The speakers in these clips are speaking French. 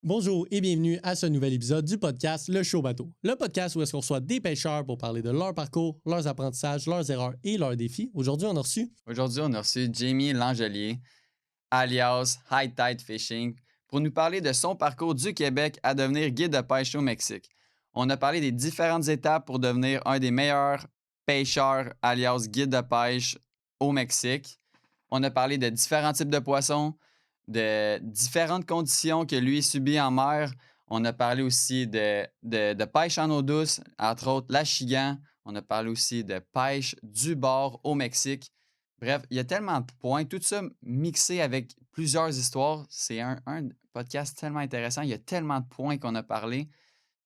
Bonjour et bienvenue à ce nouvel épisode du podcast Le Show Bateau. Le podcast où est-ce qu'on reçoit des pêcheurs pour parler de leur parcours, leurs apprentissages, leurs erreurs et leurs défis. Aujourd'hui, on a reçu... Aujourd'hui, on a reçu Jamie Langelier, alias High Tide Fishing, pour nous parler de son parcours du Québec à devenir guide de pêche au Mexique. On a parlé des différentes étapes pour devenir un des meilleurs pêcheurs, alias guide de pêche au Mexique. On a parlé de différents types de poissons, de différentes conditions que lui subit en mer. On a parlé aussi de pêche en eau douce, entre autres l'achigan. On a parlé aussi de pêche du bord au Mexique. Bref, il y a tellement de points. Tout ça mixé avec plusieurs histoires. C'est un podcast tellement intéressant. Il y a tellement de points qu'on a parlé.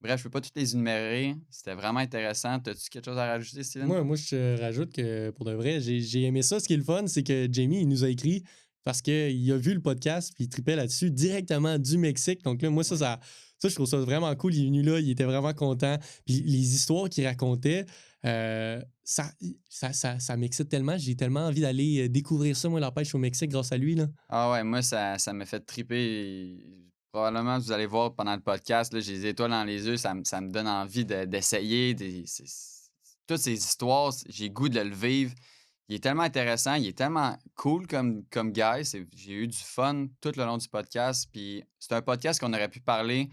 Bref, je ne peux pas tous les énumérer. C'était vraiment intéressant. As-tu quelque chose à rajouter, Steven? Moi, je te rajoute que pour de vrai, j'ai aimé ça. Ce qui est le fun, c'est que Jamie, il nous a écrit parce qu'il a vu le podcast puis il tripait là-dessus directement du Mexique. Donc là, moi, ça, je trouve ça vraiment cool. Il est venu là, il était vraiment content. Puis les histoires qu'il racontait, ça m'excite tellement. J'ai tellement envie d'aller découvrir ça, moi, la pêche au Mexique grâce à lui, là. Ah ouais, moi, ça m'a fait triper. Probablement, vous allez voir pendant le podcast, là, j'ai les étoiles dans les yeux, ça me donne envie d'essayer. Toutes ces histoires, j'ai le goût de le vivre. Il est tellement intéressant, il est tellement cool comme guy. J'ai eu du fun tout le long du podcast. Puis c'est un podcast qu'on aurait pu parler.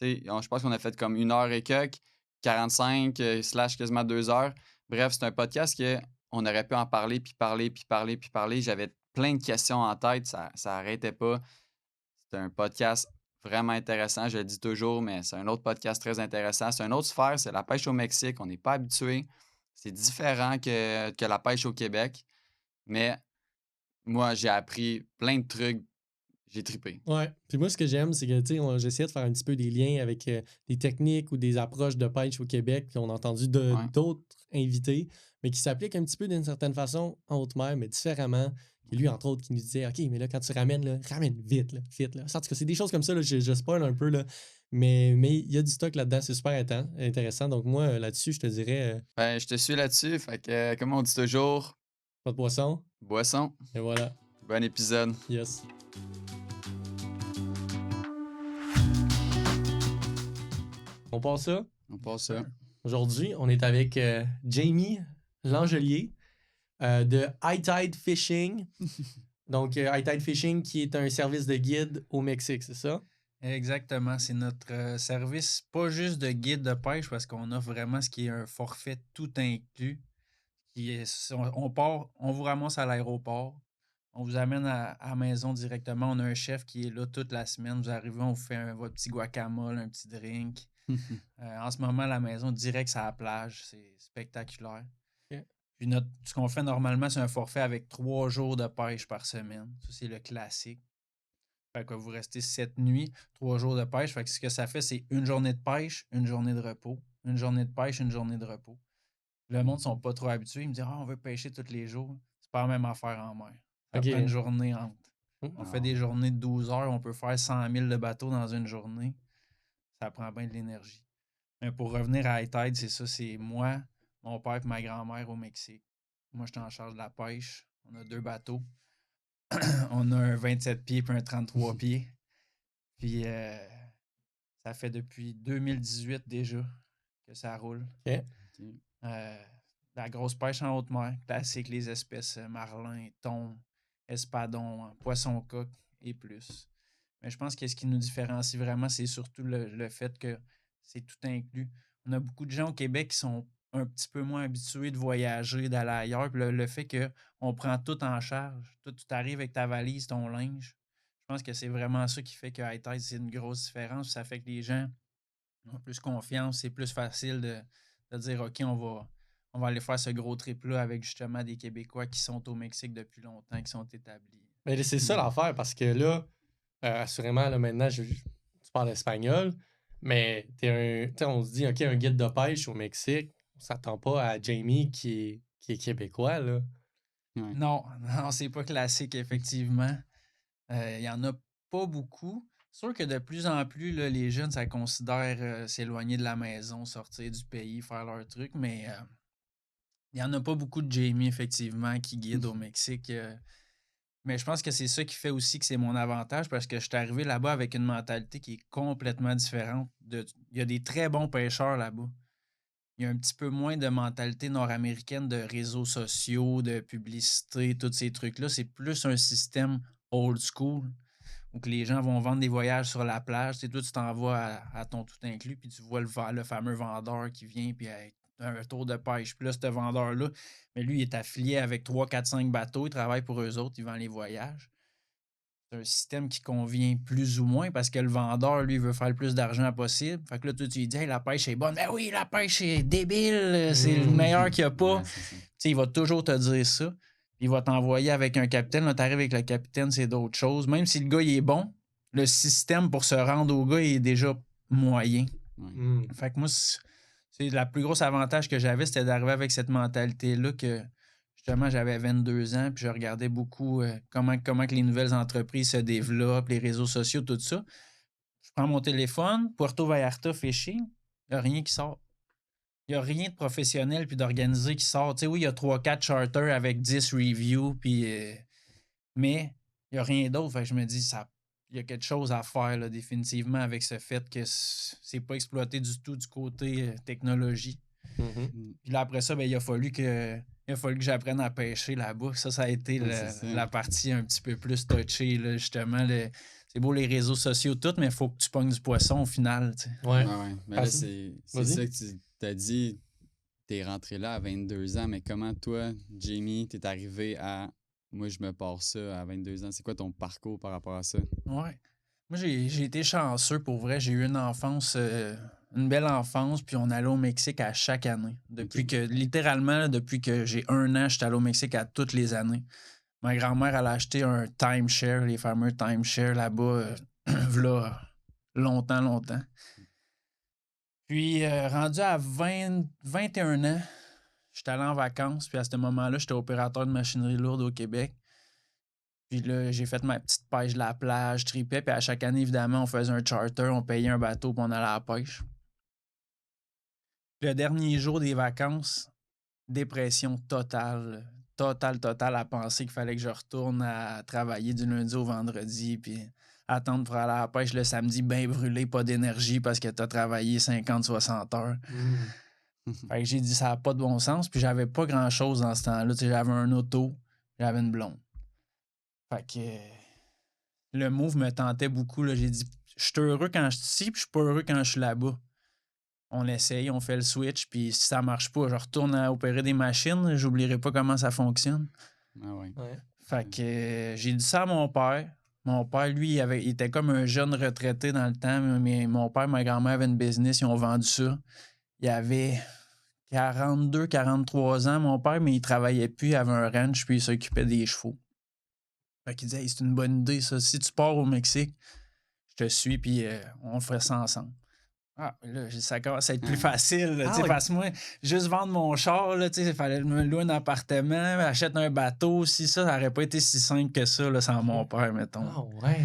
Je pense qu'on a fait comme 1 heure et quelques, 45 slash quasiment 2 heures. Bref, c'est un podcast qu'on aurait pu en parler, puis parler, puis parler, puis parler. J'avais plein de questions en tête, ça n'arrêtait pas. C'est un podcast vraiment intéressant, je le dis toujours, mais c'est un autre podcast très intéressant. C'est une autre sphère, c'est la pêche au Mexique. On n'est pas habitué. C'est différent que la pêche au Québec. Mais moi, j'ai appris plein de trucs. J'ai trippé. Ouais. Puis moi, ce que j'aime, c'est que, tu sais, j'essayais de faire un petit peu des liens avec des techniques ou des approches de pêche au Québec. Puis on a entendu Ouais. d'autres invités, mais qui s'appliquent un petit peu d'une certaine façon en haute mer, mais différemment. Et lui, entre autres, qui nous disait, OK, mais là, quand tu ramènes, là, ramène vite, là, vite, là. En tout cas, c'est des choses comme ça, là, je spoil un peu, là. Mais il y a du stock là-dedans, c'est super intéressant. Donc moi, là-dessus, je te dirais, Ben, je te suis là-dessus. Fait que, comme on dit toujours, pas de poisson. boisson. Et voilà. Bon épisode. Yes. On passe ça. On passe ça. Aujourd'hui, on est avec Jamie Langelier de High Tide Fishing. Donc, High Tide Fishing, qui est un service de guide au Mexique, c'est ça? Exactement, c'est notre service, pas juste de guide de pêche, parce qu'on offre vraiment ce qui est un forfait tout inclus. On part, on vous ramasse à l'aéroport, on vous amène à la maison directement. On a un chef qui est là toute la semaine. Vous arrivez, on vous fait votre petit guacamole, un petit drink. En ce moment, la maison direct sur la plage, c'est spectaculaire. Ok. Puis ce qu'on fait normalement, c'est un forfait avec 3 jours de pêche par semaine. Ça, c'est le classique. Fait que vous restez 7 nuits, 3 jours de pêche. Fait que ce que ça fait, c'est une journée de pêche, une journée de repos. Une journée de pêche, une journée de repos. Le monde ne sont pas trop habitués. Ils me disent on veut pêcher tous les jours. C'est pas la même affaire en mer. Ça OK. prend une journée entre. On fait Ah. des journées de 12 heures, on peut faire 100 000 de bateau dans une journée. Ça prend bien de l'énergie. Mais pour revenir à High Tide, c'est ça, c'est moi, mon père et ma grand-mère au Mexique. Moi, j'étais en charge de la pêche. On a 2 bateaux. On a un 27 pieds et un 33 pieds. Puis ça fait depuis 2018 déjà que ça roule. OK. La grosse pêche en haute mer, classique, les espèces marlin, thon, espadon, poisson coque et plus. Mais je pense que ce qui nous différencie vraiment, c'est surtout le fait que c'est tout inclus. On a beaucoup de gens au Québec qui sont un petit peu moins habitués de voyager, d'aller ailleurs. Puis le fait qu'on prend tout en charge, tout arrive avec ta valise, ton linge. Je pense que c'est vraiment ça qui fait que High Tide, c'est une grosse différence. Ça fait que les gens ont plus confiance. C'est plus facile de dire OK, on va aller faire ce gros trip-là avec justement des Québécois qui sont au Mexique depuis longtemps, qui sont établis. Mais c'est ça l'affaire, parce que là, assurément, là, maintenant, tu parles espagnol, mais t'sais, on se dit, OK, un guide de pêche au Mexique, on s'attend pas à Jamie qui est québécois, là. Ouais. Non, non, c'est pas classique, effectivement. Il y en a pas beaucoup. C'est sûr que de plus en plus, là, les jeunes, ça considère s'éloigner de la maison, sortir du pays, faire leur truc, mais il y en a pas beaucoup de Jamie, effectivement, qui guident au Mexique. Mais je pense que c'est ça qui fait aussi que c'est mon avantage parce que je suis arrivé là-bas avec une mentalité qui est complètement différente. Il y a des très bons pêcheurs là-bas. Il y a un petit peu moins de mentalité nord-américaine de réseaux sociaux, de publicité, tous ces trucs-là. C'est plus un système old school où que les gens vont vendre des voyages sur la plage. Tu sais, toi, tu t'en vas à ton tout inclus, puis tu vois le fameux vendeur qui vient, puis un tour de pêche. Puis là, ce vendeur-là, mais lui, il est affilié avec 3, 4, 5 bateaux. Il travaille pour eux autres, il vend les voyages. C'est un système qui convient plus ou moins parce que le vendeur, lui, veut faire le plus d'argent possible. Fait que là, toi, tu lui dis, hey, la pêche est bonne. Ben oui, la pêche est débile. C'est le meilleur qu'il n'y a pas. Ouais, c'est ça. Tu sais, il va toujours te dire ça. Puis il va t'envoyer avec un capitaine. Là, t'arrives avec le capitaine, c'est d'autres choses. Même si le gars, il est bon, le système pour se rendre au gars, il est déjà moyen. Mm. Fait que moi, c'est la plus grosse avantage que j'avais, c'était d'arriver avec cette mentalité-là que justement, j'avais 22 ans, puis je regardais beaucoup comment que les nouvelles entreprises se développent, les réseaux sociaux, tout ça. Je prends mon téléphone, Puerto Vallarta Fishing, il n'y a rien qui sort. Il n'y a rien de professionnel puis d'organisé qui sort. Tu sais, oui, il y a 3-4 charters avec 10 reviews, puis, mais il n'y a rien d'autre. Fait que je me dis, il y a quelque chose à faire là, définitivement avec ce fait que c'est pas exploité du tout du côté technologie. Mhm. Puis là, après ça, ben, il a fallu que j'apprenne à pêcher là-bas. Ça a été Ouais, c'est ça. la partie un petit peu plus touchée, là, justement. C'est beau les réseaux sociaux, tout, mais il faut que tu pognes du poisson au final. Tu sais. Ouais. Ouais. Mais là, Parce- c'est Vas-y. ça que tu t'as dit. T'es rentré là à 22 ans, mais comment toi, Jamie, t'es arrivé à moi, je me pars ça à 22 ans? C'est quoi ton parcours par rapport à ça? Ouais. Moi, j'ai été chanceux pour vrai. J'ai eu une enfance, une belle enfance, puis on allait au Mexique à chaque année. Littéralement, là, depuis que j'ai 1 an, j'étais allé au Mexique à toutes les années. Ma grand-mère, elle a acheté un timeshare, les fameux timeshare là-bas, v'là longtemps. Puis, rendu à 21 ans, j'étais allé en vacances, puis à ce moment-là, j'étais opérateur de machinerie lourde au Québec. Puis là, j'ai fait ma petite pêche de la plage, je tripais, puis à chaque année, évidemment, on faisait un charter, on payait un bateau, puis on allait à la pêche. Le dernier jour des vacances, dépression totale. Totale à penser qu'il fallait que je retourne à travailler du lundi au vendredi, puis attendre pour aller à la pêche le samedi, bien brûlé, pas d'énergie parce que t'as travaillé 50-60 heures. Mm. Fait que j'ai dit, ça n'a pas de bon sens, puis j'avais pas grand-chose dans ce temps-là. Tu sais, j'avais un auto, j'avais une blonde. Fait que le move me tentait beaucoup. Là. J'ai dit, je suis heureux quand je suis ici, puis je suis pas heureux quand je suis là-bas. On essaye, on fait le switch, puis si ça marche pas, je retourne à opérer des machines. J'oublierai pas comment ça fonctionne. Ah ouais. Ouais. Fait que j'ai dit ça à mon père. Mon père, lui, il était comme un jeune retraité dans le temps, mais mon père et ma grand-mère avaient une business, ils ont vendu ça. Il avait 42, 43 ans, mon père, mais il travaillait plus, il avait un ranch, puis il s'occupait des chevaux. Fait qu'il disait, hey, c'est une bonne idée, ça. Si tu pars au Mexique, je te suis, puis on ferait ça ensemble. Ah, là, ça commence à être plus facile. Là, ouais. Parce que moi, juste vendre mon char, il fallait me louer un appartement, acheter un bateau. Si ça n'aurait pas été si simple que ça, là, sans mon père, mettons. Ah ouais.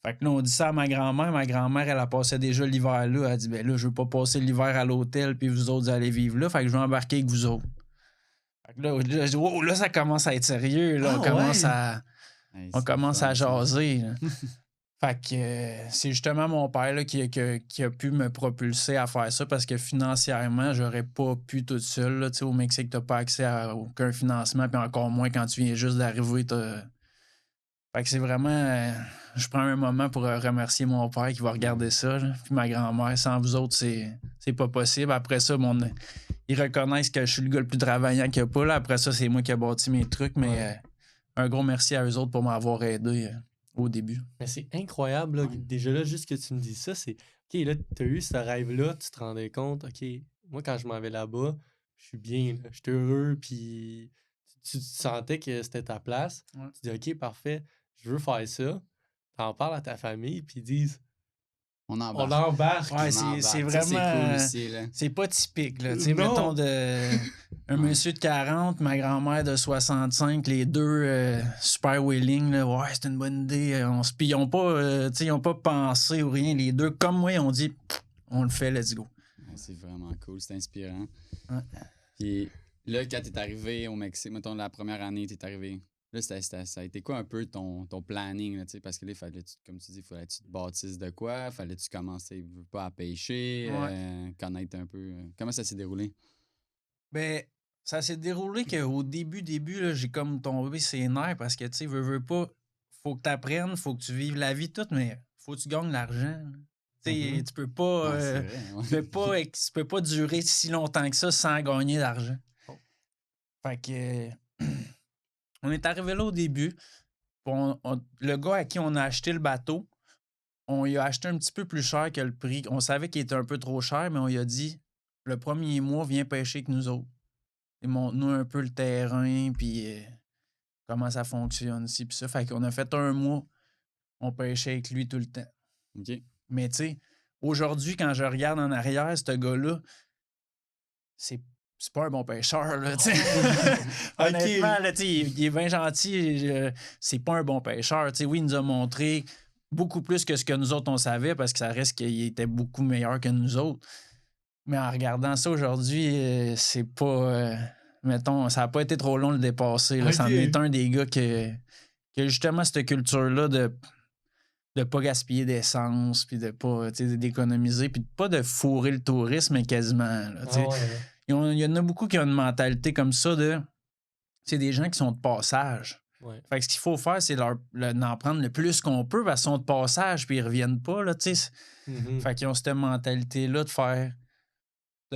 Fait que là, on dit ça à ma grand-mère. Ma grand-mère, elle a passé déjà l'hiver là. Elle a dit, ben là, je veux pas passer l'hiver à l'hôtel, puis vous autres, vous allez vivre là. Fait que je vais embarquer avec vous autres. Fait que là, je dis, wow, là, ça commence à être sérieux. Là. Ah, On commence ouais. à. Hey, On c'est commence fun, à ça. jaser. Là. Fait que c'est justement mon père là, qui a pu me propulser à faire ça parce que financièrement, j'aurais pas pu tout seul. Là. Au Mexique, t'as pas accès à aucun financement, puis encore moins quand tu viens juste d'arriver. Fait que c'est vraiment. Je prends un moment pour remercier mon père qui va regarder ça. Là. Puis ma grand-mère. Sans vous autres, c'est pas possible. Après ça, ils reconnaissent que je suis le gars le plus travaillant qu'il n'y a pas. Là. Après ça, c'est moi qui ai bâti mes trucs, mais Ouais. un gros merci à eux autres pour m'avoir aidé au début. Mais c'est incroyable, là, Ouais. déjà là, juste que tu me dis ça, c'est OK, là, tu as eu ce rêve-là, tu te rendais compte, OK, moi, quand je m'en vais là-bas, je suis bien, là, je suis heureux, puis tu sentais que c'était ta place. Ouais. Tu dis, OK, parfait, je veux faire ça. T'en parles à ta famille, puis ils disent, On on embarque. embarque. Ouais, On c'est embarque. vraiment. Ça, c'est cool aussi, là. C'est pas typique, là. Tu sais, Non. mettons, un monsieur de 40, ma grand-mère de 65, les deux super willing, là. Ouais, c'est une bonne idée. Puis ils ont pas, ils ont pas pensé ou rien. Les deux, comme moi, on dit, on le fait, let's go. Ouais, c'est vraiment cool, c'est inspirant. Ouais. Puis là, quand t'es arrivé au Mexique, mettons la première année, t'es arrivé, Là, ça a été quoi un peu ton planning, là, tu sais, parce que là, comme tu dis, fallait-tu te bâtisses de quoi? Fallait-tu commencer, veux pas, à pêcher, Ouais. connaître un peu... comment ça s'est déroulé? Ben, ça s'est déroulé qu'au début, là, j'ai comme tombé ses nerfs parce que, tu sais, veux pas, faut que tu apprennes, faut que tu vives la vie toute, mais faut que tu gagnes l'argent. Là. Tu sais, Mhm. tu peux pas, Ouais, c'est vrai. Ouais. tu peux pas durer si longtemps que ça sans gagner d'argent. Oh. Fait que, on est arrivé là au début. Puis le gars à qui on a acheté le bateau, on lui a acheté un petit peu plus cher que le prix. On savait qu'il était un peu trop cher, mais on lui a dit le premier mois, viens pêcher avec nous autres. Et montre-nous un peu le terrain, puis comment ça fonctionne, ci, puis ça. Fait qu'on a fait un mois, on pêchait avec lui tout le temps. OK. Mais tu sais, aujourd'hui, quand je regarde en arrière, ce gars-là, c'est pas un bon pêcheur, là, tu sais. Honnêtement, là, tu sais, il est bien gentil, c'est pas un bon pêcheur. Tu sais, oui, il nous a montré beaucoup plus que ce que nous autres, on savait, parce que ça reste qu'il était beaucoup meilleur que nous autres. Mais en regardant ça aujourd'hui, c'est pas... mettons, ça n'a pas été trop long de le dépasser. Là. Ok. C'en est un des gars que justement cette culture-là de pas gaspiller d'essence, puis de pas, tu sais, d'économiser, puis pas de fourrer le tourisme, mais quasiment. Là, tu sais. Ah ouais. Il y en a beaucoup qui ont une mentalité comme ça de... C'est des gens qui sont de passage. Ouais. Fait que ce qu'il faut faire, c'est d'en prendre le plus qu'on peut parce qu'ils sont de passage, puis ils reviennent pas, là, tu sais. Mhm. Fait qu'ils ont cette mentalité-là de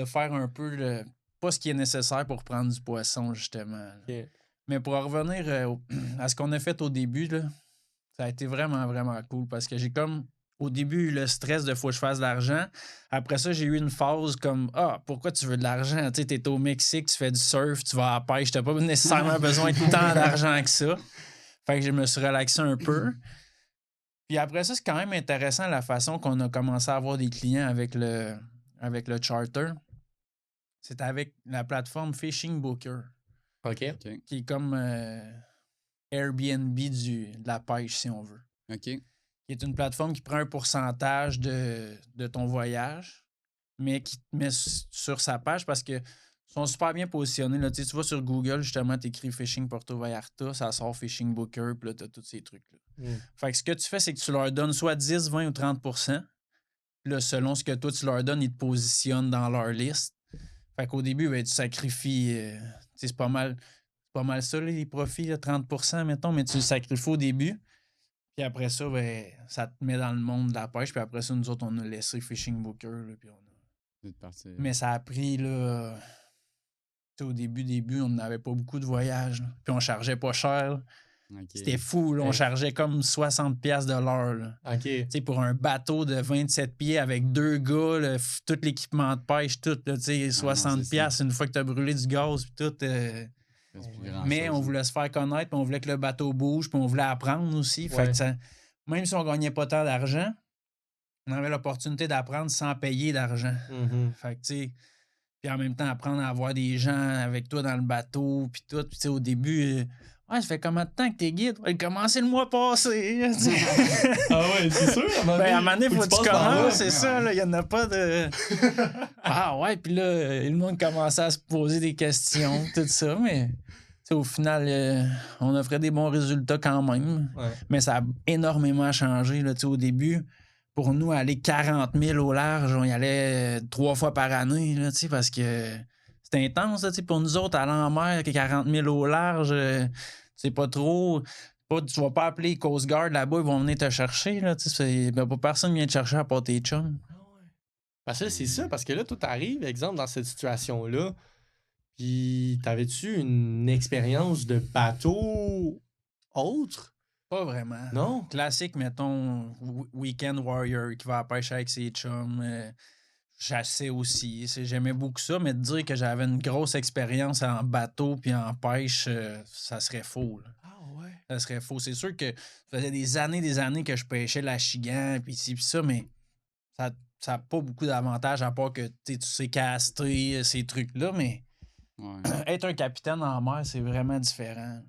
faire un peu pas ce qui est nécessaire pour prendre du poisson, justement. Là. Ok. Mais pour en revenir à ce qu'on a fait au début, là, ça a été vraiment, vraiment cool parce que j'ai comme, au début, eu le stress de faut que je fasse de l'argent. Après ça, j'ai eu une phase comme pourquoi tu veux de l'argent? Tu sais, t'es au Mexique, tu fais du surf, tu vas à la pêche, t'as pas nécessairement besoin de tant d'argent que ça. Fait que je me suis relaxé un peu. Puis après ça, c'est quand même intéressant la façon qu'on a commencé à avoir des clients avec le charter. C'était avec la plateforme Fishing Booker, OK. OK. qui est comme Airbnb de la pêche, si on veut. OK. Qui est une plateforme qui prend un pourcentage de ton voyage, mais qui te met sur sa page parce que sont super bien positionnés. Là. Tu vas sur Google, justement, tu écris Fishing Puerto Vallarta, ça sort Fishing Booker, puis là, tu as tous ces trucs-là. Fait que ce que tu fais, c'est que tu leur donnes soit 10, 20 ou 30%. Là, selon ce que toi, tu leur donnes, ils te positionnent dans leur liste. Fait qu'au début, ben, tu sacrifies. C'est pas mal ça, là, les profits, là, 30%, mettons, mais tu le sacrifies au début. Puis après ça, ben, ça te met dans le monde de la pêche. Puis après ça, nous autres, on a laissé Fishing Booker. Là, puis Mais ça a pris, là. Au début, on n'avait pas beaucoup de voyages. Là. Puis on chargeait pas cher. Là. OK. C'était fou. Là. On chargeait comme 60$ de l'heure. Là. OK. T'sais, pour un bateau de 27 pieds avec 2 gars, là, tout l'équipement de pêche, tout, là, 60$ une fois que tu as brûlé du gaz, puis tout. Mais on voulait se faire connaître, puis on voulait que le bateau bouge, puis on voulait apprendre aussi. Fait que même si on gagnait pas tant d'argent, on avait l'opportunité d'apprendre sans payer d'argent. Fait que, tu sais, puis en même temps, apprendre à avoir des gens avec toi dans le bateau, puis tout. Puis, au début... ça fait combien de temps que t'es guide? Il a commencé le mois passé. Ah ouais, c'est sûr. À un moment donné, faut que tu commences, c'est ça. Il n'y en a pas de... ouais, puis là, le monde commençait à se poser des questions, tout ça, mais au final, on offrait des bons résultats quand même. Ouais. Mais ça a énormément changé. Là, au début, pour nous, aller 40 000 au large, on y allait 3 fois par année, là, parce que c'était intense. Là, pour nous autres, aller en mer, 40 000 au large... c'est pas trop. Tu vas pas appeler Coast Guard là-bas, ils vont venir te chercher. Là, pas personne vient te chercher à part tes chums. Parce que c'est ça, parce que là, toi, t'arrives, exemple, dans cette situation-là, puis t'avais-tu une expérience de bateau autre? Pas vraiment. Non? Classique, mettons, Weekend Warrior qui va à pêcher avec ses chums. Chasser aussi. J'aimais beaucoup ça, mais de dire que j'avais une grosse expérience en bateau puis en pêche, ça serait faux. Là. Ah ouais? Ça serait faux. C'est sûr que ça faisait des années que je pêchais l'achigan puis ci puis ça, mais ça n'a pas beaucoup d'avantages à part que tu sais caster ces trucs-là, mais être un capitaine en mer, c'est vraiment différent.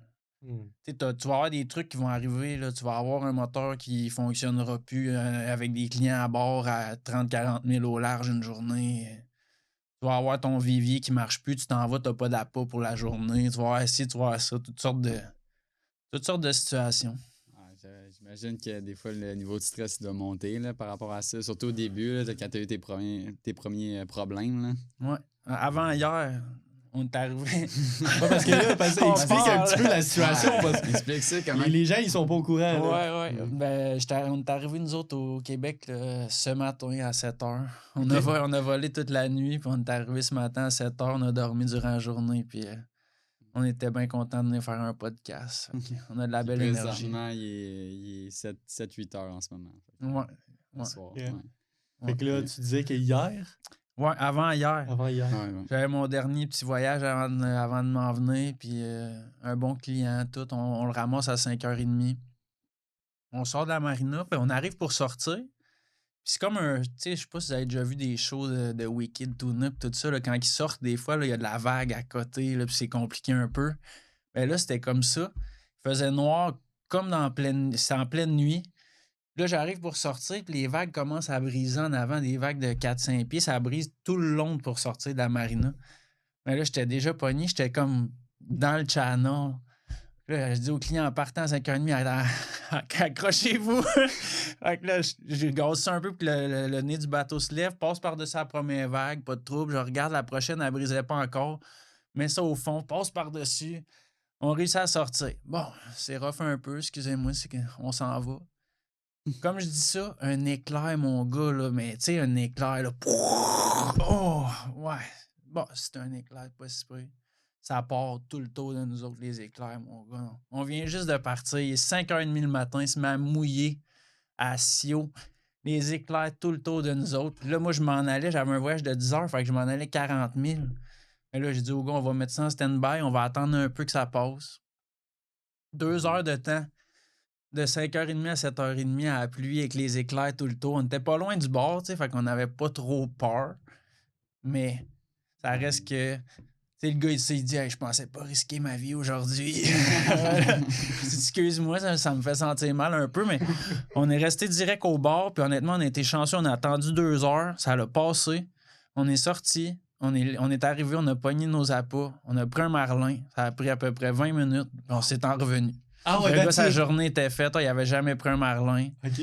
Tu vas avoir des trucs qui vont arriver. Là, tu vas avoir un moteur qui fonctionnera plus avec des clients à bord à 30-40 000 au large une journée. Tu vas avoir ton vivier qui marche plus, tu t'en vas, tu n'as pas d'appât pour la journée. Tu vas avoir ci, tu vas avoir ça, toutes sortes Toutes sortes de situations. J'imagine que des fois, le niveau de stress doit monter là, par rapport à ça. Surtout au début, là, quand tu as eu tes premiers problèmes. Là. Ouais. Avant hier, on est arrivé. Ouais, parce que là, On explique un parle. petit peu la situation. Parce que Explique ça comment. les gens, ils sont pas au courant. Là. Ouais. Ben, on est arrivé, nous autres, au Québec là, ce matin à 7 h. On a volé toute la nuit, puis on est arrivé ce matin à 7 h. On a dormi durant la journée, puis on était bien contents de venir faire un podcast. On a de la belle énergie. Présentement, il est 7-8 heures en ce moment. Ouais. Le soir. Yeah. Ouais. Fait que là, tu disais que hier, Ouais, avant hier. Ouais. J'avais mon dernier petit voyage avant de m'en venir, puis un bon client, tout. On le ramasse à 5h30. On sort de la marina, puis on arrive pour sortir. Puis c'est comme un. Tu sais, je sais pas si vous avez déjà vu des shows de Wicked Tune-Up, tout ça. Là, quand ils sortent, des fois, il y a de la vague à côté, là, puis c'est compliqué un peu. Ben là, c'était comme ça. Il faisait noir comme c'est en pleine nuit. Là, j'arrive pour sortir, puis les vagues commencent à briser en avant, des vagues de 4-5 pieds. Ça brise tout le long pour sortir de la marina. Mais là, j'étais déjà pogné, j'étais comme dans le channel. Là, je dis au client en partant à 5h30, accrochez-vous. Fait que là, je gaze ça un peu, puis le nez du bateau se lève, passe par-dessus la première vague, pas de trouble. Je regarde la prochaine, elle ne brisait pas encore. Mets ça au fond, passe par-dessus. On réussit à sortir. Bon, c'est rough un peu, excusez-moi, c'est qu'on s'en va. Comme je dis ça, un éclair, mon gars, là, mais tu sais, un éclair, là. Oh, ouais. Bon, c'est un éclair, pas si près. Ça part tout le tour de nous autres, les éclairs, mon gars. On vient juste de partir. Il est 5h30 le matin, il se met à mouiller à Sio. Les éclairs tout le tour de nous autres. Puis là, moi, je m'en allais. J'avais un voyage de 10 heures, fait que je m'en allais 40 000. Mais là, j'ai dit au gars, on va mettre ça en stand-by, on va attendre un peu que ça passe. 2 heures de temps. De 5h30 à 7h30 à la pluie avec les éclairs tout le tour. On n'était pas loin du bord, tu sais, fait qu'on n'avait pas trop peur. Mais ça reste que. Tu sais, le gars, il s'est dit, hey, je pensais pas risquer ma vie aujourd'hui. Excuse-moi, ça me fait sentir mal un peu, mais on est resté direct au bord, puis honnêtement, on a été chanceux. On a attendu 2 heures, ça l'a passé. On est sorti, on est arrivé, on a pogné nos appâts, on a pris un marlin. Ça a pris à peu près 20 minutes, puis on s'est en revenu. Ah ouais, le gars, sa journée était faite, il avait jamais pris un marlin. OK.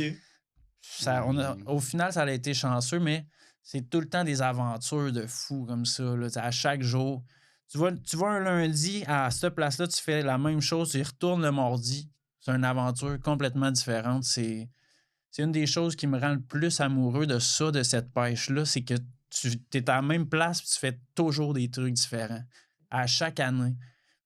Au final, ça a été chanceux, mais c'est tout le temps des aventures de fou comme ça. Là. À chaque jour. Tu vas un lundi, à cette place-là, tu fais la même chose, tu y retournes le mardi. C'est une aventure complètement différente. C'est une des choses qui me rend le plus amoureux de ça, de cette pêche-là, c'est que tu es à la même place et tu fais toujours des trucs différents. À chaque année.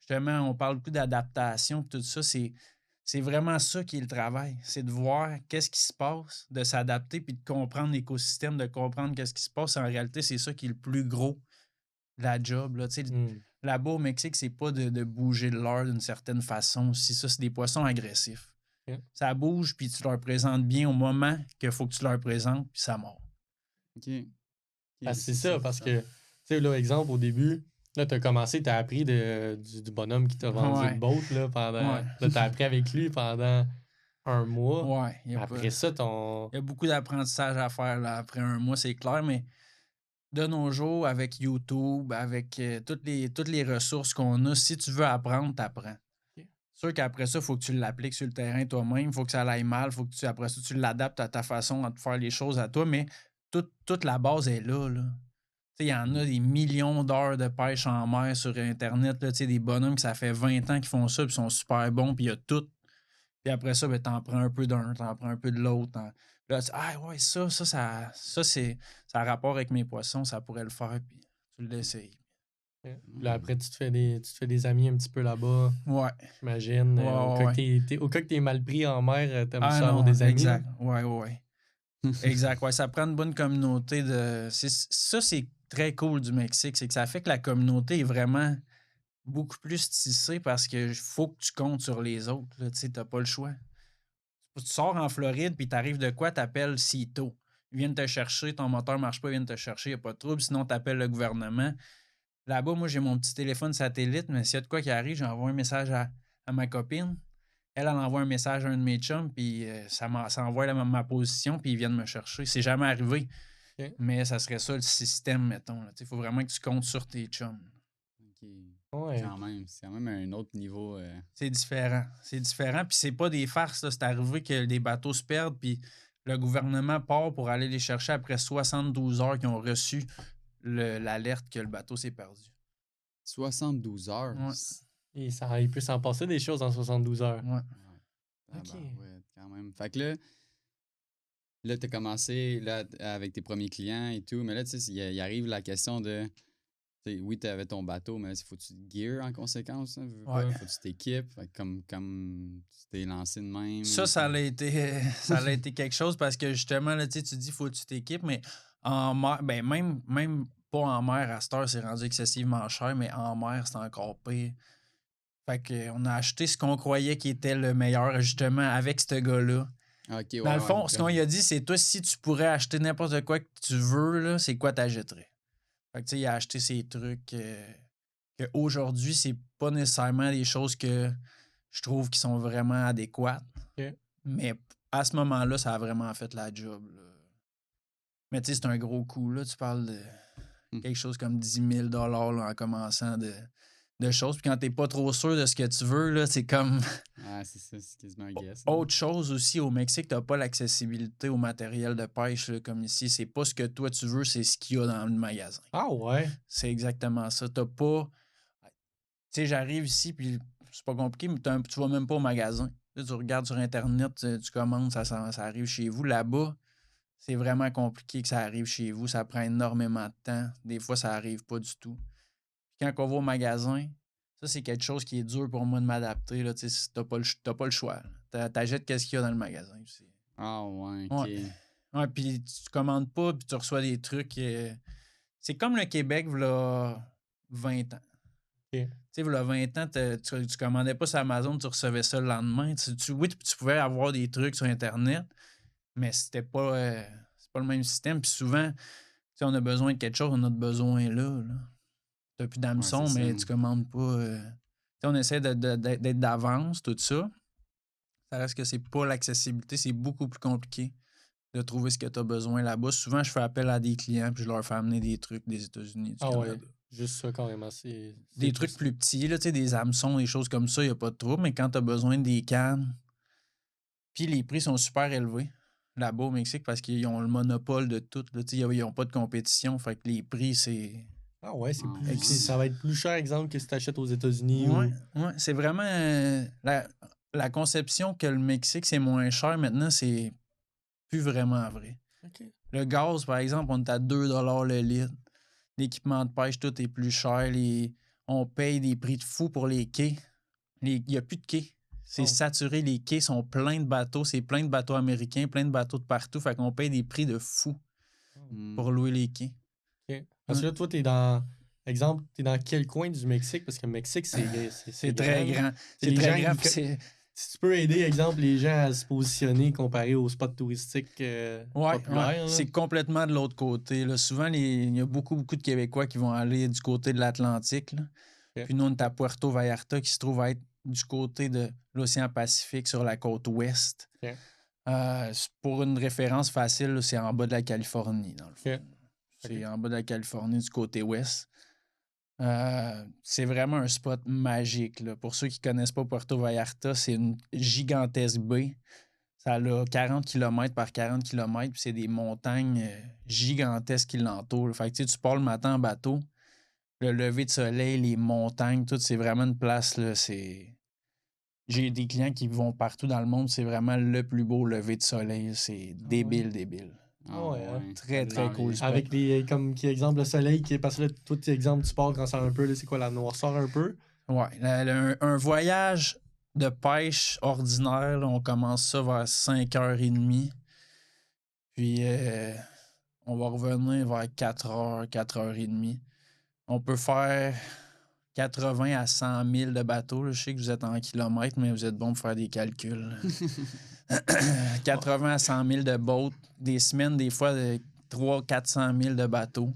Justement, on parle beaucoup d'adaptation et tout ça. C'est vraiment ça qui est le travail. C'est de voir qu'est-ce qui se passe, de s'adapter puis de comprendre l'écosystème, de comprendre qu'est-ce qui se passe. En réalité, c'est ça qui est le plus gros de la job. Là. Là-bas au Mexique, c'est pas de bouger de l'heure d'une certaine façon. Si ça, c'est des poissons agressifs. Yeah. Ça bouge puis tu leur présentes bien au moment qu'il faut que tu leur présentes puis ça mord. OK. C'est ça, parce que, tu sais, là, exemple, au début, là, tu as commencé, tu as appris du bonhomme qui t'a vendu le boat, là, pendant. Ouais. Là, tu as appris avec lui pendant un mois. Ouais. Après ça, Il y a beaucoup d'apprentissage à faire là, après un mois, c'est clair, mais de nos jours, avec YouTube, avec toutes les ressources qu'on a, si tu veux apprendre, t'apprends. Okay. Sûr qu'après ça, il faut que tu l'appliques sur le terrain toi-même, il faut que ça aille mal, il faut que après ça, tu l'adaptes à ta façon de faire les choses à toi, mais toute la base est là. Il y en a des millions d'heures de pêche en mer sur Internet, là, des bonhommes que ça fait 20 ans qu'ils font ça, puis sont super bons, puis il y a tout. Puis après ça, ben, t'en prends un peu d'un, t'en prends un peu de l'autre. Là, ouais, ça c'est ça a rapport avec mes poissons, ça pourrait le faire, puis tu l'essayes. Là, après, tu te fais des amis un petit peu là-bas. Ouais. J'imagine. Au cas que t'es mal pris en mer, t'aimes ça avoir des amis. Exact. Ouais. Exact. Ouais, ça prend une bonne communauté de. Ça, c'est très cool du Mexique, c'est que ça fait que la communauté est vraiment beaucoup plus tissée parce que faut que tu comptes sur les autres. Tu sais, t'as pas le choix. Tu sors en Floride puis t'arrives de quoi, t'appelles Cito. Ils viennent te chercher, ton moteur marche pas, ils viennent te chercher, il n'y a pas de trouble. Sinon, t'appelles le gouvernement. Là-bas, moi, j'ai mon petit téléphone satellite, mais s'il y a de quoi qui arrive, j'envoie un message à ma copine. Elle envoie un message à un de mes chums, puis ça envoie ma position, puis ils viennent me chercher. C'est jamais arrivé. Okay. Mais ça serait ça le système, mettons. Il faut vraiment que tu comptes sur tes chums. OK. Ouais. C'est quand même un autre niveau. C'est différent. C'est différent. Puis c'est pas des farces. Là. C'est arrivé que des bateaux se perdent. Puis le gouvernement part pour aller les chercher après 72 heures qu'ils ont reçu l'alerte que le bateau s'est perdu. 72 heures. Ouais. Et il peut s'en passer des choses en 72 heures. Ouais. Ah Ok. ben, ouais, quand même. Fait que là tu as commencé là, avec tes premiers clients et tout, mais là, tu sais, il arrive la question de. Oui, tu avais ton bateau, mais faut que tu te gear en conséquence. Hein, Ouais. faut que tu t'équipes. Fait que comme tu t'es lancé de même. Ça a été, ça a été quelque chose parce que justement, là, tu dis faut que tu t'équipes, mais en mer, ben même pas en mer à cette heure, c'est rendu excessivement cher, mais en mer, c'est encore pire. Fait qu'on a acheté ce qu'on croyait qui était le meilleur, justement, avec ce gars-là. Ok, ouais, Dans le fond, ouais, ce qu'on lui a dit, c'est toi, si tu pourrais acheter n'importe quoi que tu veux, là, c'est quoi t'achèterais? Fait que tu sais, il a acheté ces trucs que aujourd'hui, c'est pas nécessairement des choses que je trouve qui sont vraiment adéquates. Ok. Mais à ce moment-là, ça a vraiment fait la job. Là. Mais tu sais, c'est un gros coup. Là. Tu parles de quelque chose comme 10 000 là, en commençant de choses. Puis quand t'es pas trop sûr de ce que tu veux, là, c'est comme. Ouais, c'est ça, c'est quasiment un guess. Hein. Autre chose aussi, au Mexique, t'as pas l'accessibilité au matériel de pêche là, comme ici. C'est pas ce que toi tu veux, c'est ce qu'il y a dans le magasin. Ah ouais. C'est exactement ça. T'as pas. Tu sais, j'arrive ici, puis c'est pas compliqué, mais tu vas même pas au magasin. Là, tu regardes sur Internet, tu commandes, ça arrive chez vous. Là-bas, c'est vraiment compliqué que ça arrive chez vous. Ça prend énormément de temps. Des fois, ça arrive pas du tout. Puis quand on va au magasin, ça, c'est quelque chose qui est dur pour moi de m'adapter. Là, tu sais, t'as pas le choix. T'achètes qu'est-ce qu'il y a dans le magasin. Ah ouais, ok. Ouais. Ouais, puis tu commandes pas, puis tu reçois des trucs. C'est comme le Québec, là, 20 ans. Ok. Tu sais, il y a 20 ans, tu commandais pas sur Amazon, tu recevais ça le lendemain. Oui, tu pouvais avoir des trucs sur Internet, mais c'était pas, c'est pas le même système. Puis souvent, tu sais, on a besoin de quelque chose, on a besoin là. T'as plus d'hameçon, Ouais, c'est mais ça. tu commandes pas. Tu sais, on essaie d'être d'avance, tout ça. Ça reste que c'est pas l'accessibilité, c'est beaucoup plus compliqué de trouver ce que tu as besoin là-bas. Souvent, je fais appel à des clients, puis je leur fais amener des trucs des États-Unis, du Ah ouais. Canada. Juste ça, carrément. Des trucs plus petits, là, des hameçons, des choses comme ça, il n'y a pas de trouble. Mais quand tu as besoin des cannes, puis les prix sont super élevés là-bas au Mexique parce qu'ils ont le monopole de tout. Là, ils n'ont pas de compétition. Fait que les prix, c'est. Ah ouais, c'est Ah plus. ouais. Ça va être plus cher, exemple, que si tu achètes aux États-Unis Ouais, ou. ouais, c'est vraiment. La conception que le Mexique, c'est moins cher maintenant, c'est plus vraiment vrai. Ok. Le gaz, par exemple, on est à 2 le litre. L'équipement de pêche, tout est plus cher. On paye des prix de fou pour les quais. Il n'y a plus de quais. C'est Oh. saturé. Les quais sont pleins de bateaux. C'est plein de bateaux américains, plein de bateaux de partout. Fait qu'on paye des prix de fou pour louer les quais. Ok. Parce que là, toi, t'es dans. Exemple, t'es dans quel coin du Mexique? Parce que le Mexique, C'est très grand. C'est C'est très les gens grand. qui- puis c'est- Si tu peux aider, exemple, les gens à se positionner comparé aux spots touristiques Ouais, populaires. ouais. là. C'est complètement de l'autre côté. Là. Souvent, il y a beaucoup de Québécois qui vont aller du côté de l'Atlantique. Là. Ok. Puis nous, on est à Puerto Vallarta, qui se trouve à être du côté de l'océan Pacifique sur la côte ouest. Ok. Pour une référence facile, là, c'est en bas de la Californie, dans le fond. Ok. C'est en bas de la Californie, du côté ouest. C'est vraiment un spot magique. Là. Pour ceux qui ne connaissent pas Puerto Vallarta, c'est une gigantesque baie. Ça a 40 km par 40 km, puis c'est des montagnes gigantesques qui l'entourent. Fait que tu pars le matin en bateau, le lever de soleil, les montagnes, tout, c'est vraiment une place. Là, j'ai des clients qui vont partout dans le monde, c'est vraiment le plus beau lever de soleil. C'est débile, débile. Ah ouais, hein. Très, très cool. Avec comme qui exemple le soleil, parce que là, toi, exemple, tu pars quand ça un peu, là, c'est quoi la noirceur un peu? Ouais. Un voyage de pêche ordinaire, là, on commence ça vers 5h30. Puis on va revenir vers 4h, 4h30. On peut faire 80 à 100 000 de bateaux. Là. Je sais que vous êtes en kilomètres, mais vous êtes bon pour faire des calculs. 80 à 100 000 de boats. Des semaines, des fois, de 300 400 000 de bateaux.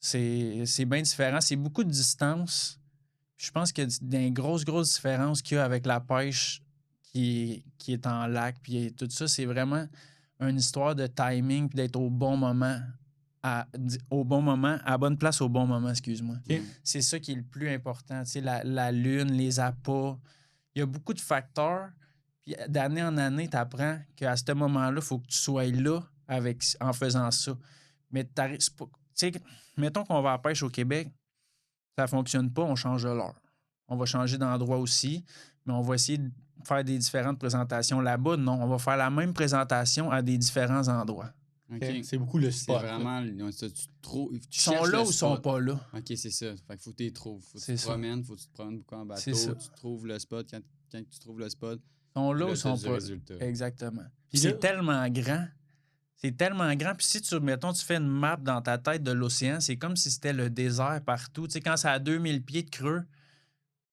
C'est bien différent. C'est beaucoup de distance. Je pense qu'il y a une grosse différence qu'il y a avec la pêche qui est en lac. Puis tout ça, c'est vraiment une histoire de timing puis d'être au bon moment au bon moment, à la bonne place au bon moment, excuse-moi. OK. C'est ça qui est le plus important. Tu sais, la lune, les appâts. Il y a beaucoup de facteurs. Puis d'année en année, tu apprends qu'à ce moment-là, il faut que tu sois là en faisant ça. Mais c'est pas, tu sais, mettons qu'on va à la pêche au Québec, ça ne fonctionne pas, on change de l'heure. On va changer d'endroit aussi, mais on va essayer de faire des différentes présentations. Là-bas, non, on va faire la même présentation à des différents endroits. OK. C'est beaucoup le C'est spot. là. vraiment. Tu Ils sont cherches là le ou ils sont spot. pas là. OK, c'est ça. Fait qu'il faut que tu les trouves. Faut que tu C'est te ça. promènes, faut que tu te promènes beaucoup en bateau. C'est ça. Tu trouves le spot. Quand tu trouves le spot, Ils sont là là, ou ils sont t'as du pas. résultat. Exactement. Puis Puis là- c'est tellement grand. C'est tellement grand. Puis si mettons, tu fais une map dans ta tête de l'océan, c'est comme si c'était le désert partout. Tu sais, quand c'est à 2000 pieds de creux,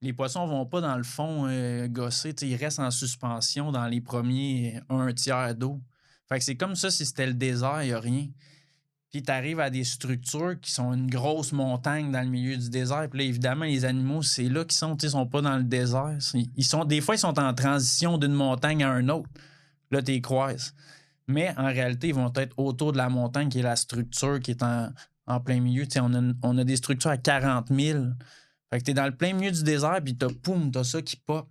les poissons vont pas dans le fond gosser. Tu sais, ils restent en suspension dans les premiers 1 tiers d'eau. Fait que c'est comme ça si c'était le désert, il n'y a rien. Puis tu arrives à des structures qui sont une grosse montagne dans le milieu du désert. Puis là, évidemment, les animaux, c'est là qu'ils sont. Tu sais, ils sont pas dans le désert. Des fois, ils sont en transition d'une montagne à une autre. Là, tu les croises. Mais en réalité, ils vont être autour de la montagne qui est la structure qui est en plein milieu. Tu sais, on a des structures à 40 000. Fait que tu es dans le plein milieu du désert, puis t'as ça qui pop.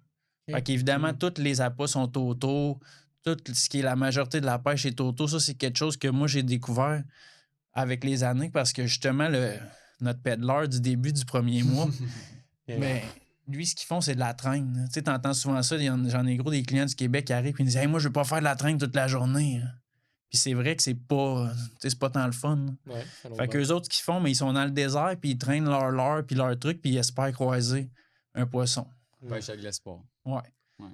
Fait qu'évidemment, toutes les appâts sont autour. Tout ce qui est la majorité de la pêche est autour. Ça, c'est quelque chose que moi, j'ai découvert avec les années parce que justement, notre peddler du début du premier mois, mais lui, ce qu'ils font, c'est de la traîne. Tu sais, t'entends souvent ça. J'en ai gros des clients du Québec qui arrivent et ils disent « Hey, moi, je veux pas faire de la traîne toute la journée. » Puis c'est vrai que c'est pas tant le fun. Ouais, Fait qu'eux autres, ce qu'ils font, mais ils sont dans le désert puis ils traînent leur leurre puis leur truc puis ils espèrent croiser un poisson. Pêche avec l'espoir. Ouais. Ouais.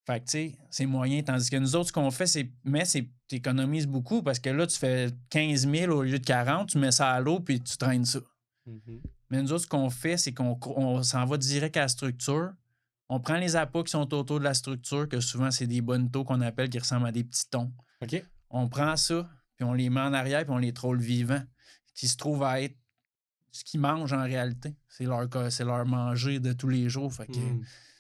Fait que, tu sais, c'est moyen. Tandis que nous autres, ce qu'on fait, tu économises beaucoup parce que là, tu fais 15 000 au lieu de 40, tu mets ça à l'eau puis tu traînes ça. Mhm. Mais nous autres, ce qu'on fait, c'est qu'on s'en va direct à la structure. On prend les appâts qui sont autour de la structure, que souvent, c'est des bonnetos qu'on appelle qui ressemblent à des petits thons. OK. On prend ça, puis on les met en arrière, puis on les troll vivants, qui se trouvent à être ce qu'ils mangent en réalité. C'est leur manger de tous les jours. Fait que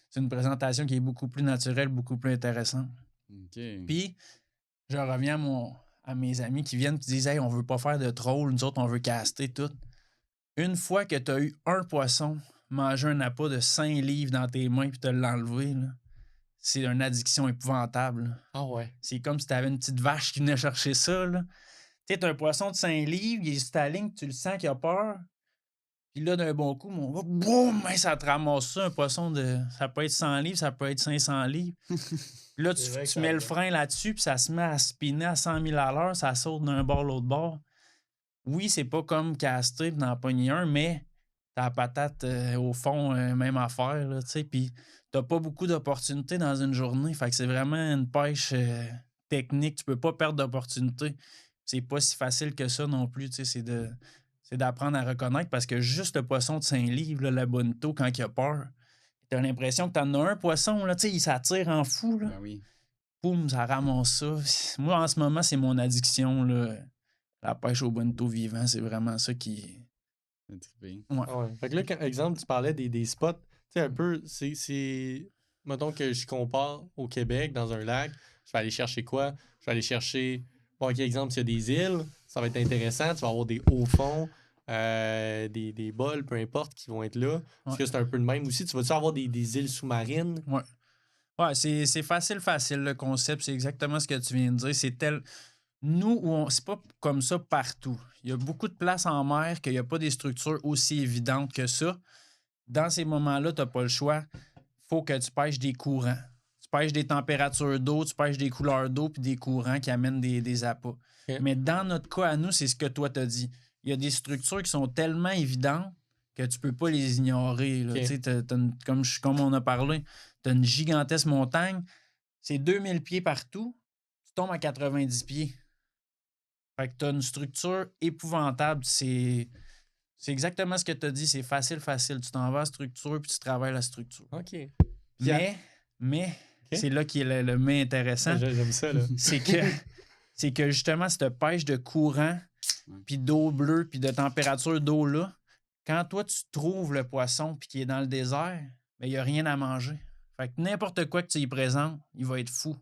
c'est une présentation qui est beaucoup plus naturelle, beaucoup plus intéressante. OK. Puis, je reviens à mes amis qui viennent et disent « Hey, on veut pas faire de troll, nous autres, on veut caster tout. » Une fois que tu as eu un poisson manger un appât de 5 livres dans tes mains puis te l'enlever, là, c'est une addiction épouvantable. Là. Ah ouais. C'est comme si tu avais une petite vache qui venait chercher ça. Tu sais, t'as un poisson de 5 livres, il est sur ta ligne, tu le sens qu'il a peur. Puis là, d'un bon coup, boum, ça te ramasse ça, un poisson de... Ça peut être 100 livres, ça peut être 500 livres. Puis là, tu mets le frein là-dessus, puis ça se met à spinner à 100 000 à l'heure, ça saute d'un bord à l'autre bord. Oui, c'est pas comme caster puis d'en pogner un, mais t'as la patate au fond, même affaire, tu sais, puis t'as pas beaucoup d'opportunités dans une journée. Fait que c'est vraiment une pêche technique. Tu peux pas perdre d'opportunités. C'est pas si facile que ça non plus, tu sais, c'est d'apprendre à reconnaître parce que juste le poisson de 5 livres, là, le bonito, quand il a peur, t'as l'impression que t'en as un poisson, là, tu sais, il s'attire en fou, là. Ben oui. Boum, ça ramasse ça. Moi, en ce moment, c'est mon addiction, là. La pêche au bonito vivant, c'est vraiment ça qui... C'est trippé. Ouais. Ah ouais. Fait que là, exemple, tu parlais des spots. Tu sais, un peu, c'est. Mettons que je compare au Québec, dans un lac, je vais aller chercher quoi? Je vais aller chercher. Bon, ok, exemple, s'il y a des îles, ça va être intéressant. Tu vas avoir des hauts fonds, des bols, peu importe, qui vont être là. Parce que c'est un peu le même aussi. Tu vas-tu avoir des îles sous-marines? Ouais. Ouais, c'est facile, le concept. C'est exactement ce que tu viens de dire. C'est Nous, c'est pas comme ça partout. Il y a beaucoup de places en mer qu'il n'y a pas des structures aussi évidentes que ça. Dans ces moments-là, tu n'as pas le choix. Il faut que tu pêches des courants. Tu pêches des températures d'eau, tu pêches des couleurs d'eau puis des courants qui amènent des appâts. Okay. Mais dans notre cas à nous, c'est ce que toi t'as dit. Il y a des structures qui sont tellement évidentes que tu peux pas les ignorer. Là. Okay. Comme on a parlé, tu as une gigantesque montagne. C'est 2000 pieds partout. Tu tombes à 90 pieds. Fait que tu as une structure épouvantable. C'est exactement ce que tu as dit. C'est facile. Tu t'en vas à la structure puis tu travailles la structure. OK. Mais c'est là qui est le mais intéressant. J'aime ça, là. c'est que justement, cette pêche de courant, puis d'eau bleue, puis de température d'eau là, quand toi, tu trouves le poisson puis qu'il est dans le désert, il n'y a rien à manger. Fait que n'importe quoi que tu y présentes, il va être fou.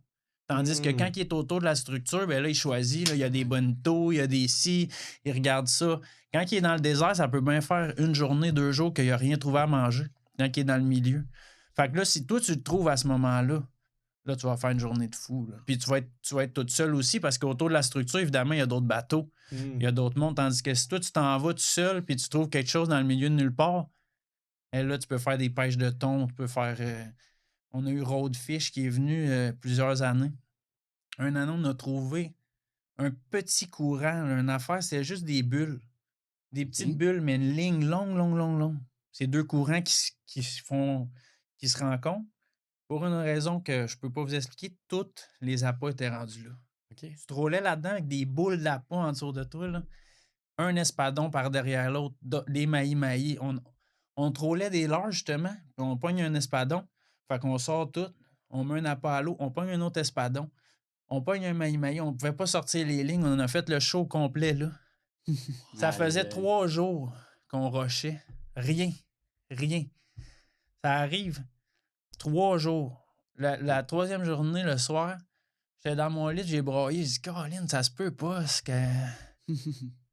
Tandis que quand il est autour de la structure, ben là, il choisit. Là, il y a des bonnetos, il y a des si, il regarde ça. Quand il est dans le désert, ça peut bien faire 1 journée, 2 jours qu'il n'a rien trouvé à manger. Quand il est dans le milieu. Fait que là, si toi, tu te trouves à ce moment-là, là, tu vas faire une journée de fou. Là. Puis tu vas être toute seule aussi parce qu'autour de la structure, évidemment, il y a d'autres bateaux. Il y a d'autres mondes. Tandis que si toi, tu t'en vas tout seul puis tu trouves quelque chose dans le milieu de nulle part, et là, tu peux faire des pêches de thon. Tu peux faire... on a eu Roadfish qui est venu plusieurs années. Un an, on a trouvé un petit courant. Une affaire, c'est juste des bulles. Des petites bulles, mais une ligne longue. C'est 2 courants qui se rencontrent. Pour une raison que je peux pas vous expliquer, toutes les appâts étaient rendus là. OK. Tu trollais là-dedans avec des boules d'appâts en dessous de toi. Là. Un espadon par derrière l'autre, des maillis. On trollait des larges, justement, puis on pogne un espadon. Fait qu'on sort tout, on met un appât à l'eau, on pogne un autre espadon, on pogne un mailli. On pouvait pas sortir les lignes, on en a fait le show complet, là. Ça faisait 3 jours qu'on rushait. Rien. Ça arrive 3 jours. La 3e journée, le soir, j'étais dans mon lit, j'ai braillé. J'ai dit, Caroline, ça se peut pas. Parce que...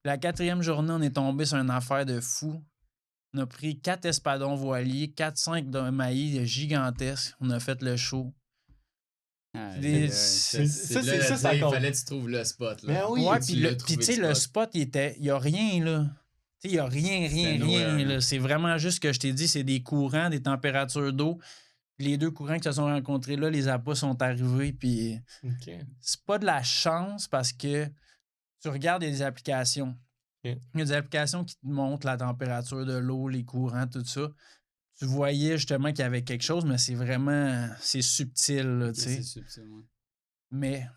La 4e journée, on est tombé sur une affaire de fou. On a pris 4 espadons voiliers, 4-5 de maillis gigantesques. On a fait le show. Il fallait que tu trouves le spot. Là. Ben oui. Ouais, puis tu sais, le spot, il y a rien, là. Tu sais, il y a rien. Là. C'est vraiment juste ce que je t'ai dit, c'est des courants, des températures d'eau. Les 2 courants qui se sont rencontrés là, les appâts sont arrivés, puis c'est pas de la chance parce que tu regardes des applications. Il y a des applications qui te montrent la température de l'eau, les courants, tout ça. Tu voyais justement qu'il y avait quelque chose, mais c'est subtil, là, tu sais. C'est subtil, ouais. Mais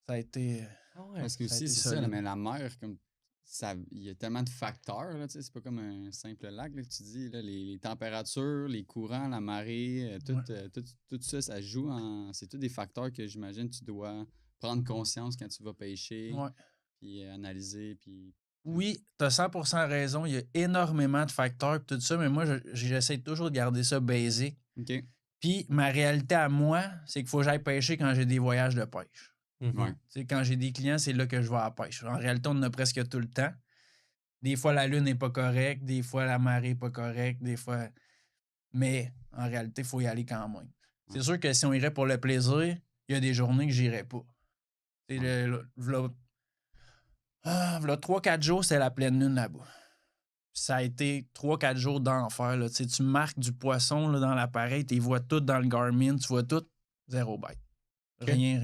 ça a été... Parce que aussi, c'est ça, mais la mer, comme ça, il y a tellement de facteurs, là, tu sais, c'est pas comme un simple lac, là, que tu dis, là, les températures, les courants, la marée, tout ça, ça joue c'est tous des facteurs que j'imagine tu dois prendre conscience quand tu vas pêcher, puis analyser, puis... Oui, t'as 100% raison, il y a énormément de facteurs et tout ça, mais moi, j'essaie toujours de garder ça basic. OK. Puis ma réalité à moi, c'est qu'il faut que j'aille pêcher quand j'ai des voyages de pêche. Ouais. Quand j'ai des clients, c'est là que je vais à la pêche. En réalité, on en a presque tout le temps. Des fois, la lune n'est pas correcte, des fois, la marée n'est pas correcte, des fois... Mais en réalité, il faut y aller quand même. C'est sûr que si on irait pour le plaisir, il y a des journées que j'irais pas. V'là 3-4 jours, c'est la pleine lune là-bas. Ça a été 3-4 jours d'enfer. Là. Tu marques du poisson là, dans l'appareil, tu vois tout dans le Garmin, tu vois tout, 0 bite. Rien.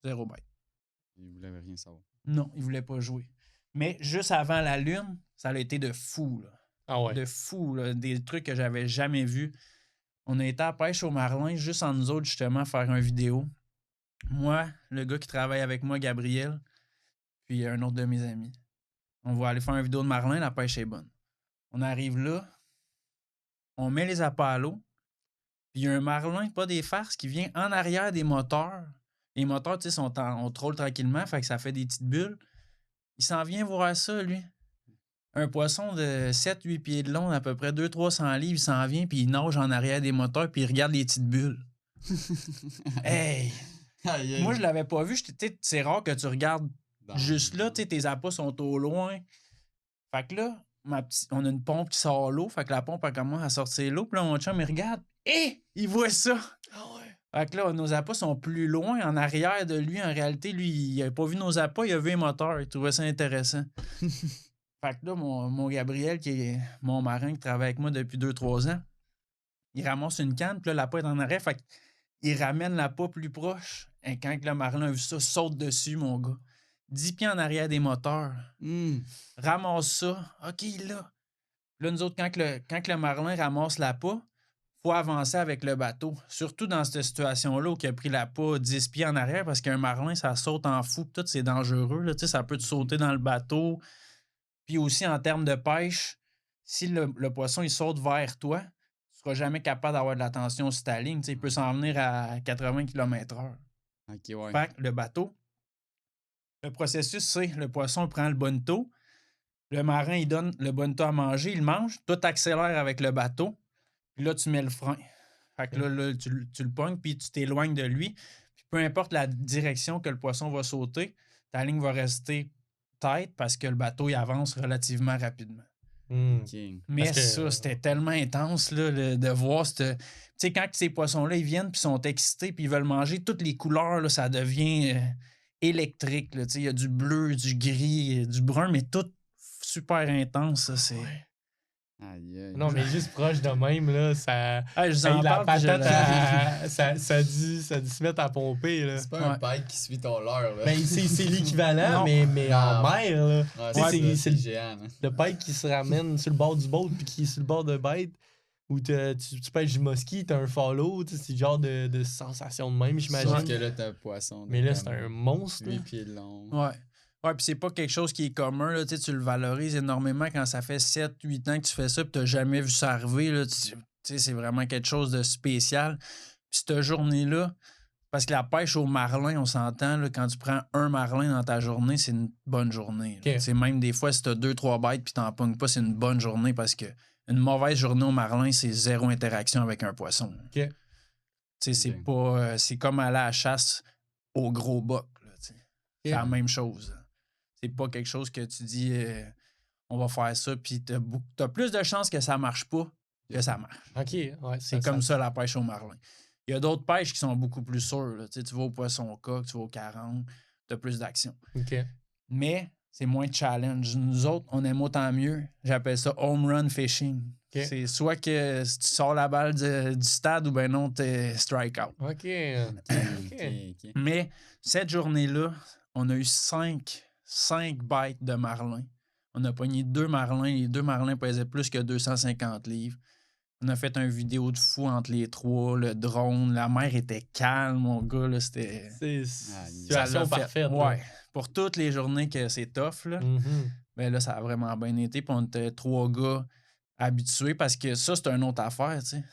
0 bite. Il voulait rien savoir. Non, il voulait pas jouer. Mais juste avant la lune, ça a été de fou. Là. Ah ouais. De fou, là. Des trucs que j'avais jamais vus. On a été à la pêche au Marlin, juste en nous autres, justement, faire une vidéo. Moi, le gars qui travaille avec moi, Gabriel, puis un autre de mes amis. On va aller faire une vidéo de Marlin, la pêche est bonne. On arrive là, on met les appâts à l'eau, puis il y a un Marlin, pas des farces, qui vient en arrière des moteurs. Les moteurs, tu sais, on troll tranquillement, fait que ça fait des petites bulles. Il s'en vient voir ça, lui. Un poisson de 7-8 pieds de long, à peu près 200-300 livres, il s'en vient, puis il nage en arrière des moteurs, puis il regarde les petites bulles. Hey! Moi, je l'avais pas vu. C'est rare que tu regardes juste là, tes appâts sont au loin. Fait que là, on a une pompe qui sort l'eau, fait que la pompe, elle commence à sortir l'eau, puis là, mon chum, il regarde, il voit ça! Ah ouais! Fait que là, nos appâts sont plus loin, en arrière de lui. En réalité, lui, il n'avait pas vu nos appâts, il a vu les moteurs, il trouvait ça intéressant. Fait que là, mon Gabriel, qui est mon marin, qui travaille avec moi depuis 2-3 ans, il ramasse une canne, puis là, l'appât est en arrière, fait qu'il ramène l'appât plus proche. Et quand le marin a vu ça, saute dessus, mon gars. 10 pieds en arrière des moteurs. Ramasse ça. OK, là. Là, nous autres, quand le marin ramasse l'appât, il faut avancer avec le bateau. Surtout dans cette situation-là où il a pris l'appât 10 pieds en arrière, parce qu'un marlin, ça saute en fou. Tout, c'est dangereux. Là, ça peut te sauter dans le bateau. Puis aussi, en termes de pêche, si le poisson il saute vers toi, tu ne seras jamais capable d'avoir de l'attention sur ta ligne. Il peut s'en venir à 80 km/h. OK, ouais. Fait que le bateau, le processus, c'est le poisson prend le bonneto, le marin, il donne le bonneto à manger, il mange, tout accélère avec le bateau, puis là, tu mets le frein. Fait que là tu le pognes, puis tu t'éloignes de lui. Puis peu importe la direction que le poisson va sauter, ta ligne va rester tight parce que le bateau il avance relativement rapidement. OK. Mais Parce que- ça, c'était tellement intense là, de voir cette. Tu sais, quand ces poissons-là, ils viennent puis sont excités puis ils veulent manger toutes les couleurs, là, ça devient électrique. Là, tu sais, il y a du bleu, du gris, du brun, mais tout super intense. Ça, c'est... Aïe, aïe. Non, mais juste proche de même, là, ça. Ah, je vous Hey, en la parle, puis je patate, le- ça a dû se mettre à pomper, là. C'est pas un bike qui suit ton leurre, là. Ben, c'est l'équivalent, Non. mais en Non. mer, là. Ouais, tu sais, c'est c'est le le- géant, là. Le pike qui se ramène sur le bord du boat puis qui est sur le bord de bête. Ou tu pêches du musky, t'as un follow, tu sais, c'est le genre de sensation de même, Sauf j'imagine. que là, t'as un poisson. Mais là, c'est un monstre. 8 là. pieds de long. Ouais. Ouais, puis c'est pas quelque chose qui est commun, là, tu sais, tu le valorises énormément quand ça fait 7-8 ans que tu fais ça, puis t'as jamais vu ça arriver, là, tu sais, c'est vraiment quelque chose de spécial. Puis cette journée-là, parce que la pêche au marlin, on s'entend, là, quand tu prends un marlin dans ta journée, c'est une bonne journée. là. Ok. Tu sais, même des fois, si t'as 2-3 bêtes puis t'en pognes pas, c'est une bonne journée parce que une mauvaise journée au marlin, c'est zéro interaction avec un poisson. Ok. Tu sais, c'est Ok. pas... c'est comme aller à la chasse au gros boc, là, tu sais. C'est la même chose. là. C'est pas quelque chose que tu dis on va faire ça, puis t'as plus de chances que ça marche pas que ça marche. Ok, ouais, C'est comme ça la pêche au marlin. Il y a d'autres pêches qui sont beaucoup plus sûres. Là. Tu sais, tu vas au poisson-coq, tu vas au 40, t'as plus d'action. Ok. Mais c'est moins de challenge. Nous autres, on aime autant mieux. J'appelle ça home run fishing. Ok. C'est soit que tu sors la balle du stade ou ben non, t'es strike out. Ok. Ok. Mais cette journée-là, on a eu 5 bites de marlin. On a pogné 2 marlins. Les 2 marlins pesaient plus que 250 livres. On a fait une vidéo de fou entre les trois, le drone. La mer était calme, mon gars. Là, c'était... C'est Ça situation l'a fait. parfaite. là. Ouais. Pour toutes les journées que c'est tough, là, Mhm. ben là, ça a vraiment bien été. Puis on était 3 gars habitués parce que ça, c'est une autre affaire. Tu sais.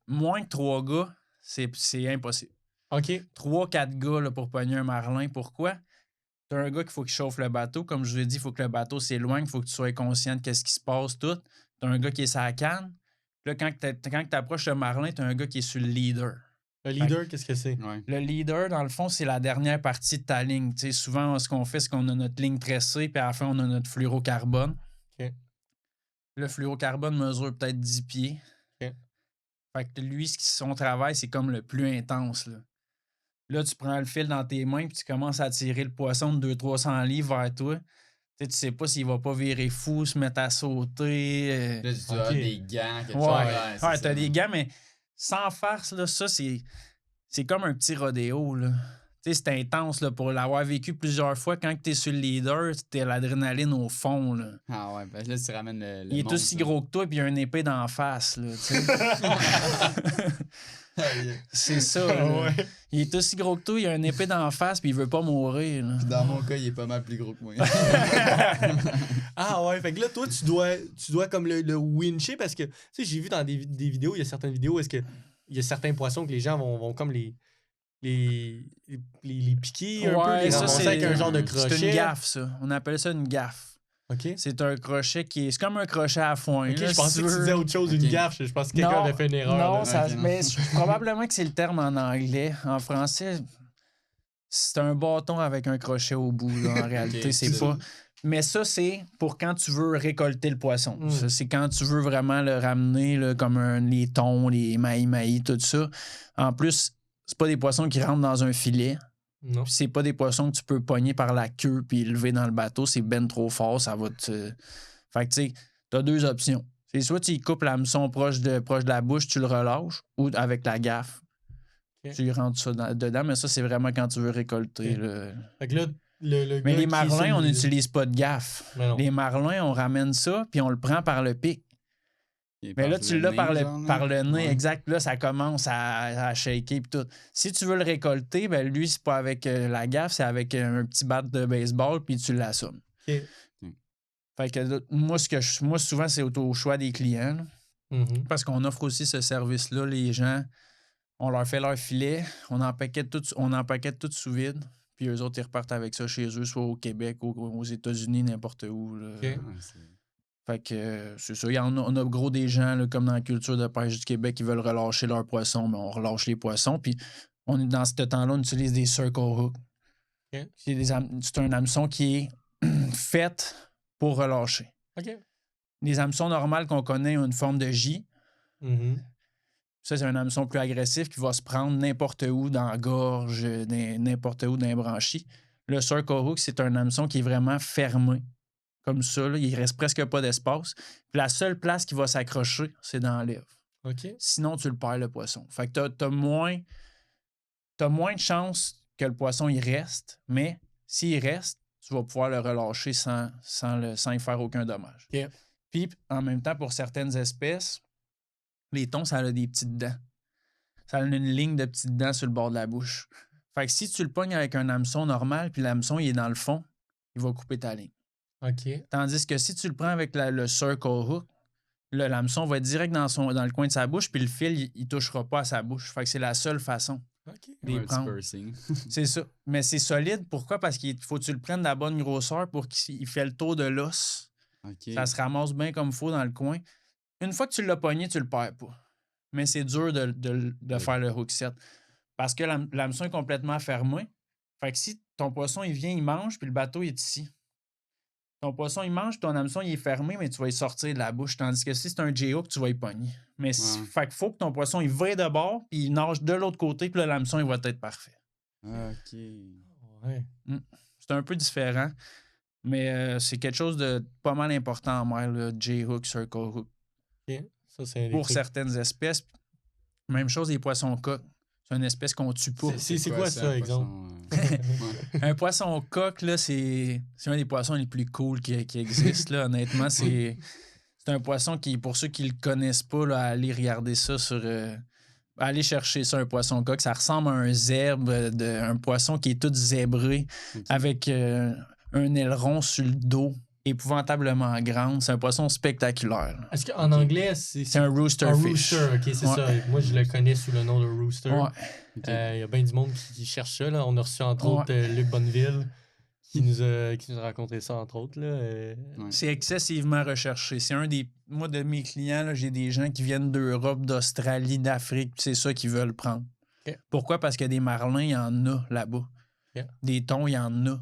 Moins que 3 gars, c'est impossible. Ok. 3-4 gars là, pour pogner un marlin. Pourquoi? T'as un gars qu'il faut qu'il chauffe le bateau. Comme je vous ai dit, il faut que le bateau s'éloigne. Il faut que tu sois conscient de ce qui se passe, tout. T'as un gars qui est sur la canne. Puis là, quand t'approches le marlin, t'as un gars qui est sur le leader. Le leader, qu'est-ce que c'est? Ouais. Le leader, dans le fond, c'est la dernière partie de ta ligne. Tu sais, souvent, ce qu'on fait, c'est qu'on a notre ligne tressée, puis à la fin, on a notre fluorocarbone. OK. Le fluorocarbone mesure peut-être 10 pieds. OK. Fait que lui, son travail, c'est comme le plus intense. Là, tu prends le fil dans tes mains, puis tu commences à tirer le poisson de 200-300 livres vers toi. Tu sais pas s'il va pas virer fou, se mettre à sauter. Là, tu dois avoir des gants, quelque Ouais, chose. ouais, t'as des gars, mais sans farce, là, ça, c'est comme un petit rodéo, là. Tu sais, c'est intense, là, pour l'avoir vécu plusieurs fois. Quand t'es sur le leader, t'as l'adrénaline au fond, là. Ah ouais, ben là, tu ramènes le Il est monstre, aussi là. gros que toi, puis il a une épée d'en face, là, tu sais. C'est ça, là. Ouais. Il est aussi gros que toi, il a une épée d'en face, puis il veut pas mourir, là. Dans mon cas, il est pas mal plus gros que moi. Ah ouais, fait que là, toi, tu dois comme le wincher parce que, tu sais, j'ai vu dans des vidéos, il y a certaines vidéos, est-ce que il y a certains poissons que les gens vont comme les piquer un peu, les ça, ramasser avec un genre de crochet. C'est une gaffe, ça. On appelle ça une gaffe. OK. C'est un crochet qui est... C'est comme un crochet à foin. OK, là, je si pensais tu que tu veux. disais autre chose, OK. une gaffe. Je pensais que quelqu'un Non, avait fait une erreur. Non, là. ça, Ok, non. mais probablement que c'est le terme en anglais. En français, c'est un bâton avec un crochet au bout. Là, en réalité, Ok, c'est ça. pas. Mais ça, c'est pour quand tu veux récolter le poisson. Mm. Ça, c'est quand tu veux vraiment le ramener là, comme les thons, les maïs, tout ça. En plus, c'est pas des poissons qui rentrent dans un filet. Non. Puis c'est pas des poissons que tu peux pogner par la queue puis lever dans le bateau. C'est ben trop fort, ça va te... Fait que tu sais, t'as 2 options. C'est soit tu y coupes l'hameçon proche de la bouche, tu le relâches, ou avec la gaffe, Ok. tu y rentres ça dedans. Mais ça, c'est vraiment quand tu veux récolter. Ok. là. Fait que là, le Mais gars les qui est sur marlins, on le- n'utilise pas de gaffe. Mais non. Les marlins, on ramène ça, puis on le prend par le pic. Il Mais là, passe tu l'as nez, par genre, le nez, Ouais. exact. Là, ça commence à shaker puis tout. Si tu veux le récolter, ben lui, c'est pas avec la gaffe, c'est avec un petit bat de baseball, puis tu l'assommes. OK. Fait que là, moi, souvent, c'est au choix des clients. là. Mhm. Parce qu'on offre aussi ce service-là. Les gens, on leur fait leur filet, on empaquette tout sous vide, puis eux autres, ils repartent avec ça chez eux, soit au Québec, aux États-Unis, n'importe où. là. OK. Ouais, c'est- Fait que c'est ça. On a gros des gens, là, comme dans la culture de pêche du Québec, qui veulent relâcher leurs poissons, mais on relâche les poissons. Puis dans ce temps-là, on utilise des circle hooks. Ok. C'est un hameçon qui est fait pour relâcher. OK. Les hameçons normales qu'on connaît ont une forme de J. Mhm. Ça, c'est un hameçon plus agressif qui va se prendre n'importe où dans la gorge, n'importe où dans les branchies. Le circle hook, c'est un hameçon qui est vraiment fermé. Comme ça, là, il reste presque pas d'espace. Puis la seule place qui va s'accrocher, c'est dans la lèvre. OK. Sinon, tu le perds, le poisson. Fait que t'as moins de chances que le poisson il reste, mais s'il reste, tu vas pouvoir le relâcher sans y faire aucun dommage. OK. Puis, en même temps, pour certaines espèces, les thons, ça a des petites dents. Ça a une ligne de petites dents sur le bord de la bouche. Fait que si tu le pognes avec un hameçon normal, puis l'hameçon il est dans le fond, il va couper ta ligne. OK. Tandis que si tu le prends avec le circle hook, l'hameçon va être direct dans le coin de sa bouche, puis le fil, il touchera pas à sa bouche. Fait que c'est la seule façon OK. de les prendre. C'est ça. Mais c'est solide. Pourquoi? Parce qu'il faut que tu le prennes de la bonne grosseur pour qu'il fait le tour de l'os. OK. Ça se ramasse bien comme il faut dans le coin. Une fois que tu l'as pogné, tu le perds pas. Mais c'est dur de faire le hook set. Parce que l'hameçon est complètement fermé. Fait que si ton poisson, il vient, il mange, puis le bateau est ici. Ton poisson, il mange, ton hameçon, il est fermé, mais tu vas y sortir de la bouche. Tandis que si c'est un J-hook, tu vas y pogner. Mais fait qu'il faut que ton poisson, il vire de bord, puis il nage de l'autre côté, puis là, l'hameçon, il va être parfait. OK. Ouais. C'est un peu différent, mais c'est quelque chose de pas mal important en mer, le J-hook, circle hook. OK. Ça, c'est un des Pour trucs. certaines espèces. Même chose des poissons coques. C'est une espèce qu'on tue pas. C'est quoi ça, exemple? Un poisson coq, là, c'est un des poissons les plus cool qui existent. Là. Honnêtement, c'est un poisson qui, pour ceux qui le connaissent pas, là, allez regarder ça sur. Allez chercher ça, un poisson coq. Ça ressemble à un zèbre, un poisson qui est tout zébré, avec un aileron sur le dos, épouvantablement grande. C'est un poisson spectaculaire. Là. Est-ce qu'en anglais, c'est un rooster un fish. rooster, OK, c'est ça. Moi, je le connais sous le nom de rooster. Ouais. Il y a bien du monde qui cherche ça. Là. On a reçu, entre autres, Luc Bonneville qui nous a raconté ça, entre autres. Là. C'est excessivement recherché. C'est un des... Moi, de mes clients, là, j'ai des gens qui viennent d'Europe, d'Australie, d'Afrique. C'est ça qu'ils veulent prendre. Okay. Pourquoi? Parce que des marlins, il y en a là-bas. Okay. Des thons, il y en a.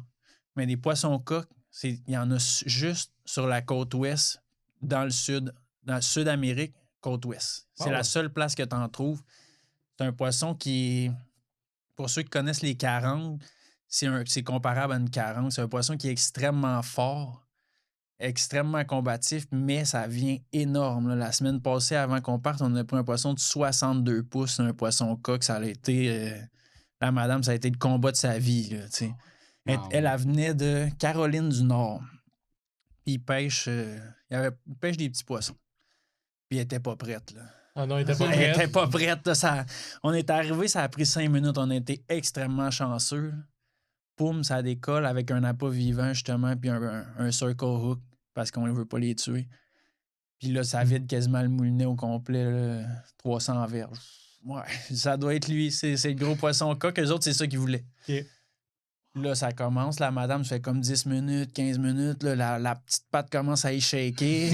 Mais des poissons coques, il y en a juste sur la côte ouest, dans le Sud-Amérique, côte ouest. C'est la seule place que tu en trouves. C'est un poisson qui est... Pour ceux qui connaissent les carangues, c'est comparable à une carangue. C'est un poisson qui est extrêmement fort, extrêmement combatif, mais ça vient énorme. Là. La semaine passée, avant qu'on parte, on a pris un poisson de 62 pouces, un poisson coq. Ça a été... la madame, ça a été le combat de sa vie. Là, elle venait de Caroline du Nord. Puis il pêche des petits poissons. Puis elle était pas prête. Là. Ah non, elle était pas Elle prête. était pas prête. Là, on est arrivé, ça a pris 5 minutes. On a été extrêmement chanceux. Poum, ça décolle avec un appât vivant, justement, puis un circle hook, parce qu'on ne veut pas les tuer. Puis là, ça vide quasiment le moulinet au complet, là, 300 verges. Ouais, ça doit être lui. C'est le gros poisson coq. Eux autres, c'est ça qu'ils voulaient. OK. Là, ça commence. La madame, ça fait comme 10 minutes, 15 minutes. Là, la petite patte commence à y shaker.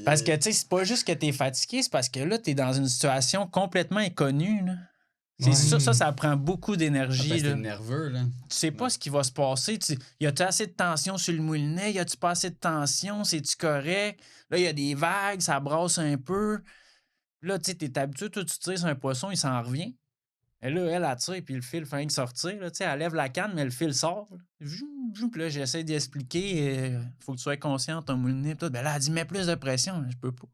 Parce que, tu sais, c'est pas juste que t'es fatigué, c'est parce que là, t'es dans une situation complètement inconnue. Là. Ça prend beaucoup d'énergie. Parce que là. t'es nerveux, là. Tu sais pas ce qui va se passer. Y a-tu assez de tension sur le moulinet? Y a-tu pas assez de tension? C'est-tu correct? Là, y a des vagues, ça brasse un peu. Là, tu sais, t'es habitué, toi, tu tires sur un poisson, il s'en revient. Et là, elle tire, puis le fil fait rien que sortir. Là, elle lève la canne, mais le fil sort. Puis là, j'essaie d'expliquer. Faut que tu sois conscient de ton moulinet. Ben là, elle dit, mets plus de pression. Je peux pas.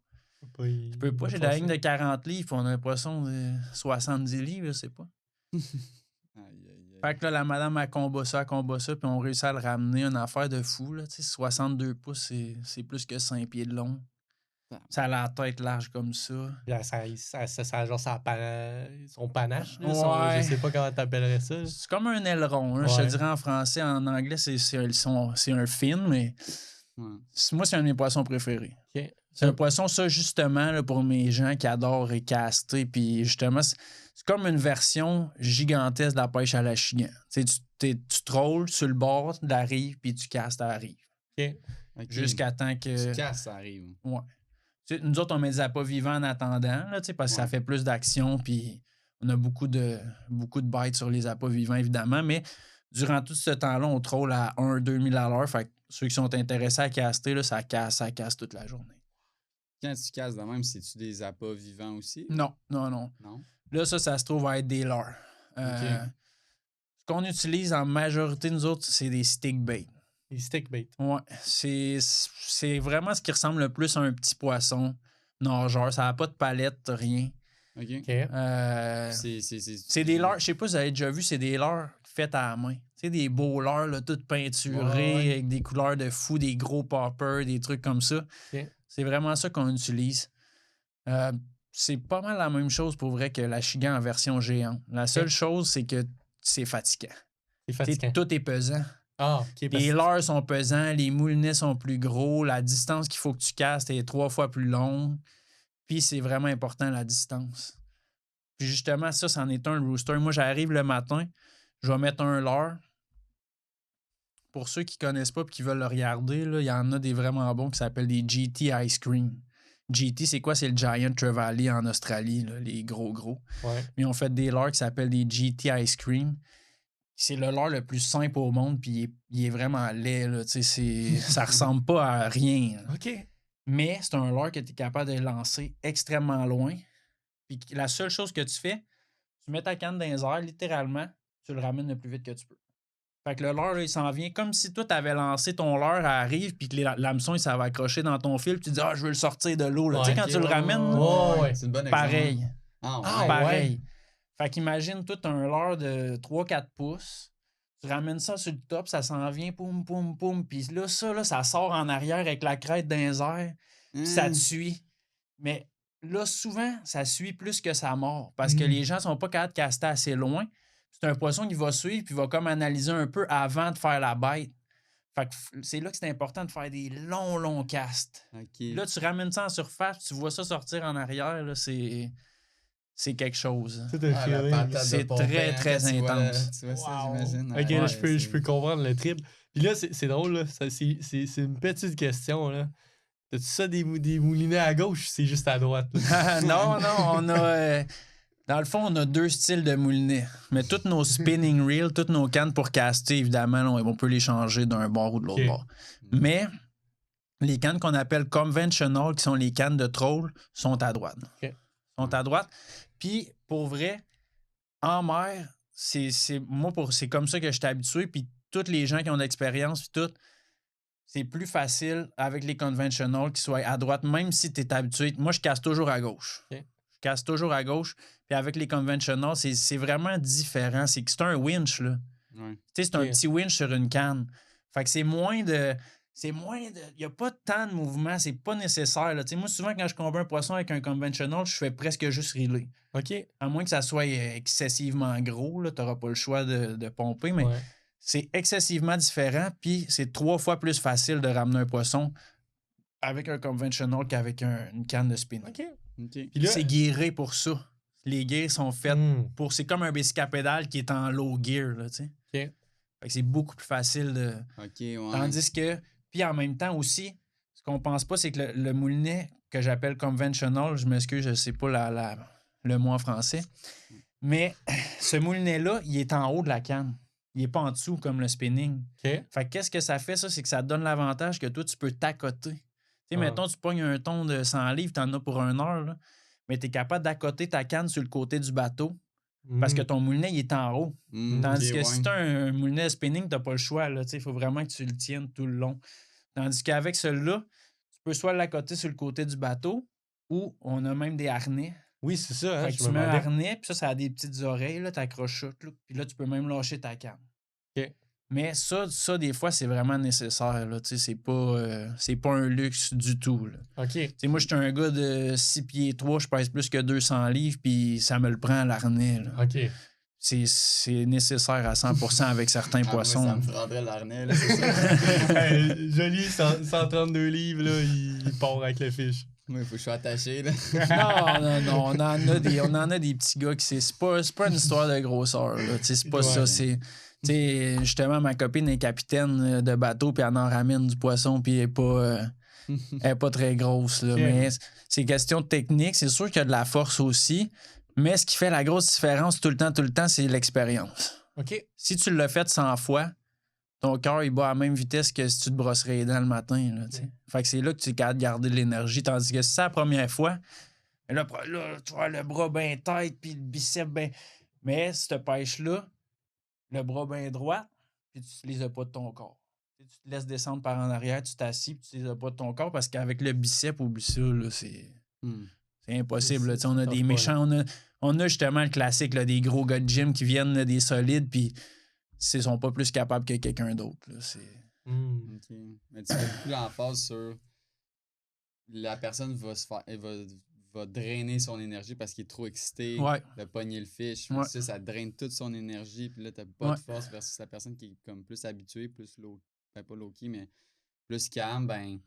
Je peux pas. J'ai de la ligne de 40 livres, puis on a un poisson de 70 livres, je sais pas. Fait que là, la madame, elle combat ça, puis on réussit à le ramener. Une affaire de fou. Là, 62 pouces, c'est plus que 5 pieds de long. Ça a la tête large comme ça. Son panache. Là, ouais. Je sais pas comment t'appellerais ça. C'est comme un aileron. Là, je te dirais en français. En anglais, c'est un fin, mais moi, c'est un de mes poissons préférés. Okay. C'est un poisson, ça, justement, là, pour mes gens qui adorent recaster. Puis justement, c'est comme une version gigantesque de la pêche à la chigan. Tu trolls sur le bord de la rive, puis tu castes à la rive. Okay. Jusqu'à temps que... Tu casses, ça arrive. Ouais. Nous autres, on met des appâts vivants en attendant, là, parce que ça fait plus d'action, puis On a beaucoup de bites sur les appâts vivants, évidemment, mais durant tout ce temps-là, on troll à 1-2 000 à l'heure. Fait que ceux qui sont intéressés à caster, là, ça casse toute la journée. Quand tu casses de même, c'est-tu des appâts vivants aussi? Non. Non? Là, ça se trouve à être des leurres. Ce qu'on utilise en majorité, nous autres, c'est des stick bait. Les stick bait. Ouais, c'est vraiment ce qui ressemble le plus à un petit poisson nageur. Ça n'a pas de palette, rien. OK. C'est des leurres, je sais pas si vous avez déjà vu, c'est des leurres faites à la main. Tu sais, des beaux leurres, là, toutes peinturés, Ouais. avec des couleurs de fou, des gros poppers, des trucs comme ça. OK. C'est vraiment ça qu'on utilise. C'est pas mal la même chose pour vrai que l'achigan en version géante. La seule chose, c'est que c'est fatigant. C'est Tu fatigant. sais, tout est pesant. Ah, OK. parce Les que- leurres sont pesants, les moulinets sont plus gros, la distance qu'il faut que tu castes est 3 fois plus longue. Puis c'est vraiment important, la distance. Puis justement, ça, c'en est un, le rooster. Moi, j'arrive le matin, je vais mettre un leurre. Pour ceux qui ne connaissent pas et qui veulent le regarder, là, il y en a des vraiment bons qui s'appellent des GT Ice Cream. GT, c'est quoi? C'est le Giant Trevally en Australie, là, les gros. Ouais. Mais on fait des leurres qui s'appellent des GT Ice Cream. C'est le leurre le plus simple au monde, puis il est vraiment laid. Là, ça ressemble pas à rien. Là. OK. Mais c'est un leurre que tu es capable de lancer extrêmement loin. Puis la seule chose que tu fais, tu mets ta canne dans les airs, littéralement, tu le ramènes le plus vite que tu peux. Fait que le leurre, là, il s'en vient comme si toi, tu avais lancé ton leurre, elle arrive, puis que l'hameçon, il s'avait accroché dans ton fil, puis tu dis, ah, je veux le sortir de l'eau. Là. Tu sais, quand tu le ramènes, ouais. C'est une bonne exemple. pareil. Ah, Ah, Pareil. Fait qu'imagine tout un leurre de 3-4 pouces. Tu ramènes ça sur le top, ça s'en vient, poum, poum, poum. Puis là, ça sort en arrière avec la crête dans les airs. Puis ça te suit. Mais là, souvent, ça suit plus que ça mord. Parce que les gens sont pas capables de caster assez loin. C'est un poisson qui va suivre puis va comme analyser un peu avant de faire la bête. Fait que c'est là que c'est important de faire des longs casts. OK. Là, tu ramènes ça en surface, tu vois ça sortir en arrière, là, c'est quelque chose. C'est un Ah, la feeling. patate de C'est Pompey, très, hein, très quand tu vois le- intense. Tu vois ça, Wow. j'imagine. OK, Ouais, là, c'est- je peux comprendre le trip. Puis là, c'est drôle, là. C'est une petite question, là. T'as-tu ça des moulinets à gauche ou c'est juste à droite? là? non, on a... dans le fond, on a 2 styles de moulinets. Mais toutes nos spinning reels, toutes nos cannes pour caster, évidemment, là, on peut les changer d'un bord ou de l'autre OK. bord. Mais les cannes qu'on appelle conventional, qui sont les cannes de troll, sont à droite. OK. Sont à droite. Puis, pour vrai, en mer, c'est comme ça que je suis habitué. Puis, tous les gens qui ont de l'expérience, puis tout, c'est plus facile avec les conventional qui soient à droite, même si tu es habitué. Moi, je casse toujours à gauche. OK. Je casse toujours à gauche. Puis avec les conventional, c'est vraiment différent. C'est que c'est un winch, là. Ouais. Tu sais, c'est un OK. petit winch sur une canne. Fait que c'est moins de. Il n'y a pas tant de mouvement, c'est pas nécessaire. Là. Tu sais, moi, souvent, quand je combat un poisson avec un conventional, je fais presque juste reeler. OK. À moins que ça soit excessivement gros, tu n'auras pas le choix de pomper, mais Ouais. c'est excessivement différent, puis c'est 3 fois plus facile de ramener un poisson avec un conventional qu'avec une canne de spinning. OK. OK. Puis là... C'est guéré pour ça. Les gears sont faits pour... C'est comme un bicycle à pédale qui est en low gear, là, tu sais. OK. Fait que c'est beaucoup plus facile de... OK, ouais. Tandis que... Puis en même temps aussi, ce qu'on pense pas, c'est que le moulinet que j'appelle conventional, je m'excuse, je sais pas le mot en français, mais ce moulinet-là, il est en haut de la canne. Il est pas en dessous comme le spinning. OK. Fait que qu'est-ce que ça fait, ça? C'est que ça te donne l'avantage que toi, tu peux t'accoter. Tu sais, mettons, tu pognes un ton de 100 livres, t'en as pour 1 heure, là, mais t'es capable d'accoter ta canne sur le côté du bateau parce que ton moulinet, il est en haut. Tandis que si tu as un moulinet de spinning, tu n'as pas le choix. Il faut vraiment que tu le tiennes tout le long. Tandis qu'avec celui-là, tu peux soit l'accoter sur le côté du bateau ou on a même des harnais. Oui, c'est ça. Hein, Fait que je tu me mets un demandais. harnais, puis ça a des petites oreilles, tu accroches ça, puis là, tu peux même lâcher ta canne. OK. Mais ça, des fois, c'est vraiment nécessaire. Là, c'est pas un luxe du tout. Là. OK. T'sais, moi, je suis un gars de 6 pieds 3, je pèse plus que 200 livres, puis ça me le prend à l'arnais. Là. OK. C'est nécessaire à 100% avec certains poissons. Ça me prendrait l'arnais, là, c'est ça. Hey, joli, 132 livres, là, il part avec le fiche. Moi, il faut que je sois attaché, là. Non, on en a des petits gars qui c'est pas une histoire de grosseur. Là. C'est pas Ouais. ça. Justement, ma copine est capitaine de bateau, puis elle en ramène du poisson, puis elle est pas très grosse. Là. Ok. Mais c'est question de technique. C'est sûr qu'il y a de la force aussi, Mais ce qui fait la grosse différence tout le temps, c'est l'expérience. OK. Si tu l'as fait 100 fois, ton cœur, il bat à la même vitesse que si tu te brosserais les dents le matin. Là, tu sais. Fait que c'est là que tu es capable de garder de l'énergie. Tandis que si c'est la première fois, là, tu vois le bras bien tête, puis le bicep bien... Mais cette pêche-là, le bras bien droit, puis tu ne les as pas de ton corps. Tu te laisses descendre par en arrière, tu t'assis, puis tu ne les as pas de ton corps, parce qu'avec le bicep, oublie ça, là, c'est impossible. Là. Tu sais, on a des méchants... On a justement le classique, là, des gros gars de gym qui viennent là, des solides, puis ils sont pas plus capables que quelqu'un d'autre. Là. OK. Mais tu fais beaucoup l'emphase sur la personne va se faire va drainer son énergie parce qu'il est trop excité de pogner le fish. Ouais. Ça draine toute son énergie. Puis là, t'as pas Ouais. de force versus la personne qui est comme plus habituée, plus low, ben pas low-key, mais plus calme, ben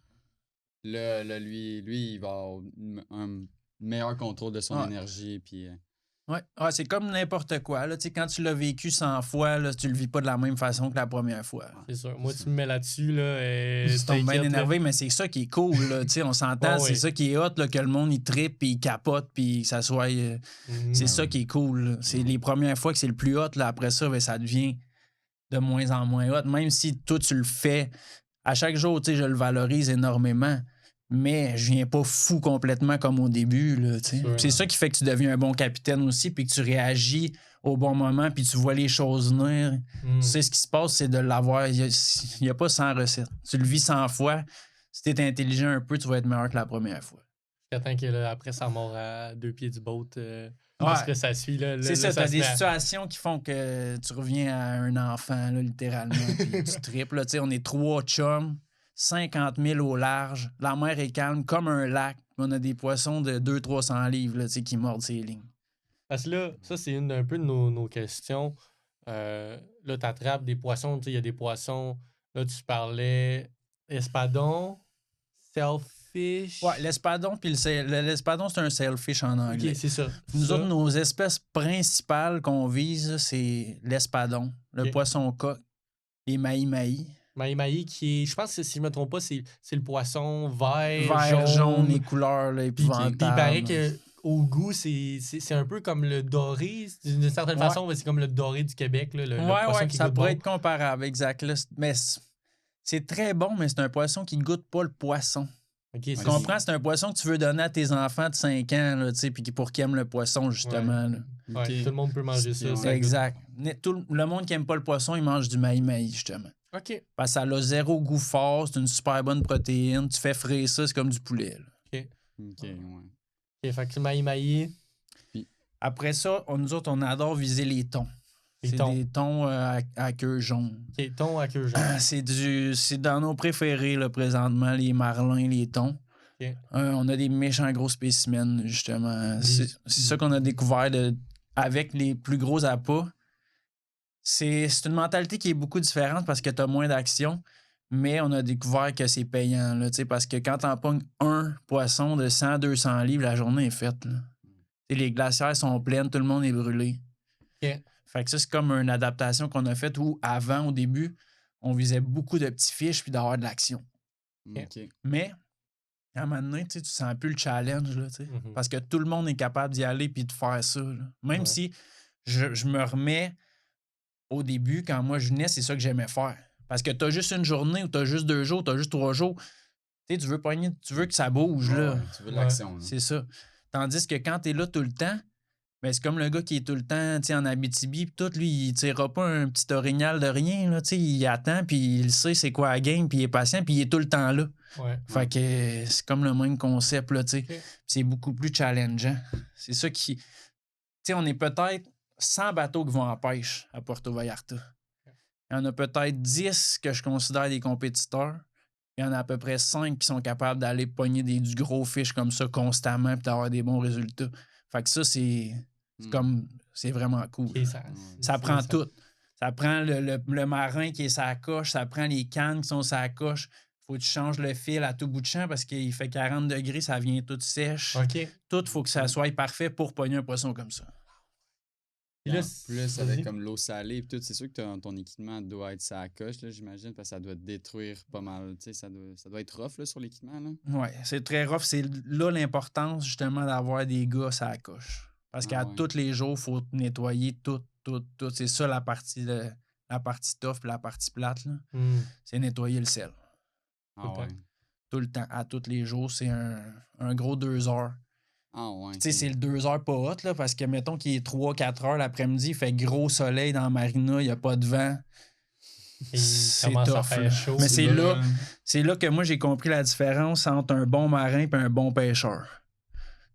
là lui, il va avoir un meilleur contrôle de son énergie. Puis Ouais, c'est comme n'importe quoi. Là. Quand tu l'as vécu 100 fois, là, tu le vis pas de la même façon que la première fois. C'est sûr. Moi, tu me mets là-dessus. Là, tu tombes bien énervé, mais c'est ça qui est cool. Là. On s'entend, c'est ça qui est hot, là, que le monde il trippe, puis il capote, puis que ça soit. C'est ça qui est cool. Là. C'est les premières fois que c'est le plus hot. Là. Après ça, ben, ça devient de moins en moins hot. Même si toi, tu le fais à chaque jour, je le valorise énormément. Mais je viens pas fou complètement comme au début. Là, c'est ça qui fait que tu deviens un bon capitaine aussi, puis que tu réagis au bon moment, puis tu vois les choses venir. Tu sais, ce qui se passe, c'est de l'avoir. Il n'y a pas 100 recettes. Tu le vis 100 fois. Si tu es intelligent un peu, tu vas être meilleur que la première fois. J'attends qu'après, ça mord à 2 pieds du boat. Parce que ça suit. Là, c'est ça, tu as des situations qui font que tu reviens à un enfant, là, littéralement, puis tu triples. Là, on est 3 chums. 50 000 au large. La mer est calme comme un lac. On a des poissons de 200-300 livres là, qui mordent ces lignes. Parce que là, ça, c'est un peu de nos questions. Là, tu attrapes des poissons. Il y a des poissons. Là, tu parlais espadon, sailfish. Ouais, l'espadon, puis l'espadon, c'est un sailfish en anglais. OK, c'est ça. Nous autres, nos espèces principales qu'on vise, c'est l'espadon, le poisson-coq, les mahi-mahi. Mahi-mahi, qui est, je pense que si je ne me trompe pas, c'est le poisson vert, jaune, les couleurs là, épouvantables. Puis il paraît qu'au goût, c'est un peu comme le doré, d'une certaine façon, mais c'est comme le doré du Québec. Là, le poisson qui ça goûte pourrait bon. être comparable, exact. Là, mais c'est très bon, mais c'est un poisson qui ne goûte pas le poisson. Okay, tu comprends? C'est un poisson que tu veux donner à tes enfants de 5 ans, là, puis pour qu'ils aiment le poisson, justement. Là. Tout le monde peut manger ça. Exact. Le monde qui n'aime pas le poisson, il mange du mahi-mahi, justement. OK. Parce que ça a zéro goût fort, c'est une super bonne protéine. Tu fais frire ça, c'est comme du poulet. Là. OK, ouais. OK, fait que mahi-mahi. Puis après ça, nous autres, on adore viser les thons. C'est des thons à queue jaune. OK, thons à queue jaune. C'est dans nos préférés, là, présentement, les marlins, les thons. Okay. On a des méchants gros spécimens, justement. C'est ça qu'on a découvert avec les plus gros appâts. C'est une mentalité qui est beaucoup différente parce que tu as moins d'action, mais on a découvert que c'est payant. Là, parce que quand tu en pognes un poisson de 100-200 livres, la journée est faite. Là. Les glacières sont pleines, tout le monde est brûlé. Okay. Fait que ça, c'est comme une adaptation qu'on a faite où, avant, au début, on visait beaucoup de petits fiches puis d'avoir de l'action. Okay. Mais, à un moment donné, tu sens plus le challenge, là, parce que tout le monde est capable d'y aller puis de faire ça. Là. Même si je me remets au début, quand moi je venais, c'est ça que j'aimais faire. Parce que t'as juste une journée ou t'as juste 2 jours, t'as juste 3 jours. Tu veux que ça bouge, là. Tu veux de l'action. C'est ça. Tandis que quand t'es là tout le temps, ben c'est comme le gars qui est tout le temps en Abitibi, puis tout, lui, il tirera pas un petit orignal de rien, là, il attend, puis il sait c'est quoi la game, puis il est patient, puis il est tout le temps là. Fait que c'est comme le même concept, là, c'est beaucoup plus challengeant. C'est ça qui... on est peut-être 100 bateaux qui vont en pêche à Puerto Vallarta. Il y en a peut-être 10 que je considère des compétiteurs. Il y en a à peu près 5 qui sont capables d'aller pogner du gros fiches comme ça constamment et d'avoir des bons résultats. Fait que ça, c'est vraiment cool. Okay, ça prend tout. Ça prend le marin qui est sa coche, ça prend les cannes qui sont sa coche. Faut que tu changes le fil à tout bout de champ parce qu'il fait 40 degrés, ça vient tout sèche. Okay. Tout, faut que ça soit parfait pour pogner un poisson comme ça. Là, plus avec comme l'eau salée et tout, c'est sûr que ton équipement doit être sa coche, là, j'imagine, parce que ça doit détruire pas mal. Ça doit être rough là, sur l'équipement. Oui, c'est très rough. C'est là l'importance justement d'avoir des gars à la coche. Parce Ah qu'à ouais. tous les jours, il faut nettoyer tout. C'est ça la partie tough et la partie plate. Là. C'est nettoyer le sel. Ah ouais. Tout le temps. À tous les jours, c'est un gros 2 heures. Ah ouais. Tu sais, c'est le 2 heures pas hot, là, parce que, mettons qu'il est 3-4 heures l'après-midi, il fait gros soleil dans la marina, il n'y a pas de vent. Et il C'est commence à tough, faire là. chaud. Mais C'est c'est là que moi, j'ai compris la différence entre un bon marin et un bon pêcheur.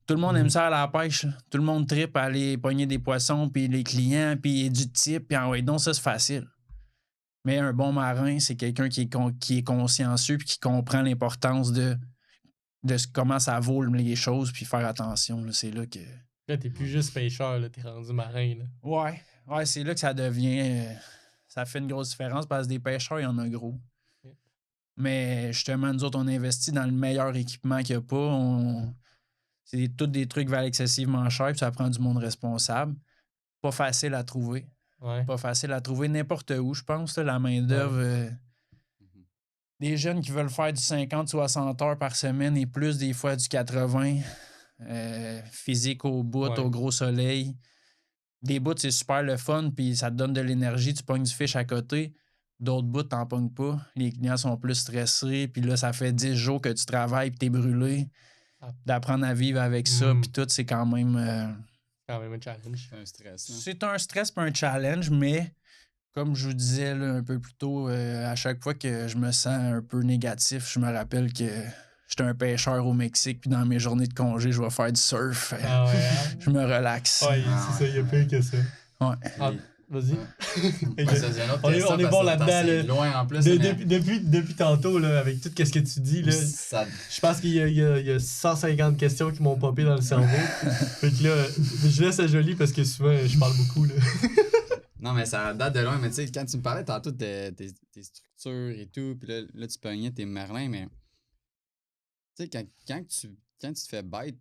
Tout le monde aime ça à la pêche. Là. Tout le monde trippe à aller pogner des poissons, puis les clients, puis du type, puis ouais, donc ça, c'est facile. Mais un bon marin, c'est quelqu'un qui est consciencieux puis qui comprend l'importance de comment ça vaut les choses, puis faire attention. Là. C'est là que... Là, t'es plus juste pêcheur, là, t'es rendu marin. Là. Ouais, c'est là que ça devient... ça fait une grosse différence parce que des pêcheurs, il y en a gros. Yeah. Mais justement, nous autres, on investit dans le meilleur équipement qu'il n'y a pas. C'est tous des trucs qui valent excessivement cher, puis ça prend du monde responsable. Pas facile à trouver. Ouais. Pas facile à trouver n'importe où, je pense, là, la main-d'œuvre. Des jeunes qui veulent faire du 50-60 heures par semaine et plus, des fois du 80. Physique au bout, Ouais. au gros soleil. Des bouts, c'est super le fun, puis ça te donne de l'énergie, tu pognes du fish à côté. D'autres bouts, t'en pognes pas. Les clients sont plus stressés, puis là, ça fait 10 jours que tu travailles, puis t'es brûlé. Ah. D'apprendre à vivre avec ça, puis tout, c'est quand même... quand même un challenge. C'est un stress. Là. c'est un stress puis un challenge, mais comme je vous disais là, un peu plus tôt, à chaque fois que je me sens un peu négatif, je me rappelle que j'étais un pêcheur au Mexique, puis dans mes journées de congé, je vais faire du surf. Ah ouais, hein? Je me relaxe. Ouais, Ah c'est ça, il y a pire que ça. Ouais. Ah, vas-y. Ouais, ça, c'est une autre On est question bon parce que là-dedans, c'est là. loin en plus. mais Depuis tantôt, là, avec tout ce que tu dis, là, ça- je pense qu'il y a 150 questions qui m'ont popé dans le cerveau. Fait que là, je laisse à Jolie parce que souvent, je parle beaucoup. Là. Non, mais ça date de loin. Mais tu sais, quand tu me parlais tantôt de tes structures et tout, puis là, tu pognais tes merlins, mais tu sais, quand tu te fais bête,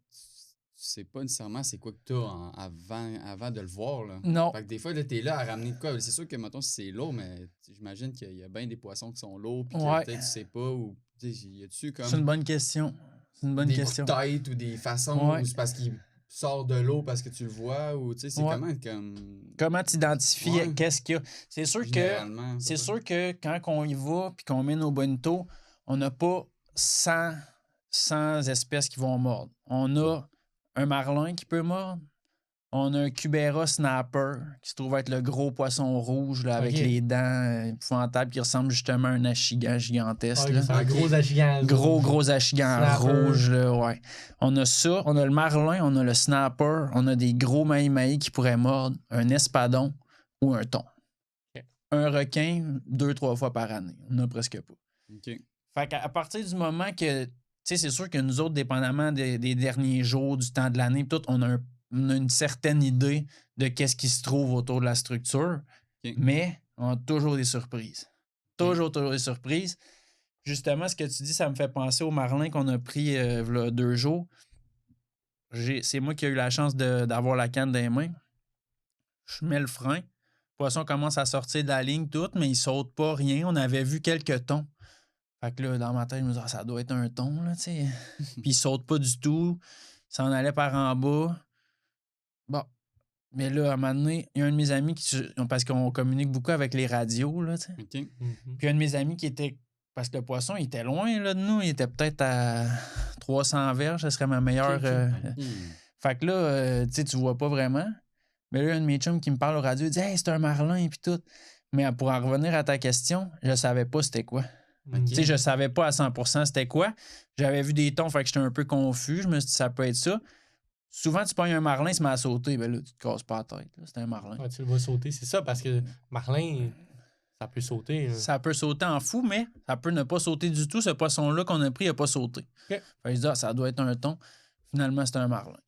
tu sais pas nécessairement c'est quoi que t'as avant de le voir. Là. Non. Fait que des fois, là, t'es là à ramener de quoi. C'est sûr que, mettons, si c'est lourd, mais j'imagine qu'il y a bien des poissons qui sont lourds, puis que Ouais. peut-être tu sais pas, ou tu sais, y a-tu comme C'est une bonne question. C'est une bonne des question. coups de tête ou des façons, Ouais. ou c'est parce qu'il sort de l'eau parce que tu le vois, ou tu sais, c'est Ouais. comment comme. Comment t'identifies Ouais. qu'est-ce qu'il y a? C'est sûr que Généralement, c'est ça. sûr que quand on y va puis qu'on met nos bonitos, on n'a pas 100 espèces qui vont mordre. On a un marlin qui peut mordre. On a un Cubera snapper qui se trouve être le gros poisson rouge là, avec Ok. les dents épouvantables qui ressemble justement à un achigan gigantesque. Ah, là. c'est un Ok. gros achigan. Gros achigan Snapper. rouge, là, ouais. On a ça, on a le marlin, on a le snapper, on a des gros maï-maï qui pourraient mordre, un espadon ou un thon. Ok. Un requin, 2-3 fois par année. On n'a presque pas. Ok. Fait qu'à partir du moment que, tu sais, c'est sûr que nous autres, dépendamment des derniers jours, du temps de l'année, tout, on a une certaine idée de qu'est-ce qui se trouve autour de la structure, Ok. mais on a toujours des surprises. Toujours des surprises. Justement, ce que tu dis, ça me fait penser au marlin qu'on a pris v'là 2 jours. C'est moi qui ai eu la chance d'avoir la canne dans les mains. Je mets le frein. Le poisson commence à sortir de la ligne toute, mais il saute pas, rien. On avait vu quelques thons. Fait que là, dans ma tête, je me disais, ça doit être un thon, là, tu sais. Puis il saute pas du tout. Il s'en allait par en bas. Bon. Mais là, à un moment donné, il y a un de mes amis parce qu'on communique beaucoup avec les radios, là, tu sais. Ok. Mhm. Puis un de mes amis qui était. Parce que le poisson, il était loin là, de nous. Il était peut-être à 300 verges. Ce serait ma meilleure. Fait que là, tu sais, tu vois pas vraiment. Mais là, il y a un de mes chums qui me parle au radio. Il dit, hey, c'est un marlin, et puis tout. Mais pour en revenir à ta question, je savais pas c'était quoi. Ok. Tu sais, je savais pas à 100% c'était quoi. J'avais vu des thons, fait que j'étais un peu confus. Je me suis dit, ça peut être ça. Souvent, tu pognes un marlin, il se met à sauter. Ben là, tu te casses pas la tête. là. C'est un marlin. Ouais, tu le vois sauter, c'est ça, parce que Marlin, ça peut sauter. Là. Ça peut sauter en fou, mais ça peut ne pas sauter du tout. Ce poisson-là qu'on a pris, il n'a pas sauté. Ok. Fait que je dis, ça doit être un thon. Finalement, c'est un marlin.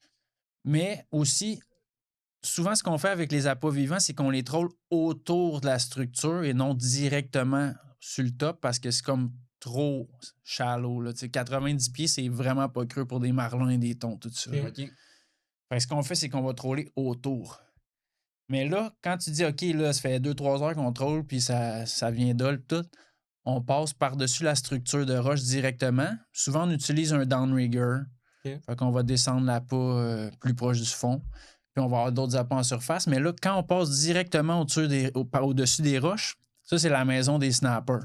Mais aussi, souvent, ce qu'on fait avec les appâts vivants, c'est qu'on les troll autour de la structure et non directement sur le top parce que c'est comme trop shallow. Là. Tu sais, 90 pieds, c'est vraiment pas creux pour des marlins et des thons, tout ça. Ok. Ok. Fait que ce qu'on fait, c'est qu'on va troller autour. Mais là, quand tu dis, OK, là, ça fait 2-3 heures qu'on troll, puis ça vient d'ol, tout, on passe par-dessus la structure de roche directement. Souvent, on utilise un downrigger. Ok. Fait qu'on va descendre l'appât plus proche du fond. Puis puis on va avoir d'autres appâts en surface. Mais là, quand on passe directement au-dessus des roches, ça, c'est la maison des snappers.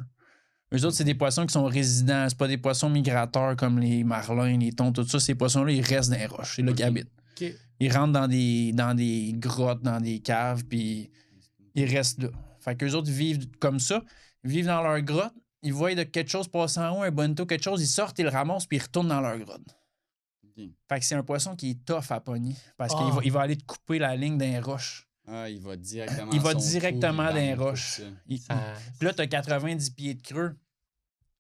Eux autres, c'est des poissons qui sont résidents. C'est pas des poissons migrateurs comme les marlins, les thons, tout ça. Ces poissons-là, ils restent dans les roches. C'est là qu'ils habitent. OK. Ils rentrent dans des grottes, dans des caves, puis ils restent là. Fait qu'eux autres vivent comme ça. Ils vivent dans leur grotte. Ils voient de quelque chose passer en haut, un bonneto, quelque chose. Ils sortent, ils le ramassent, puis ils retournent dans leur grotte. Ok. Fait que c'est un poisson qui est tough à pogner. Parce Ah. qu'il va aller te couper la ligne d'un roche. Ah, il va directement Il à va son directement trou, dans les il coupe roches. ça. Puis Ça- là, t'as 90 pieds de creux.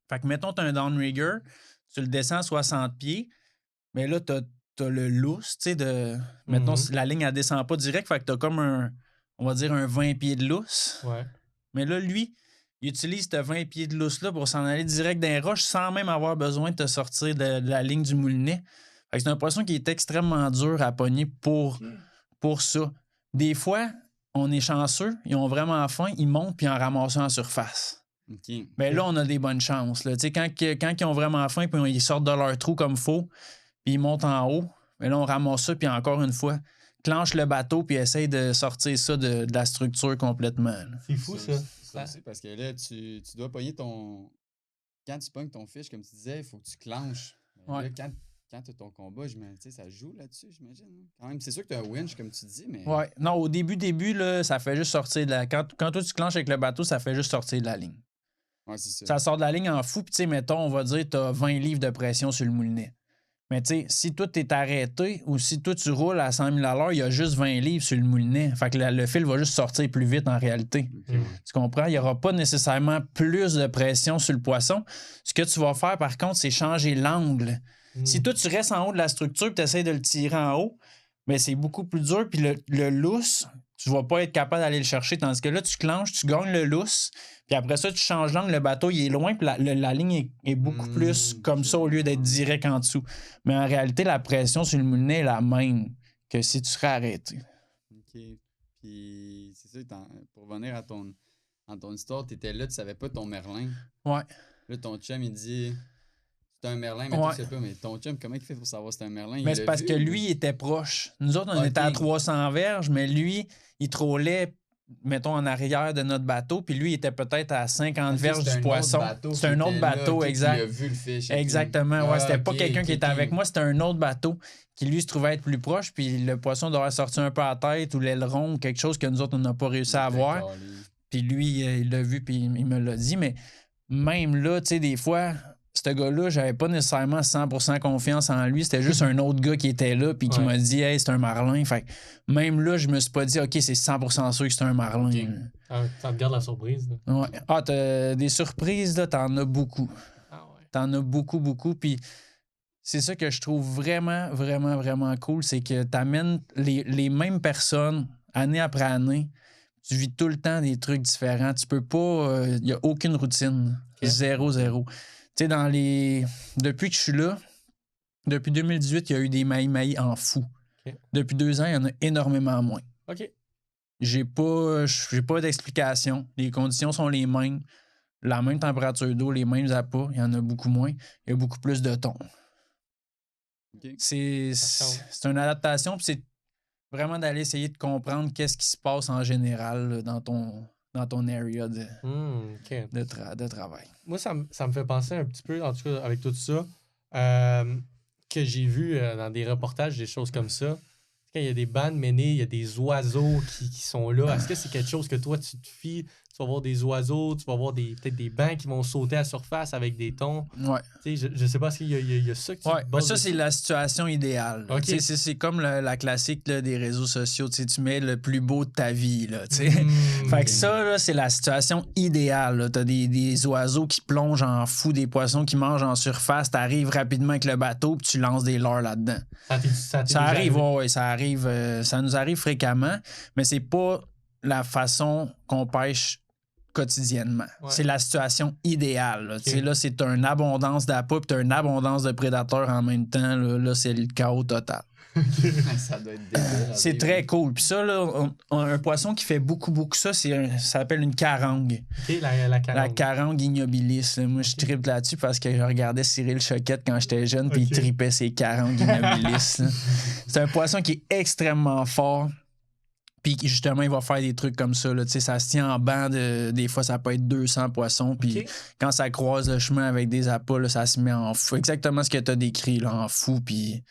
Fait que mettons, t'as un downrigger, tu le descends à 60 pieds, mais là, t'as le lousse, tu sais, de. Mettons, Mhm. la ligne, elle descend pas direct, fait que t'as comme on va dire un 20 pieds de lousse. Ouais. Mais là, lui, il utilise ce 20 pieds de lousse-là pour s'en aller direct dans les roches sans même avoir besoin de te sortir de la ligne du moulinet. Fait que c'est un poisson qui est extrêmement dur à pogner pour ça. Des fois, on est chanceux, ils ont vraiment faim, ils montent puis en ramassent en surface. Ok. Mais là, on a des bonnes chances. Là. Tu sais, quand ils ont vraiment faim puis ils sortent de leur trou comme il faut, puis ils montent en haut, mais là, on ramasse ça, puis encore une fois, clenche le bateau puis essaye de sortir ça de la structure complètement. Là. C'est fou, ça. Ça aussi, parce que là, tu dois pogner ton. Quand tu pognes ton fiche, comme tu disais, il faut que tu clenches. Mais Ouais. là, quand tu as ton combat, ça joue là-dessus, j'imagine. Hein. Quand même, c'est sûr que tu as un winch, comme tu dis, mais. Ouais. Non, au début, là, ça fait juste sortir de la. Quand toi, tu clenches avec le bateau, ça fait juste sortir de la ligne. Ouais, c'est ça. Ça sort de la ligne en fou, puis tu sais, mettons, on va dire, tu as 20 livres de pression sur le moulinet. Mais tu sais, si toi, tu es arrêté ou si toi, tu roules à 100 000 à l'heure, il y a juste 20 livres sur le moulinet. Fait que le fil va juste sortir plus vite en réalité. Ok. Tu comprends? Il n'y aura pas nécessairement plus de pression sur le poisson. Ce que tu vas faire, par contre, c'est changer l'angle. Si toi, tu restes en haut de la structure et tu essaies de le tirer en haut, mais c'est beaucoup plus dur. Puis le lousse, tu vas pas être capable d'aller le chercher. Tandis que là, tu clenches, tu gagnes le lousse. Puis après ça, tu changes l'angle, le bateau, il est loin. Puis la ligne est beaucoup plus comme ça au lieu d'être direct en dessous. Mais en réalité, la pression sur le moulinet est la même que si tu serais arrêté. OK. Puis, c'est ça, pour revenir à ton histoire, tu étais là, tu savais pas ton merlin. Ouais. Là, ton chum, il dit c'est un merlin, mais Ouais. tu sais pas. Mais ton chum, comment il fait pour savoir si c'est un merlin? Mais Il c'est l'a parce vu que ou- lui, il était proche. Nous autres, on Ok. était à 300 verges, mais lui, il trôlait, mettons, en arrière de notre bateau, puis lui, il était peut-être à 50 Ok, verges c'était du un poisson. autre bateau C'est qui un autre était là, bateau, ok, exact. qui a vu le fish et tout. Exactement, ouais. C'était pas ok, quelqu'un ok, qui était ok. avec moi, c'était un autre bateau qui, lui, se trouvait être plus proche, puis le poisson devait sortir un peu à la tête ou l'aileron ou quelque chose que nous autres, on n'a pas réussi à voir. D'accord, Puis lui, il l'a vu, puis il me l'a dit. Mais même là, tu sais, des fois, ce gars-là, j'avais pas nécessairement 100% confiance en lui. C'était juste un autre gars qui était là, puis qui Ouais. m'a dit, hey, c'est un marlin. Fait que même là, je me suis pas dit, OK, c'est 100% sûr que c'est un marlin. Ok. Ça te garde la surprise. Là. Ouais. Ah, t'as des surprises, là, t'en as beaucoup. Ah ouais. T'en as beaucoup, beaucoup. Puis c'est ça que je trouve vraiment, vraiment, vraiment cool, c'est que t'amènes les mêmes personnes année après année. Tu vis tout le temps des trucs différents. Tu peux pas. Il n'y a aucune routine. Ok. Zéro. Tu sais, depuis que je suis là, depuis 2018, il y a eu des maïs en fou. Ok. Depuis 2 ans, il y en a énormément moins. OK. J'ai pas d'explication. Les conditions sont les mêmes. La même température d'eau, les mêmes appâts. Il y en a beaucoup moins. Il y a beaucoup plus de thon. Ok. C'est une adaptation, puis c'est vraiment d'aller essayer de comprendre qu'est-ce qui se passe en général là, dans ton area OK. de travail. Moi, ça me fait penser un petit peu, en tout cas, avec tout ça, que j'ai vu dans des reportages, des choses comme ça. Quand il y a des bandes menées, il y a des oiseaux qui sont là. Est-ce que c'est quelque chose que toi, tu te fies? Tu vas voir des oiseaux, tu vas voir peut-être des bancs qui vont sauter à la surface avec des thons. Ouais. Tu sais, je sais pas s'il y a ça que tu Ouais, te mais bases ça, dessus. c'est la situation idéale. Ok. Tu sais, c'est comme la classique là, des réseaux sociaux. Tu sais, tu mets le plus beau de ta vie. Là, tu sais. Fait que ça, là, c'est la situation idéale. Tu as des oiseaux qui plongent en fou, des poissons qui mangent en surface. Tu arrives rapidement avec le bateau puis tu lances des leurres là-dedans. Ça t'est Ça déjà arrive, arrivé? ouais, ça arrive. Ça nous arrive fréquemment, mais c'est pas la façon qu'on pêche quotidiennement. Ouais. C'est la situation idéale. Là, Ok. Tu sais, là, c'est une abondance d'appâts puis t'as une abondance de prédateurs en même temps. Là, c'est le chaos total. Ça doit être débile. à C'est vivre. très cool. Puis ça, là, un poisson qui fait beaucoup ça, ça s'appelle une carangue. Ok, la carangue. La carangue ignobilis. Là. Moi, je tripe là-dessus parce que je regardais Cyril Choquette quand j'étais jeune, puis il Ok. tripait ses carangues ignobilis. là. C'est un poisson qui est extrêmement fort. Puis justement, il va faire des trucs comme ça. Là. Tu sais, ça se tient en banc. Des fois, ça peut être 200 poissons. Puis Ok. quand ça croise le chemin avec des appâts, là, ça se met en fou. Exactement ce que tu as décrit, là, en fou. Puis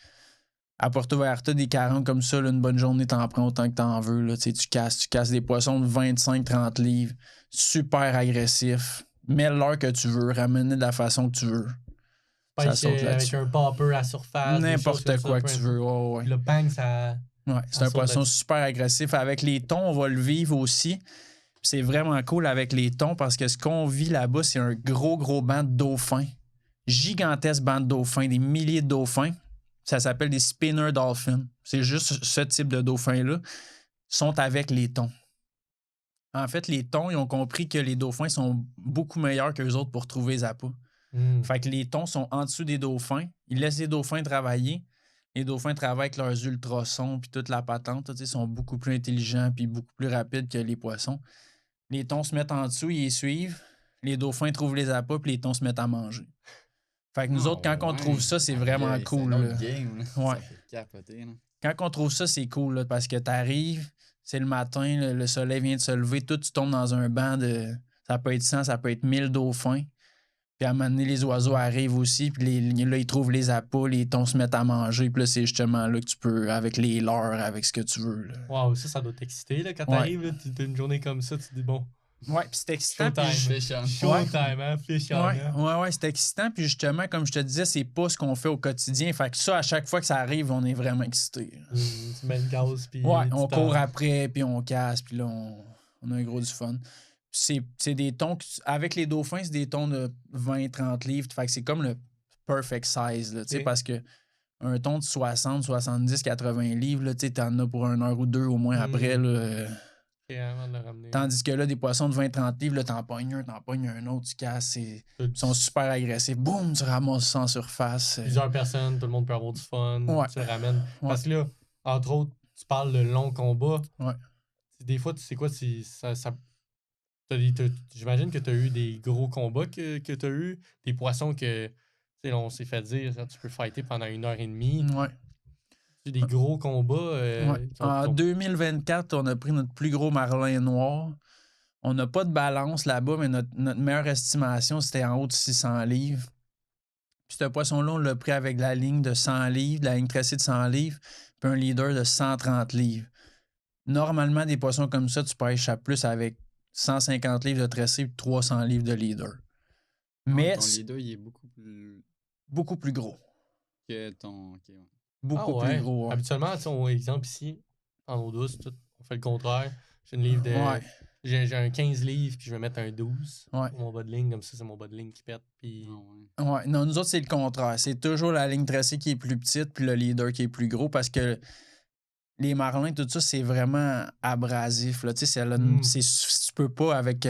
à Porto Vallarta, des carangues comme ça, là, une bonne journée, t'en prends autant que t'en veux. Là. Tu sais, tu casses des poissons de 25-30 livres. Super agressif. Mets l'heure que tu veux. Ramène de la façon que tu veux. Ça Pêche saute avec là-dessus. un popper à surface. des choses N'importe comme quoi ça, que peu tu veux. importe. Ouais, ouais. Puis le bang, ça. Ouais, c'est Ça un saute poisson là-dessus. super agressif. Avec les thons, on va le vivre aussi. Puis c'est vraiment cool avec les thons parce que ce qu'on vit là-bas, c'est un gros banc de dauphins. Gigantesque banc de dauphins, des milliers de dauphins. Ça s'appelle des spinner dolphins. C'est juste ce type de dauphins-là sont avec les thons. En fait, les thons, ils ont compris que les dauphins sont beaucoup meilleurs qu'eux autres pour trouver les appâts. Fait que les thons sont en dessous des dauphins. Ils laissent les dauphins travailler. Les dauphins travaillent avec leurs ultrasons puis toute la patente. Ils sont beaucoup plus intelligents puis beaucoup plus rapides que les poissons. Les thons se mettent en dessous, ils les suivent. Les dauphins trouvent les appâts puis les thons se mettent à manger. Fait que nous autres, quand on trouve ça, c'est vraiment cool. C'est un là. autre game. Là. Ouais. Ça fait capoter. Là. Quand on trouve ça, c'est cool là, parce que t'arrives, c'est le matin, le soleil vient de se lever, tout tu tombes dans un banc de... Ça peut être 100, ça peut être 1000 dauphins. Puis à un moment donné, les oiseaux arrivent aussi, puis là, ils trouvent les appâts, les thons se mettent à manger, puis là, c'est justement là que tu peux, avec les leurres, avec ce que tu veux. Là. Waouh, ça doit t'exciter là, quand Ouais. t'arrives. Là, t'as une journée comme ça, tu te dis bon. Ouais, puis c'est excitant. Showtime. puis Fish on. Showtime, hein? Fish on. hein? Ouais, c'est excitant. Puis justement, comme je te disais, c'est pas ce qu'on fait au quotidien. Fait que ça, à chaque fois que ça arrive, on est vraiment excités. Tu mets le gaz, puis. Ouais, tu on t'en- court après, puis on casse, puis là, on a un gros du fun. C'est des tons, avec les dauphins, c'est des tons de 20-30 livres. Fait que c'est comme le perfect size, là, tu sais, Ok. parce que un ton de 60, 70, 80 livres, là, tu sais, t'en as pour 1 heure ou 2 au moins après, là. Ok, avant de le ramener. Tandis que là, des poissons de 20-30 livres, là, t'en pognes un autre, tu casses. Ils sont super agressifs. Boum, tu ramasses ça en surface. Plusieurs personnes, tout le monde peut avoir du fun. Ouais. Tu le ramènes. Ouais. Parce que là, entre autres, tu parles de longs combats. Ouais. Des fois, tu sais quoi, j'imagine que tu as eu des gros combats que tu as eu. Des poissons que, tu sais, on s'est fait dire, tu peux fighter pendant 1 heure et demie. Ouais. Des gros combats. Ouais. En 2024, on a pris notre plus gros marlin noir. On n'a pas de balance là-bas, mais notre meilleure estimation, c'était en haut de 600 livres. Puis ce poisson-là, on l'a pris avec la ligne de 100 livres, la ligne tracée de 100 livres, puis un leader de 130 livres. Normalement, des poissons comme ça, tu pêches à plus avec 150 livres de tracé et 300 livres de leader. Mais Ton leader, il est beaucoup plus beaucoup plus gros. que ton. Ok, ouais. Beaucoup plus gros. Ouais. Habituellement, tu sais, on exemple ici, en eau douce, on fait le contraire. J'ai une livre de. Ouais. J'ai un 15 livres, puis je vais mettre un 12. Ouais. Mon bas de ligne, comme ça, c'est mon bas de ligne qui pète. Puis. Ah ouais. Ouais, non, nous autres, c'est le contraire. C'est toujours la ligne tracée qui est plus petite, puis le leader qui est plus gros, parce que les marlins, tout ça, c'est vraiment abrasif. Là. Tu sais, tu peux pas avec...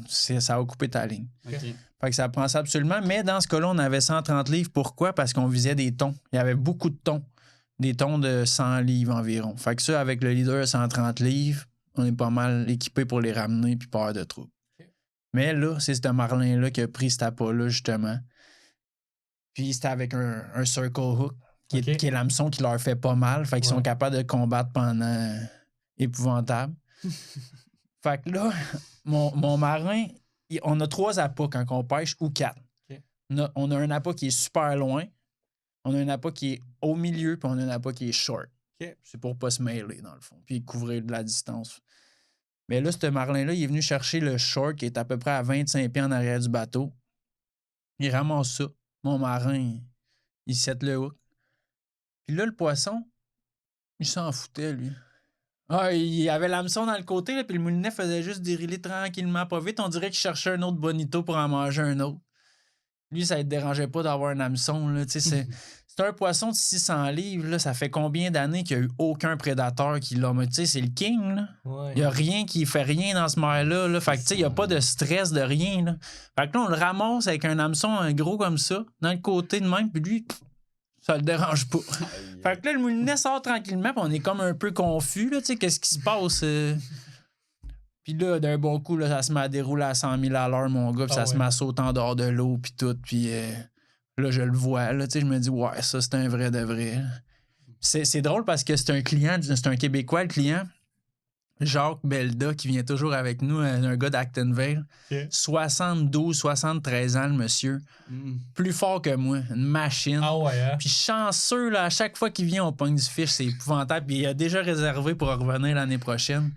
ça va couper ta ligne. Ok. Fait que ça prend ça absolument. Mais dans ce cas-là, on avait 130 livres. Pourquoi? Parce qu'on visait des thons. Il y avait beaucoup de thons. Des thons de 100 livres environ. Fait que ça, avec le leader à 130 livres, on est pas mal équipé pour les ramener puis pas avoir de trouble. Ok. Mais là, c'est ce marlin-là qui a pris cet appât-là, justement. Puis c'était avec un circle hook, qui est l'hameçon qui leur fait pas mal. Fait qu'ils sont capables de combattre pendant épouvantable. Fait que là, mon marin, on a 3 appâts quand on pêche ou 4. Okay. On a un appât qui est super loin. On a un appât qui est au milieu, puis on a un appât qui est short. Okay. C'est pour pas se mêler, dans le fond, puis couvrir de la distance. Mais là, ce marlin-là, il est venu chercher le short qui est à peu près à 25 pieds en arrière du bateau. Il ramasse ça. Mon marin, il set le hook. Puis là, le poisson, il s'en foutait, lui. Ah, il avait l'hameçon dans le côté, là, puis le moulinet faisait juste dériler tranquillement, pas vite. On dirait qu'il cherchait un autre bonito pour en manger un autre. Lui, ça ne te dérangeait pas d'avoir un hameçon. Là. C'est un poisson de 600 livres. Là. Ça fait combien d'années qu'il n'y a eu aucun prédateur qui l'a... Mais tu sais, c'est le king. Là. Ouais. Il n'y a rien qui fait rien dans ce mer-là. Là. Fait que tu sais, il n'y a pas de stress de rien. Là. Fait que là, on le ramasse avec un hameçon gros comme ça, dans le côté de même, puis lui, ça le dérange pas. Fait que là, le moulinet sort tranquillement, puis on est comme un peu confus. Là, tu sais, qu'est-ce qui se passe? Puis là, d'un bon coup, là, ça se met à dérouler à 100 000 à l'heure, mon gars, puis ça se met à sauter en dehors de l'eau, puis tout. Puis là, je le vois, là, tu sais, je me dis, ouais, ça, c'est un vrai de vrai. C'est drôle parce que c'est un client, c'est un Québécois, le client, Jacques Belda, qui vient toujours avec nous, un gars d'Actonville. Okay. 72, 73 ans, le monsieur. Plus fort que moi, une machine. Ah ouais, hein? Puis chanceux, là, à chaque fois qu'il vient, on pogne du fish, c'est épouvantable. Puis il a déjà réservé pour revenir l'année prochaine.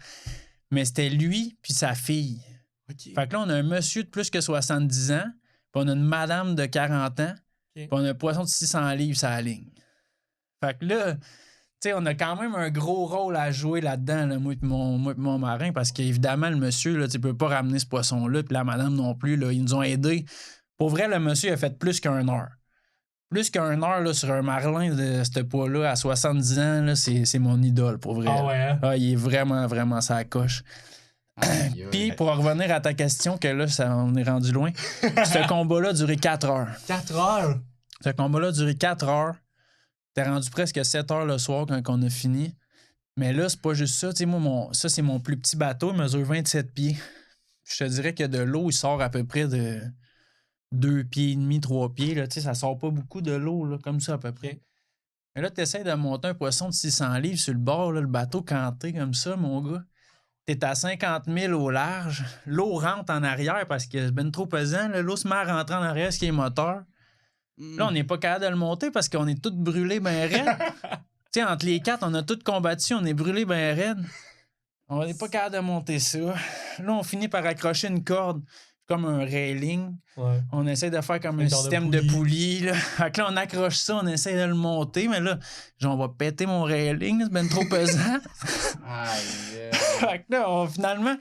Mais c'était lui puis sa fille. Okay. Fait que là, on a un monsieur de plus que 70 ans, puis on a une madame de 40 ans, puis on a un poisson de 600 livres sur la ligne. Fait que là, tu sais, on a quand même un gros rôle à jouer là-dedans, là, moi et mon marin, parce qu'évidemment, le monsieur, là, tu peux pas ramener ce poisson-là, puis la madame non plus, là, ils nous ont aidés. Pour vrai, le monsieur a fait plus qu'un heure. Plus qu'un heure là, sur un marlin de ce poids-là, à 70 ans, là, c'est mon idole, pour vrai. Ah ouais, hein? Ah, il est vraiment, vraiment sa coche. Puis, pour revenir à ta question, que là, on est rendu loin, ce combat-là a duré 4 heures. 4 heures? Ce combat-là a duré 4 heures. T'es rendu presque 7 heures le soir quand on a fini. Mais là, c'est pas juste ça. Tu sais, moi, ça, c'est mon plus petit bateau. Il mesure 27 pieds. Je te dirais que de l'eau, il sort à peu près de 2 pieds et demi, 3 pieds. Là. Tu sais, ça sort pas beaucoup de l'eau, là, comme ça, à peu près. Mais là, tu essaies de monter un poisson de 600 livres sur le bord, là, le bateau canté comme ça, mon gars. T'es à 50 000 au large. L'eau rentre en arrière parce que c'est ben trop pesant. Là. L'eau se met à rentrer en arrière, ce qui est moteur. Là, on n'est pas capable de le monter parce qu'on est tous brûlés ben raide. Tu sais, entre les quatre, on a tous combattu, on est brûlés ben raide. On n'est pas capable de monter ça. Là, on finit par accrocher une corde comme un railing. Ouais. On essaie de faire comme un système de poulie. Là. Fait que là, on accroche ça, on essaie de le monter, mais là, genre, on va péter mon railing, c'est ben trop pesant. Fait que là, finalement,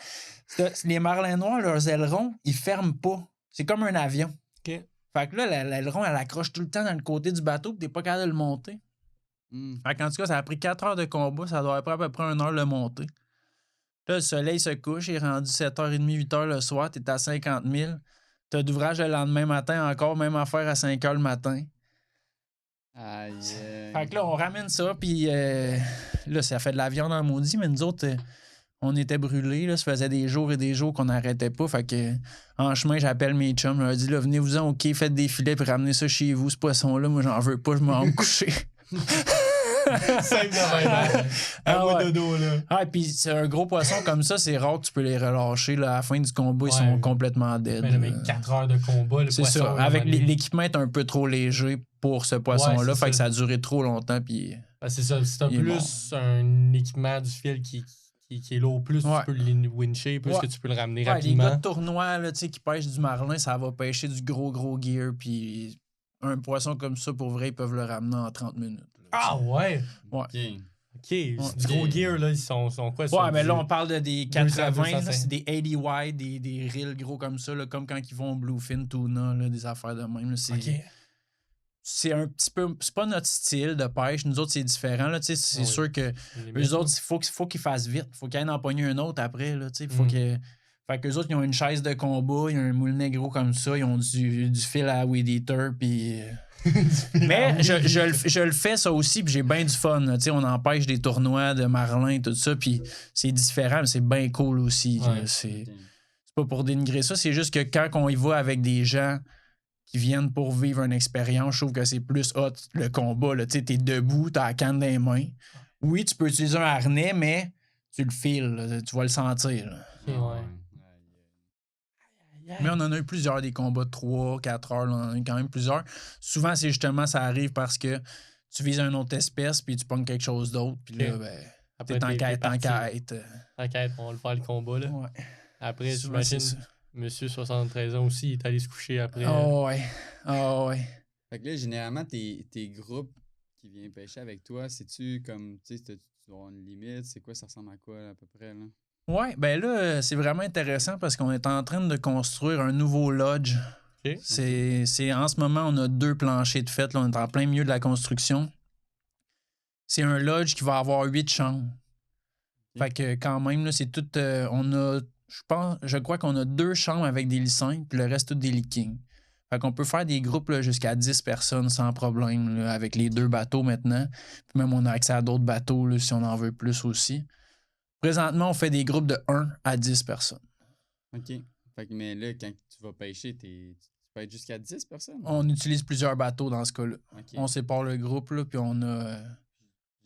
les marlins noirs, leurs ailerons, ils ferment pas. C'est comme un avion. OK. Fait que là, l'aileron, elle accroche tout le temps dans le côté du bateau, puis t'es pas capable de le monter. Fait qu'en tout cas, ça a pris 4 heures de combat, ça doit prendre à peu près 1 heure le monter. Là, le soleil se couche, il est rendu 7h30, 8h le soir, t'es à 50 000. T'as d'ouvrage le lendemain matin encore, même affaire à 5h le matin. Aïe. Fait que là, on ramène ça, puis là, ça fait de la viande en maudit, mais nous autres, on était brûlés, là, ça faisait des jours et des jours qu'on n'arrêtait pas. Fait que en chemin, j'appelle mes chums, je leur dis, là, venez-vous-en, OK, faites des filets, puis ramenez ça chez vous, ce poisson-là. Moi, j'en veux pas, je m'en vais me coucher. Simple de même. À dodo, là. Ah, puis c'est un gros poisson comme ça, c'est rare que tu peux les relâcher. Là. À la fin du combat, ils sont complètement dead. Mais avec 4 heures de combat, le c'est poisson... ça. Avec l'équipement est un peu trop léger pour ce poisson-là. Fait que ça a duré trop longtemps. Puis c'est ça. C'est plus un équipement du fil qui est lourd. Plus tu peux le wincher, plus que tu peux le ramener rapidement. Les gars de tournoi là, qui pêchent du marlin, ça va pêcher du gros gear. Puis un poisson comme ça, pour vrai, ils peuvent le ramener en 30 minutes. Ah ouais? Ouais. OK. Du gros gear, là, ils sont quoi? Ouais, mais là, on parle de des 80, là, c'est des 80 wide, des reels gros comme ça, là, comme quand ils vont au Bluefin, Tuna, là, des affaires de même. Là, c'est un petit peu... C'est pas notre style de pêche. Nous autres, c'est différent. Là, c'est sûr que eux autres, il faut qu'ils fassent vite. Il faut qu'ils aillent en pogner un autre après. Là, faut que... Fait qu'eux autres, ils ont une chaise de combat, ils ont un moulinet gros comme ça, ils ont du fil à weed eater, puis... Mais je le fais ça aussi, puis j'ai bien du fun. On empêche des tournois de marlin, tout ça, puis c'est différent, mais c'est bien cool aussi. Ouais. C'est pas pour dénigrer ça, c'est juste que quand on y va avec des gens qui viennent pour vivre une expérience, je trouve que c'est plus hot le combat. Tu t'es debout, t'as la canne dans les mains. Oui, tu peux utiliser un harnais, mais tu le files, là, tu vas le sentir. Là. Ouais. Mais on en a eu plusieurs, des combats de 3-4 heures, là, on en a eu quand même plusieurs. Souvent, c'est justement, ça arrive parce que tu vises une autre espèce, puis tu pognes quelque chose d'autre, puis là, ben, après, t'es en quête. T'enquête, on va le faire le combat, là. Ouais. Après, j'imagine, monsieur 73 ans aussi, il est allé se coucher après. Oh ouais. Fait que là, généralement, tes groupes qui viennent pêcher avec toi, c'est-tu comme, tu sais, tu dois avoir une limite? C'est quoi, ça ressemble à quoi, là, à peu près, là? Ouais, ben là, c'est vraiment intéressant parce qu'on est en train de construire un nouveau lodge OK. C'est en ce moment, on a 2 planchers de fête. Là, on est en plein milieu de la construction. C'est un lodge qui va avoir 8 chambres. Fait que quand même, là, c'est tout. Je crois qu'on a 2 chambres avec des lits simples, puis le reste, tout des lits king. Fait qu'on peut faire des groupes là, jusqu'à 10 personnes sans problème, là, avec les 2 bateaux maintenant. Puis même, on a accès à d'autres bateaux là, si on en veut plus aussi. Présentement, on fait des groupes de 1 à 10 personnes. OK. Fait que, mais là, quand tu vas pêcher, tu peux être jusqu'à 10 personnes? On utilise plusieurs bateaux dans ce cas-là. OK. On sépare le groupe, là, puis on a.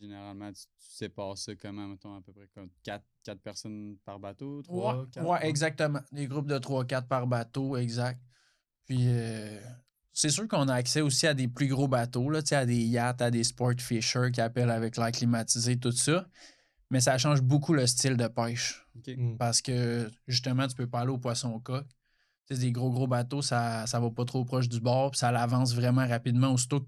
Généralement, tu sépares ça comment, mettons, à peu près comme 4 personnes par bateau? 3, 4? Ouais, exactement. Des groupes de 3-4 par bateau, exact. Puis, c'est sûr qu'on a accès aussi à des plus gros bateaux, là, à des yachts, à des sport fishers qui appellent avec l'air climatisé, tout ça. Mais ça change beaucoup le style de pêche. OK. Parce que, justement, tu peux pas aller au poisson-coque. C'est des gros bateaux, ça va pas trop proche du bord, puis ça l'avance vraiment rapidement. Aussitôt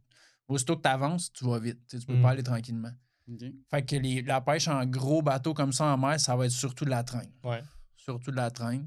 que tu avances, tu vas vite. Tu peux pas aller tranquillement. OK. Fait que la pêche en gros bateau comme ça en mer, ça va être surtout de la traîne. Ouais. Surtout de la traîne.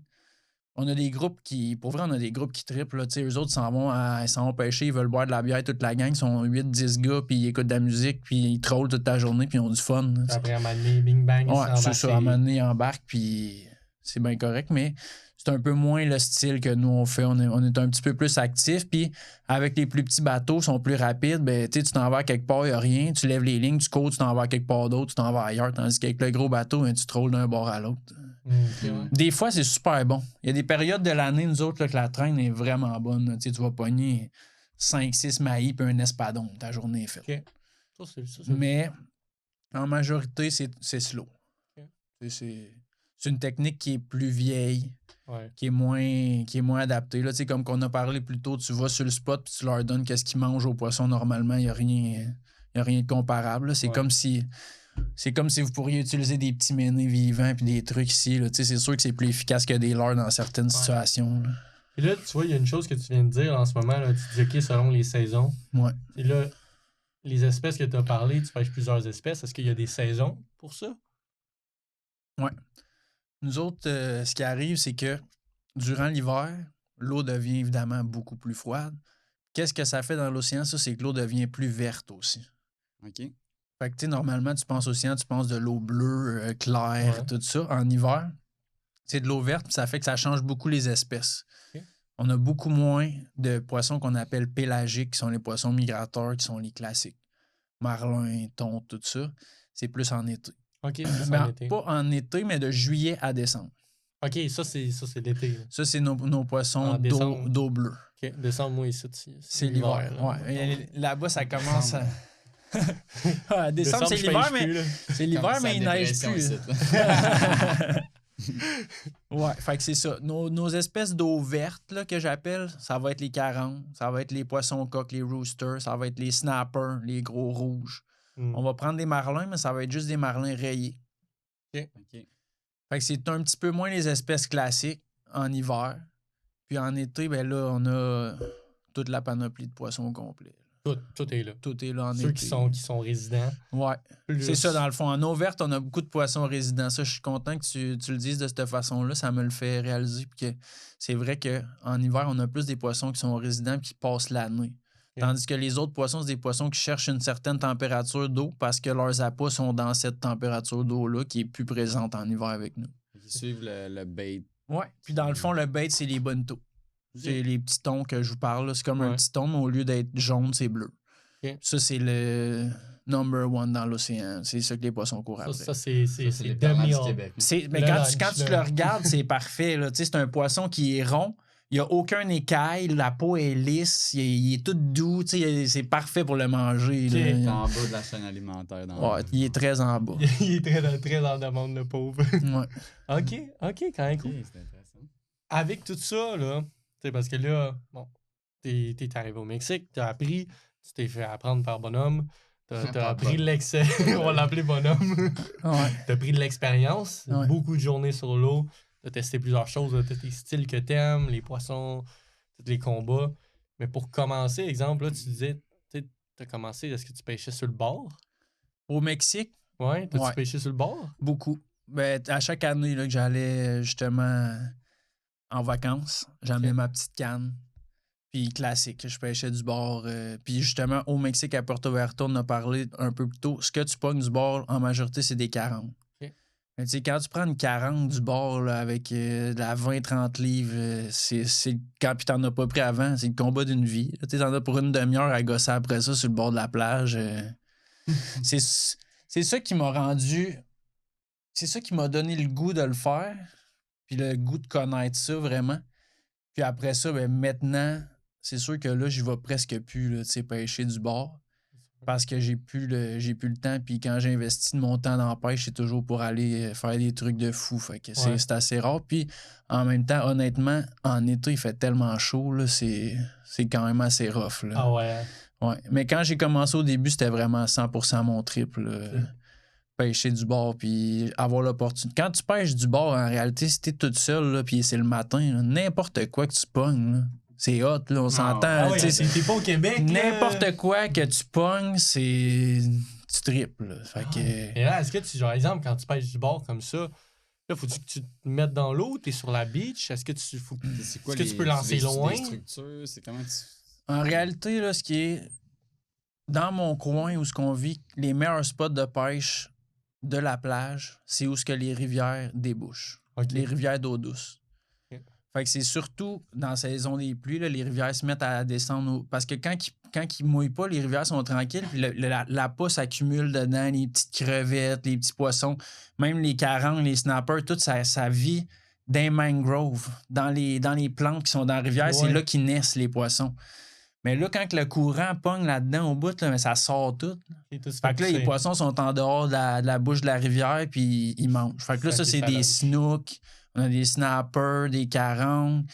On a des groupes pour vrai, on a des groupes qui trippent. Là. Eux autres ils s'en vont pêcher, ils veulent boire de la bière toute la gang. Ils sont 8-10 gars, puis ils écoutent de la musique, puis ils trollent toute la journée, puis ils ont du fun. Puis après, à un moment donné, bing bang, Ouais, c'est ça. À un moment donné, ils embarquent, puis c'est bien correct, mais c'est un peu moins le style que nous, on fait. On est un petit peu plus actif, puis avec les plus petits bateaux, ils sont plus rapides. Ben, tu t'en vas à quelque part, il n'y a rien. Tu lèves les lignes, tu cours, tu t'en vas à quelque part d'autre, tu t'en vas ailleurs. Tandis qu'avec le gros bateau, ben, tu trolles d'un bord à l'autre. Ouais. Des fois, c'est super bon. Il y a des périodes de l'année, nous autres, là, que la traîne est vraiment bonne. Là. Tu vas pogner 5-6 maillis puis un espadon. Ta journée est faite. OK. Ça, c'est Mais en majorité, c'est slow. OK. C'est une technique qui est plus vieille, Ouais. qui est moins adaptée. Là, comme qu'on a parlé plus tôt, tu vas sur le spot puis tu leur donnes qu'est-ce qu'ils mangent aux poissons normalement. Il n'y a rien de comparable. Là. C'est comme si vous pourriez utiliser des petits ménés vivants puis des trucs ici. Là. C'est sûr que c'est plus efficace que des leurres dans certaines situations. Là. Et là, tu vois, il y a une chose que tu viens de dire en ce moment. Là, tu dis OK, selon les saisons. Ouais. Et là, les espèces que tu as parlé, tu pêches plusieurs espèces. Est-ce qu'il y a des saisons pour ça? Ouais. Nous autres, ce qui arrive, c'est que durant l'hiver, l'eau devient évidemment beaucoup plus froide. Qu'est-ce que ça fait dans l'océan? Ça, c'est que l'eau devient plus verte aussi. OK. Fait que, tu sais, normalement, tu penses océan, tu penses de l'eau bleue, claire, Ouais. tout ça. En hiver, c'est de l'eau verte, puis ça fait que ça change beaucoup les espèces. OK. On a beaucoup moins de poissons qu'on appelle pélagiques, qui sont les poissons migrateurs, qui sont les classiques. Marlin, thon, tout ça. C'est plus en été. OK, ça, c'est Mais en été. pas en été, mais de juillet à décembre. OK, ça, c'est l'été. Là. Ça, c'est nos poissons En décembre. d'eau bleue. OK, décembre, moi, ici, C'est l'hiver. là. Ouais. Et là-bas, ça commence à... Ouais, décembre, c'est je l'hiver, pêche mais... plus, là. C'est l'hiver, mais il neige plus. Ouais, fait que c'est ça. Nos espèces d'eau verte là, que j'appelle, ça va être les 40, ça va être les poissons coques, les roosters, ça va être les snappers, les gros rouges. On va prendre des marlins, mais ça va être juste des marlins rayés. OK. Fait que c'est un petit peu moins les espèces classiques en hiver. Puis en été, ben là, on a toute la panoplie de poissons au complet. Tout est là. Tout est là en Ceux été. qui sont résidents. Ouais. Plus. C'est ça, dans le fond. En eau verte, on a beaucoup de poissons résidents. Ça, je suis content que tu le dises de cette façon-là. Ça me le fait réaliser. Puis que c'est vrai qu'en hiver, on a plus des poissons qui sont résidents et qui passent l'année. Okay. Tandis que les autres poissons, c'est des poissons qui cherchent une certaine température d'eau parce que leurs appâts sont dans cette température d'eau-là qui est plus présente en hiver avec nous. Ils suivent le bait. Ouais. Puis dans le fond, le bait, c'est les bonnetos. C'est les petits thons que je vous parle. Là. C'est comme un petit thon, mais au lieu d'être jaune, c'est bleu. Okay. Ça, c'est le number one dans l'océan. C'est ça que les poissons courent après. Ça, c'est les parlants du Québec. Mais quand tu le regardes, c'est parfait. Là. C'est un poisson qui est rond. Il n'y a aucun écaille. La peau est lisse. Il est tout doux. C'est parfait pour le manger. Okay. Il est en bas de la chaîne alimentaire. Il est très en bas. Il est très en demande, le pauvre. Ouais. OK, quand même cool. C'est intéressant. Avec tout ça, là, parce que là, bon, t'es arrivé au Mexique, t'as appris, tu t'es fait apprendre par bonhomme, t'as appris de l'excès, on va l'appeler bonhomme. Ouais. T'as pris de l'expérience, Ouais. beaucoup de journées sur l'eau, t'as testé plusieurs choses, t'as tes styles que t'aimes, les poissons, tous les combats. Mais pour commencer, exemple, là, tu disais, t'as commencé, est-ce que tu pêchais sur le bord? Au Mexique, Ouais, t'as-tu pêché sur le bord? beaucoup. Ben, à chaque année là, que j'allais justement en vacances, j'amenais ma petite canne. Puis classique, je pêchais du bord. Puis justement, au Mexique, à Puerto Vallarta, on en a parlé un peu plus tôt. Ce que tu pognes du bord, en majorité, c'est des 40. Ok. Mais tu sais, quand tu prends une 40 du bord là, avec de la 20-30 livres, quand puis t'en as pas pris avant, c'est le combat d'une vie. Tu sais, t'en as pour une demi-heure à gosser après ça sur le bord de la plage. c'est ça qui m'a rendu... C'est ça qui m'a donné le goût de le faire, puis le goût de connaître ça vraiment. Puis après ça, ben maintenant, c'est sûr que là, j'y vais presque plus, là, tu sais, pêcher du bord. Parce que j'ai plus le temps. Puis quand j'ai investi de mon temps dans la pêche, c'est toujours pour aller faire des trucs de fou. Fait que c'est assez rare. Puis en même temps, honnêtement, en été, il fait tellement chaud, là, c'est quand même assez rough. Là. Ah ouais. Ouais. Mais quand j'ai commencé au début, c'était vraiment 100% mon trip. Là. Pêcher du bord, puis avoir l'opportunité. Quand tu pêches du bord, en réalité, si t'es toute seule, là, puis c'est le matin, là, n'importe quoi que tu pognes, là, c'est hot, là, on s'entend. Ah ouais, tu sais, t'es pas au Québec. n'importe quoi que tu pognes, c'est... Tu triples. Là. Fait que... Et là, est-ce que tu, genre, exemple, quand tu pêches du bord comme ça, là, faut-tu que tu te mettes dans l'eau, t'es sur la beach, est-ce que tu peux lancer loin? Les structures, c'est comment tu... En réalité, là, ce qui est dans mon coin où ce qu'on vit, les meilleurs spots de pêche de la plage, c'est où ce que les rivières débouchent. Ok. Les rivières d'eau douce. Ok. Fait que c'est surtout dans la saison des pluies, là, les rivières se mettent à descendre. Parce que quand ils mouillent pas, les rivières sont tranquilles, puis la pousse s'accumule dedans, les petites crevettes, les petits poissons, même les carangues, les snappers, tout ça vit dans les mangroves, dans les plantes qui sont dans la rivière, c'est là qu'ils naissent, les poissons. Mais là, quand le courant pogne là-dedans au bout, là, mais ça sort tout. Fait que là, les poissons sont en dehors de la bouche de la rivière, puis ils mangent. Fait que là, ça, c'est des snooks, on a des snappers, des carangues,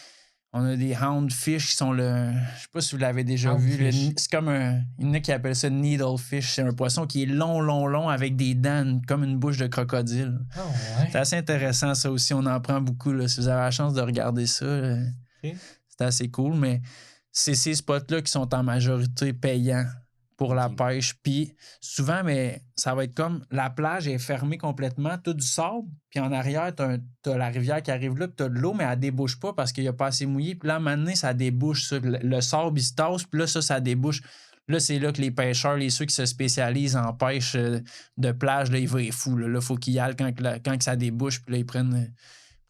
on a des houndfish qui sont le... Je sais pas si vous l'avez déjà vu. C'est comme il y en a qui appellent ça needlefish. C'est un poisson qui est long, avec des dents, comme une bouche de crocodile. Oh, ouais. C'est assez intéressant, ça aussi. On en prend beaucoup. Là. Si vous avez la chance de regarder ça, c'est assez cool, mais... C'est ces spots-là qui sont en majorité payants pour la pêche. Puis souvent, mais ça va être comme la plage est fermée complètement, tout du sable, puis en arrière, t'as la rivière qui arrive là, puis t'as de l'eau, mais elle débouche pas parce qu'il n'y a pas assez mouillé. Puis là, à un moment donné, ça débouche. Ça. Le sable, il se tasse, puis là, ça débouche. Là, c'est là que les pêcheurs, ceux qui se spécialisent en pêche de plage, là, ils vont être fous. Là, faut qu'ils y aillent quand ça débouche, puis là, ils prennent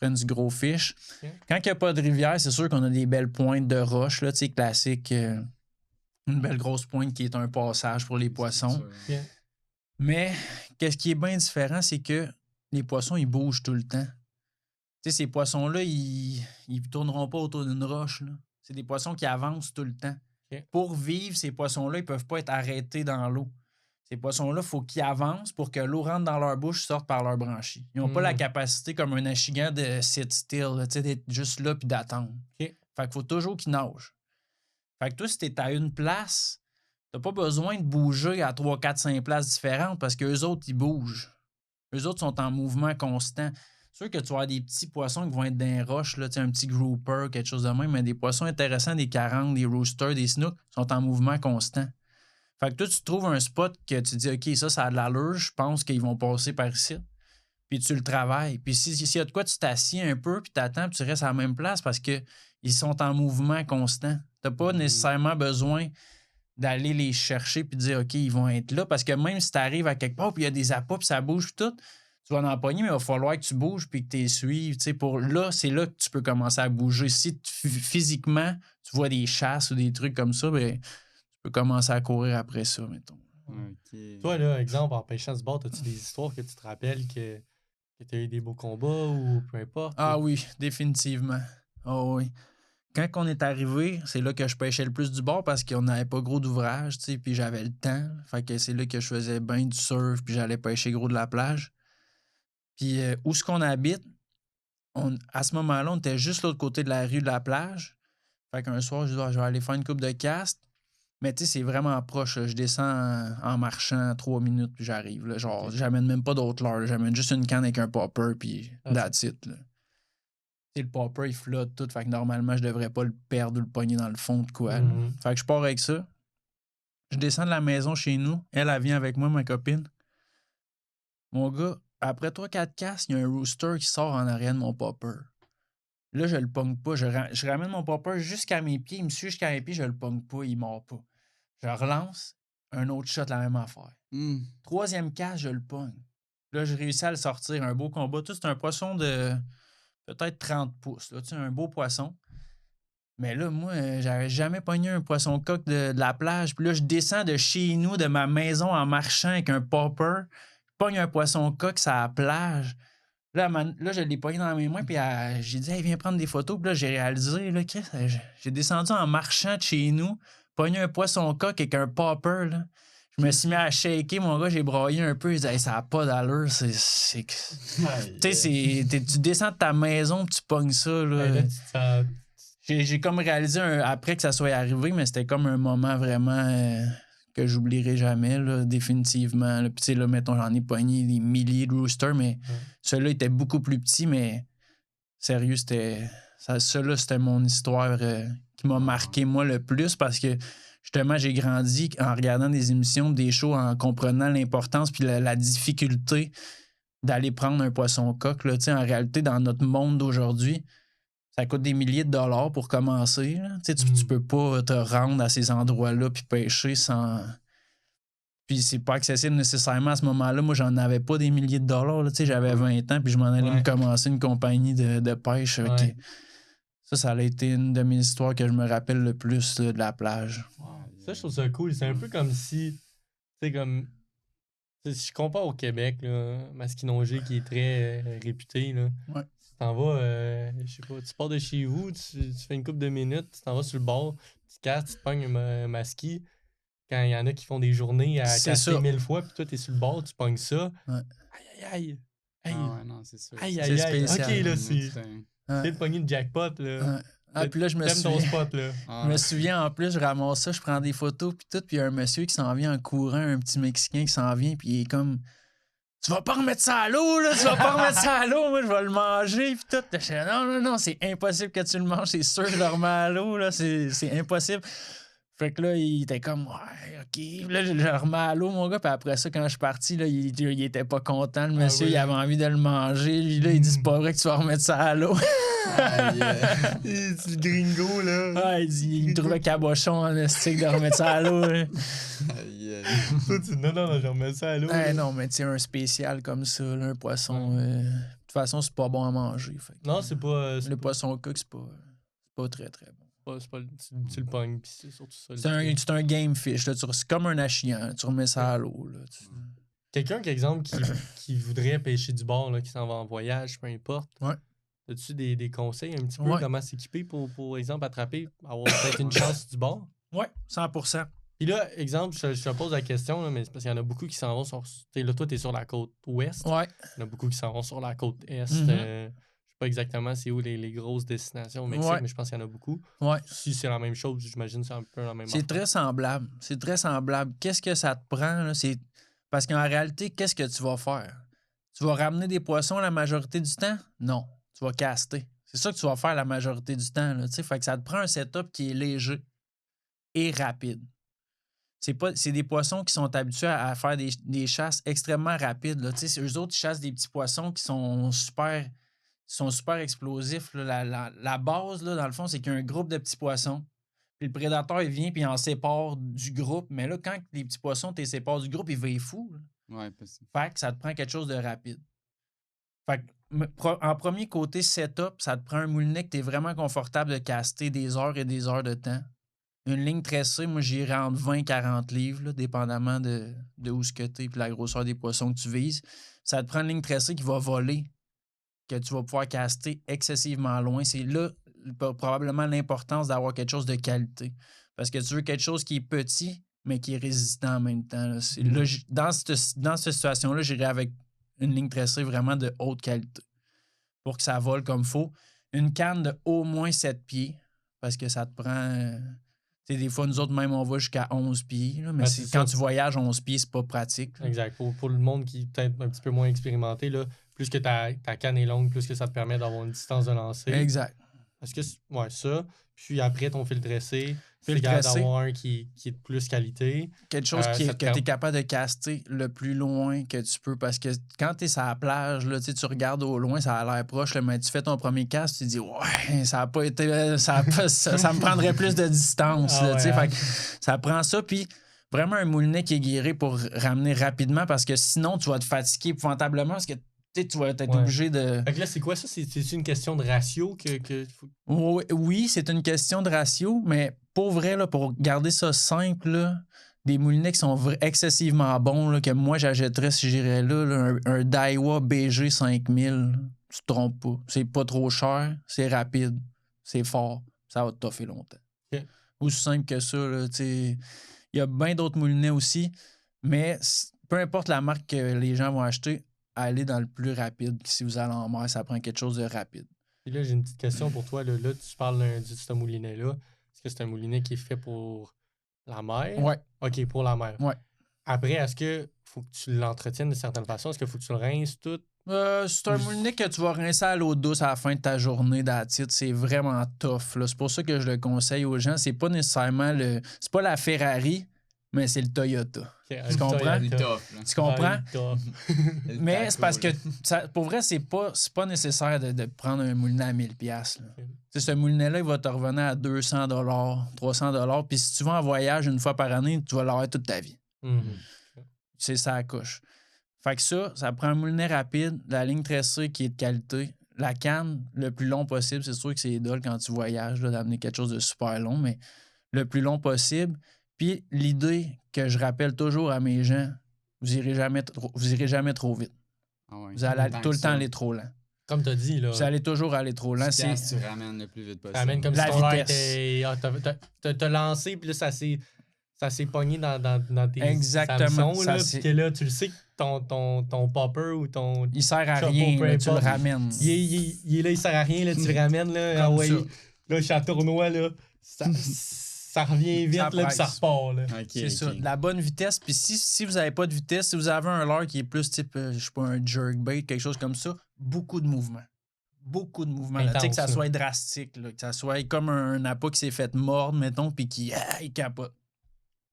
du gros fish. Okay. Quand il n'y a pas de rivière, c'est sûr qu'on a des belles pointes de roche, là, classique. Une belle grosse pointe qui est un passage pour les poissons. Okay. Mais qu'est-ce qui est bien différent, c'est que les poissons, ils bougent tout le temps. Tu sais, ces poissons-là, ils tourneront pas autour d'une roche. Là. C'est des poissons qui avancent tout le temps. Okay. Pour vivre, ces poissons-là, ils peuvent pas être arrêtés dans l'eau. Ces poissons-là, il faut qu'ils avancent pour que l'eau rentre dans leur bouche, sorte par leur branchie. Ils n'ont pas la capacité, comme un achigan, de sit still, d'être juste là puis d'attendre. Okay. Fait qu'il faut toujours qu'ils nagent. Fait que toi, si t'es à une place, t'as pas besoin de bouger à 3, 4, 5 places différentes parce qu'eux autres, ils bougent. Eux autres sont en mouvement constant. C'est sûr que tu vas avoir des petits poissons qui vont être dans les roches, là, un petit grouper, quelque chose de même, mais des poissons intéressants, des carangues, des roosters, des snooks, sont en mouvement constant. Fait que toi, tu trouves un spot que tu dis, OK, ça a de l'allure, je pense qu'ils vont passer par ici. Puis tu le travailles. Puis s'il y a de quoi, tu t'assieds un peu, puis t'attends, puis tu restes à la même place parce qu'ils sont en mouvement constant. T'as pas nécessairement besoin d'aller les chercher puis de dire, OK, ils vont être là. Parce que même si t'arrives à quelque part, puis il y a des appâts, puis ça bouge, puis tout, tu vas en empoigner, mais il va falloir que tu bouges puis que tu les suives. Là, c'est là que tu peux commencer à bouger. Si physiquement, tu vois des chasses ou des trucs comme ça, ben tu peux commencer à courir après ça, mettons. Okay. Toi, là, exemple, en pêchant du bord, as-tu des histoires que tu te rappelles que tu as eu des beaux combats ou peu importe? Ah oui, définitivement. Oh oui. Quand on est arrivé, c'est là que je pêchais le plus du bord parce qu'on n'avait pas gros d'ouvrage, tu sais, puis j'avais le temps. Fait que c'est là que je faisais bien du surf, puis j'allais pêcher gros de la plage. Puis où est-ce qu'on habite, à ce moment-là, on était juste l'autre côté de la rue de la plage. Fait qu'un soir, je dis, je vais aller faire une coupe de cast. Mais tu sais, c'est vraiment proche. Là. Je descends en marchant 3 minutes, puis j'arrive. Là. Genre, j'amène même pas d'autre leurre. J'amène juste une canne avec un popper, puis that's it. Là. Le popper, il flotte tout. Fait que normalement, je devrais pas le perdre ou le pogner dans le fond de quoi. Fait que je pars avec ça. Je descends de la maison chez nous. Elle vient avec moi, ma copine. Mon gars, après 3-4 casses, il y a un rooster qui sort en arrière de mon popper. Là, je le pogne pas. Je ramène mon popper jusqu'à mes pieds. Il me suit jusqu'à mes pieds, je le pogne pas. Il mord pas. Je relance, un autre shot, la même affaire. Troisième casse, je le pogne. Là, je réussis à le sortir. Un beau combat. Tout, c'est un poisson de peut-être 30 pouces. Là. Tu sais, un beau poisson. Mais là, moi, j'avais jamais pogné un poisson coq de la plage. Puis là, je descends de chez nous, de ma maison, en marchant avec un popper. Je pogne un poisson coq sur la plage. Là, je l'ai pogné dans mes mains, puis j'ai dit, hey, viens prendre des photos. Puis là, j'ai réalisé, là, j'ai descendu en marchant de chez nous, pogné un poisson coq avec un popper. Là. Je me suis mis à shaker, mon gars, j'ai braillé un peu. Il dit, hey, ça n'a pas d'allure. Tu sais, tu descends de ta maison, puis tu pognes ça. Là. Hey, là, J'ai comme réalisé après que ça soit arrivé, mais c'était comme un moment vraiment que j'oublierai jamais, là, définitivement. Là. Puis, tu sais, là, mettons, j'en ai pogné des milliers de roosters, mais celui-là était beaucoup plus petit, mais sérieux, celui-là, c'était mon histoire qui m'a marqué, moi, le plus, parce que justement, j'ai grandi en regardant des émissions, des shows, en comprenant l'importance puis la difficulté d'aller prendre un poisson coq. Là. Tu sais, en réalité, dans notre monde d'aujourd'hui, ça coûte des milliers de dollars pour commencer. Tu peux pas te rendre à ces endroits-là puis pêcher sans... Puis c'est pas accessible nécessairement à ce moment-là. Moi, j'en avais pas des milliers de dollars. Là. J'avais 20 ans puis je m'en allais me commencer une compagnie de pêche. Ouais. Ça a été une de mes histoires que je me rappelle le plus là, de la plage. Ça, je trouve ça cool. C'est un peu comme si... Tu sais, comme... Si je compare au Québec, là, Masquinongé, qui est très réputé, là. Ouais. Tu t'en vas, je sais pas, tu pars de chez vous, tu fais une couple de minutes, tu t'en vas sur le bord, tu casses, tu te pognes un masquis. Quand il y en a qui font des journées à casser 1000 fois, puis toi, t'es sur le bord, tu pognes ça. Ouais. Aïe, aïe, aïe. Ah ouais, non, c'est sûr. Aïe, aïe, aïe. spécial. OK, là, Ouais. c'est de pogner le jackpot, là. Ouais. Ah, puis là, je me T'aimes ton souviens... spot, là. Je me souviens, en plus, je ramasse ça, je prends des photos, puis tout, puis il y a un monsieur qui s'en vient en courant, un petit Mexicain qui s'en vient, puis il est comme... Tu vas pas remettre ça à l'eau, là! Tu vas pas remettre ça à l'eau! Moi, je vais le manger, puis tout. Je dis, non, c'est impossible que tu le manges, c'est sûr que je le remets à l'eau, là, c'est impossible. Fait que là, il était comme, ouais, OK. Puis là, je le remets à l'eau, mon gars, puis après ça, quand je suis parti, là, il était pas content, le monsieur, il avait envie de le manger. Lui, là, il dit, c'est pas vrai que tu vas remettre ça à l'eau. C'est le gringo, là. Ah, il me trouvait cabochon en estique de remettre ça à l'eau. Toi, non, je remets ça à l'eau. Non, mais tu sais, un spécial comme ça, là, un poisson. De toute façon, c'est pas bon à manger. Fait que, Non, c'est pas. le poisson cook, c'est pas très, très bon. C'est pas tu le pognes, pis c'est surtout ça. C'est un game fish. Là. C'est comme un achiant. Tu remets ça à l'eau. Là, Quelqu'un, par exemple, qui voudrait pêcher du bord, là, qui s'en va en voyage, peu importe. Ouais. As-tu des conseils un petit peu comment s'équiper pour exemple, attraper, avoir peut-être une chance du bord? Oui, 100%. Puis là, exemple, je te pose la question, là, mais c'est parce qu'il y en a beaucoup qui s'en vont sur... Là, toi, t'es sur la côte ouest. Ouais. Il y en a beaucoup qui s'en vont sur la côte est. Mm-hmm. Je sais pas exactement c'est où les grosses destinations au Mexique, mais je pense qu'il y en a beaucoup. Ouais. Si c'est la même chose, j'imagine que c'est un peu la même chose. C'est très semblable. C'est très semblable. Qu'est-ce que ça te prend? Là? Parce qu'en réalité, qu'est-ce que tu vas faire? Tu vas ramener des poissons la majorité du temps? Non. Tu vas caster. C'est ça que tu vas faire la majorité du temps. Là, fait que ça te prend un setup qui est léger et rapide. C'est des poissons qui sont habitués à faire des chasses extrêmement rapides. Là. Eux autres, ils chassent des petits poissons qui sont super explosifs. Là. La base, là, dans le fond, c'est qu'il y a un groupe de petits poissons. Puis le prédateur, il vient puis il en sépare du groupe. Mais là, quand les petits poissons te séparent du groupe, ils vont fou. Là. Ouais, possible. Fait que ça te prend quelque chose de rapide. Fait que, en premier côté setup, ça te prend un moulinet que tu es vraiment confortable de caster des heures et des heures de temps. Une ligne tressée, moi, j'irais entre 20 et 40 livres, là, dépendamment de où ce que tu es et la grosseur des poissons que tu vises. Ça te prend une ligne tressée qui va voler, que tu vas pouvoir caster excessivement loin. C'est là, probablement, l'importance d'avoir quelque chose de qualité. Parce que tu veux quelque chose qui est petit, mais qui est résistant en même temps. Là. Là, dans cette situation-là, j'irais avec une ligne tressée vraiment de haute qualité pour que ça vole comme il faut. Une canne de au moins 7 pieds, parce que ça te prend... des fois, nous autres, même, on va jusqu'à 11 pieds. Là, mais quand tu voyages 11 pieds, c'est pas pratique. Là. Exact. Pour le monde qui est peut-être un petit peu moins expérimenté, là, plus que ta canne est longue, plus que ça te permet d'avoir une distance de lancer. Exact. Parce que, ça. Puis après, ton fil tressé, Puis c'est le tresser. d'avoir un qui est de plus qualité. Quelque chose ça te que tu es permet- capable de caster le plus loin que tu peux. Parce que quand tu es sur la plage, là, tu regardes au loin, ça a l'air proche, là, mais tu fais ton premier cast, tu te dis, ouais, ça a pas été. Ça me prendrait plus de distance. Ah là, tu sais. ouais, hein? Fait que ça prend ça. Puis vraiment un moulinet qui est guéri pour ramener rapidement parce que sinon, tu vas te fatiguer épouvantablement parce que tu vas être Ouais. obligé de. Fait que là, c'est quoi ça? C'est une question de ratio que Oui, c'est une question de ratio, mais pour vrai, là, pour garder ça simple, là, des moulinets qui sont excessivement bons, là, que moi j'achèterais si j'irais là, un Daiwa BG 5000, tu te trompes pas. C'est pas trop cher, c'est rapide, c'est fort, ça va te toffer longtemps. Ok. Aussi simple que ça, là, tu sais. Il y a bien d'autres moulinets aussi, mais peu importe la marque que les gens vont acheter, allez dans le plus rapide. Si vous allez en mer, ça prend quelque chose de rapide. Et là, j'ai une petite question pour toi. Là, tu parles de ce moulinet-là. Est-ce que c'est un moulinet qui est fait pour la mer? Ouais. OK, pour la mer. Ouais. Après, est-ce que faut que tu l'entretiennes de certaines façons? Est-ce qu'il faut que tu le rinces tout? C'est un moulinet que tu vas rincer à l'eau douce à la fin de ta journée d'attitude. C'est vraiment tough. Là. C'est pour ça que je le conseille aux gens. C'est pas nécessairement c'est pas la Ferrari, mais c'est le Toyota. Tu comprends? C'est tough, là. Tu comprends? Le Mais c'est taco, parce que, là. pour vrai, c'est pas nécessaire de prendre un moulinet à 1000$. Là. Ok. Tu sais, ce moulinet-là, il va te revenir à 200$, 300$. Puis si tu vas en voyage une fois par année, tu vas l'avoir toute ta vie. Mhm. C'est ça la couche. Fait que ça prend un moulinet rapide, la ligne tressée qui est de qualité, la canne le plus long possible. C'est sûr que c'est idole quand tu voyages là, d'amener quelque chose de super long, mais le plus long possible. Puis l'idée que je rappelle toujours à mes gens, vous irez jamais trop vite. Ah ouais. Vous allez Tant tout que le temps ça. aller trop lent. Comme tu as dit, là, Vous allez toujours aller trop lent. Tu casses, tu ramènes le plus vite possible. ça amène comme La si ton l'air vitesse. était... T'as lancé, puis là, ça s'est pogné dans tes Exactement, hameçons, ça là, s'est- puis que là, tu le sais que ton popper ou ton... Il sert à Chapeau, rien, peu là, tu le importe. ramènes. Il est là, il sert à rien, là, tu le ramènes, là, Comme ah ouais, ça. là, je suis à tournoi, là, ça revient vite, Ça là, puis ça presse. repart, là. Ok, C'est ok. ça, de la bonne vitesse. Puis si vous n'avez pas de vitesse, si vous avez un leurre qui est plus type, je sais pas, un jerkbait, quelque chose comme ça, beaucoup de mouvement. Beaucoup de mouvement. Là. Tu sais, que ça Intense, soit drastique, là, que ça soit comme un appât qui s'est fait mordre, mettons, puis qui il capote.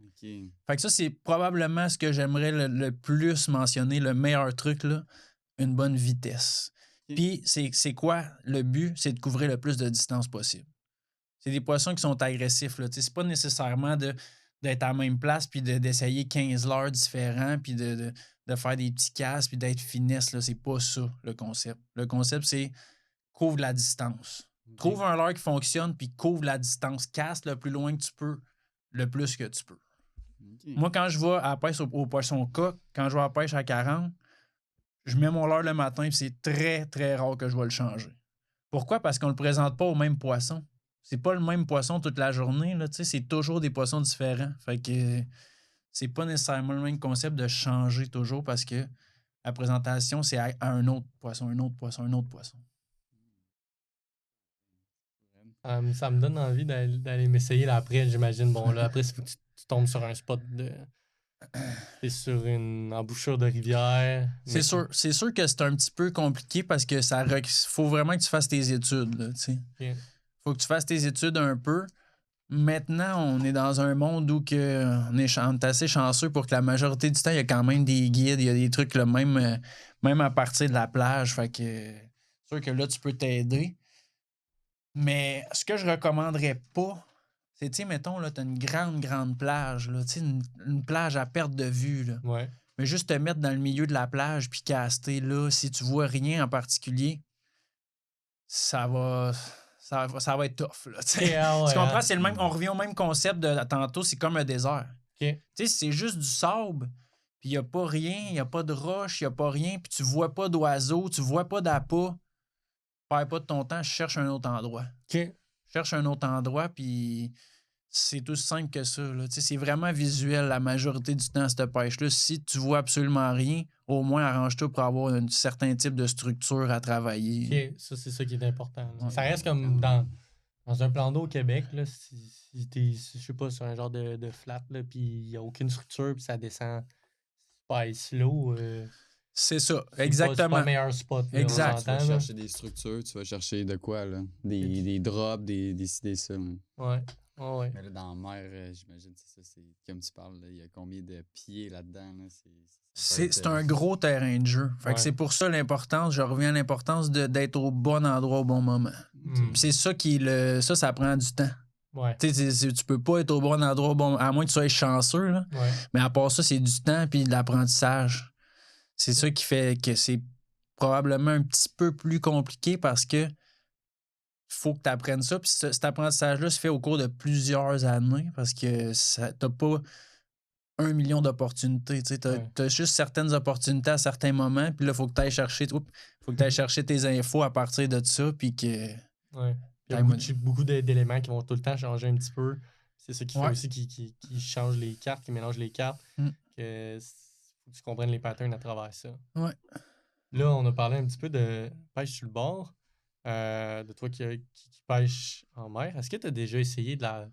Ok. Fait que ça, c'est probablement ce que j'aimerais le plus mentionner, le meilleur truc, là, une bonne vitesse. Ok. Puis c'est quoi le but? C'est de couvrir le plus de distance possible. C'est des poissons qui sont agressifs. Là. C'est pas nécessairement d'être à la même place puis d'essayer 15 leurres différents puis de faire des petits casses puis d'être finesse. Là. C'est pas ça, le concept. Le concept, c'est couvre la distance. Trouve un leurre qui fonctionne puis couvre la distance. Casse le plus loin que tu peux, le plus que tu peux. Ok. Moi, quand je vais à la pêche au poisson coq, quand je vais à la pêche à 40, je mets mon leurre le matin et c'est très, très rare que je vais le changer. Pourquoi? Parce qu'on ne le présente pas au même poisson. C'est pas le même poisson toute la journée. Là, c'est toujours des poissons différents. Fait que c'est pas nécessairement le même concept de changer toujours parce que la présentation, c'est à un autre poisson, un autre poisson, un autre poisson. Ça me donne envie d'aller m'essayer là après, j'imagine. Bon, là, après, il faut que tu tombes sur un spot de... T'es sur une embouchure de rivière. C'est sûr que c'est un petit peu compliqué parce que faut vraiment que tu fasses tes études. Là, tu sais. Ok. Faut que tu fasses tes études un peu. Maintenant, on est dans un monde où on est assez chanceux pour que la majorité du temps, il y a quand même des guides, il y a des trucs, là, même à partir de la plage. Fait que c'est sûr que là, tu peux t'aider. Mais ce que je recommanderais pas, c'est, tu sais, mettons, là, t'as une grande plage, là, tu sais, une plage à perte de vue, là. Ouais. Mais juste te mettre dans le milieu de la plage puis caster, là, si tu vois rien en particulier, ça va être tough, là, tu sais. Ah ouais, Tu comprends? hein? C'est le même, on revient au même concept de tantôt, c'est comme un désert. Ok. Tu sais, c'est juste du sable, puis il n'y a pas rien, il n'y a pas de roche, il n'y a pas rien, puis tu vois pas d'oiseaux, tu vois pas d'appât. Perds pas de ton temps, cherche un autre endroit. Ok. Cherche un autre endroit, puis c'est aussi simple que ça. Là. Tu sais, c'est vraiment visuel la majorité du temps, cette pêche-là. Si tu vois absolument rien, au moins arrange-toi pour avoir un certain type de structure à travailler. Ok, ça, c'est ça qui est important. Là. Ouais. Ça reste comme dans un plan d'eau au Québec, là, si t'es, je sais pas, sur un genre de flat, là, puis il n'y a aucune structure, puis ça descend pas slow. C'est ça, C'est exactement. pas le meilleur spot. Là, Exact. on Tu vas s'entend, là. chercher des structures, tu vas chercher de quoi, là? Des drops, des ça. Ouais. Ah ouais. Mais là, dans la mer, j'imagine, c'est ça. C'est, comme tu parles, là, il y a combien de pieds là-dedans? Là, ça doit être, C'est un gros terrain de jeu. Fait que Ouais. c'est pour ça l'importance, je reviens à l'importance d'être au bon endroit au bon moment. Hmm. Puis c'est ça ça prend du temps. Ouais. Tu sais, tu peux pas être au bon endroit au bon à moins que tu sois chanceux, là. Ouais. Mais à part ça, c'est du temps puis de l'apprentissage. C'est ça qui fait que c'est probablement un petit peu plus compliqué parce que faut que tu apprennes ça. Puis cet apprentissage-là se fait au cours de plusieurs années parce que t'as pas 1 million d'opportunités. Tu Ouais. as juste certaines opportunités à certains moments. Puis là, il faut que tu ailles chercher tes infos à partir de ça. Puis que. Ouais. Il y a Ouais, beaucoup d'éléments qui vont tout le temps changer un petit peu. C'est ça qui fait Ouais. aussi qui change les cartes, qui mélange les cartes. Que faut que tu comprennes les patterns à travers ça. Ouais. Là, on a parlé un petit peu de pêche sur le bord, de toi qui pêche en mer. Est-ce que tu as déjà essayé de la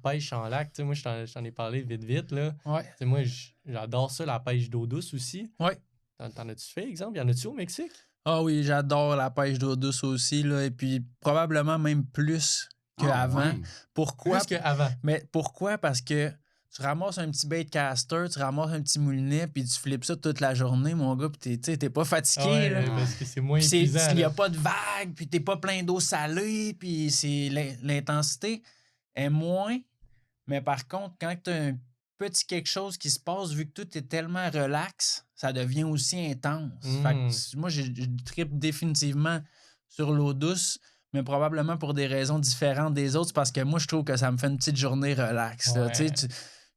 pêche en lac? Tu sais, moi, je t'en ai parlé vite, là. Ouais. Tu sais, moi, j'adore ça, la pêche d'eau douce aussi. Ouais. T'en as-tu fait, exemple? Y en a-tu au Mexique? Ah oui, j'adore la pêche d'eau douce aussi. Là, et puis probablement même plus qu'avant. ouais. Pourquoi? Plus qu'avant. Mais pourquoi? Parce que tu ramasses un petit bait caster, tu ramasses un petit moulinet, puis tu flippes ça toute la journée, mon gars, puis t'es pas fatigué. Ouais, là. parce que c'est moins Puis épuisant. il n'y a là. pas de vagues, puis t'es pas plein d'eau salée, puis c'est l'intensité est moins. Mais par contre, quand tu as un petit quelque chose qui se passe, vu que tout est tellement relax, ça devient aussi intense. Fait que moi, je trippe définitivement sur l'eau douce, mais probablement pour des raisons différentes des autres, parce que moi, je trouve que ça me fait une petite journée relax. Là. Ouais. Tu sais,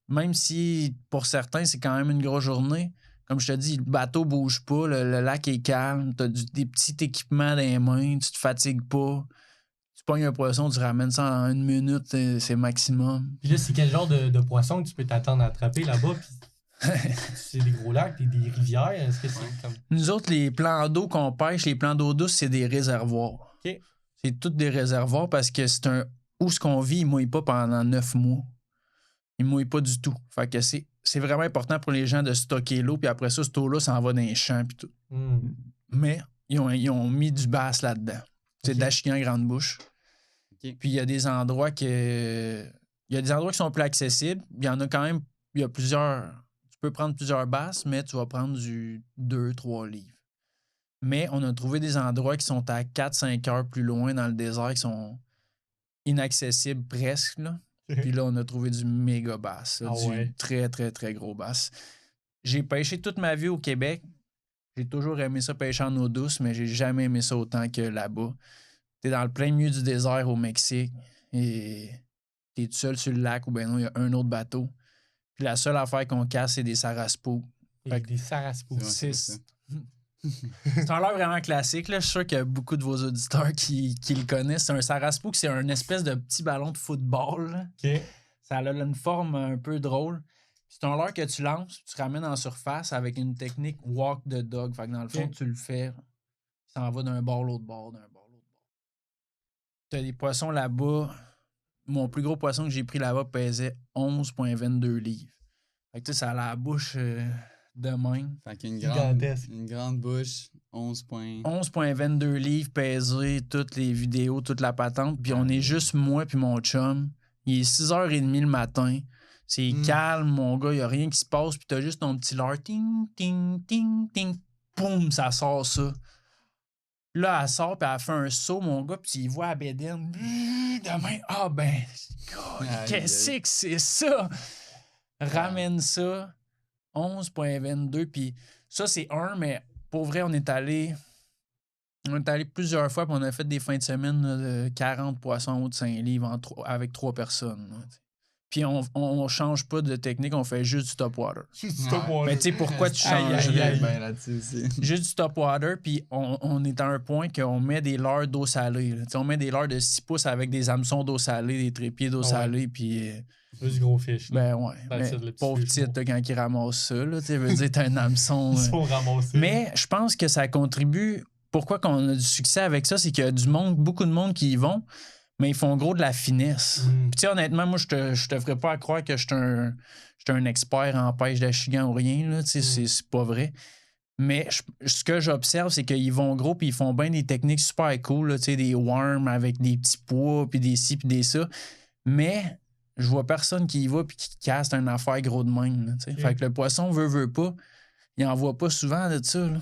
même si pour certains, c'est quand même une grosse journée, comme je te dis, le bateau bouge pas, le lac est calme, tu as des petits équipements dans les mains, tu te fatigues pas. Tu pognes un poisson, tu ramènes ça en 1 minute, c'est maximum. Puis là, c'est quel genre de poisson que tu peux t'attendre à attraper là-bas? Puis c'est des gros lacs, des rivières? Est-ce que c'est comme... Nous autres, les plans d'eau qu'on pêche, les plans d'eau douce, c'est des réservoirs. OK. C'est tous des réservoirs parce que c'est un... Où ce qu'on vit, il ne mouille pas pendant 9 mois. Il ne mouille pas du tout. Fait que c'est vraiment important pour les gens de stocker l'eau, puis après ça, cette eau-là, ça en va dans les champs, puis tout. Mais ils ont mis du bass là-dedans. C'est de la chigan grande bouche. OK. Puis il y a des endroits qui sont plus accessibles. Il y en a quand même, il y a plusieurs. Tu peux prendre plusieurs basses, mais tu vas prendre du 2-3 livres. Mais on a trouvé des endroits qui sont à 4-5 heures plus loin dans le désert, qui sont inaccessibles presque. Là. Puis là, on a trouvé du méga bass. Là, du très, très, très gros bass. J'ai pêché toute ma vie au Québec. J'ai toujours aimé ça pêcher en eau douce, mais j'ai jamais aimé ça autant que là-bas. T'es dans le plein milieu du désert au Mexique et t'es tout seul sur le lac ou ben non, il y a un autre bateau. Puis la seule affaire qu'on casse, c'est des saraspos. Des saraspos. C'est un leurre vraiment classique. Là. Je suis sûr qu'il y a beaucoup de vos auditeurs qui le connaissent. C'est un saraspo, c'est un espèce de petit ballon de football. Là. OK. Ça a une forme un peu drôle. C'est un leurre que tu lances, tu ramènes en surface avec une technique walk the dog. Fait que dans le fond, tu le fais, ça en va d'un bord l'autre bord, d'un bord l'autre bord. T'as des poissons là-bas. Mon plus gros poisson que j'ai pris là-bas pesait 11,22 livres. Fait que ça a la bouche de même. Fait qu'une Gigantesque. une grande bouche, 11 points. 11,22 livres pesés, toutes les vidéos, toute la patente. Puis on est juste moi puis mon chum. Il est 6h30 le matin. C'est calme, mon gars, il n'y a rien qui se passe. Puis t'as juste ton petit leurre. Ting, ting, ting, ting. Poum, ça sort ça. Là, elle sort, puis elle fait un saut, mon gars, puis il voit la bédaine. Demain, qu'est-ce que c'est ça? Ramène ça. 11,22. Puis ça, c'est un, mais pour vrai, on est allé plusieurs fois, puis on a fait des fins de semaine là, de 40 poissons en haut de 5 livres avec 3 personnes. Là, puis on change pas de technique, on fait juste du top water. Mais tu sais, pourquoi tu changes? Juste du top water, puis on est à un point qu'on met des leurres d'eau salée. On met des leurres de 6 pouces avec des hameçons d'eau salée, des trépieds d'eau salée, puis... Plus du gros fish. Ben ouais. Mais pauvre petite, quand il ramasse ça, là, tu veux dire, t'as un hameçon. Ils sont ramassés. Mais je pense que ça contribue... Pourquoi qu'on a du succès avec ça, c'est qu'il y a beaucoup de monde qui y vont, mais ils font gros de la finesse. Puis tu sais, honnêtement, moi, je te ferais pas à croire que je suis un expert en pêche d'achigan ou rien, là, tu sais, c'est pas vrai. Mais ce que j'observe, c'est qu'ils vont gros puis ils font bien des techniques super cool, là, tu sais, des worms avec des petits pois, puis des ci, puis des ça. Mais je vois personne qui y va puis qui casse une affaire gros de même. Là, tu sais. Fait que le poisson veut pas. Il en voit pas souvent de ça. Là.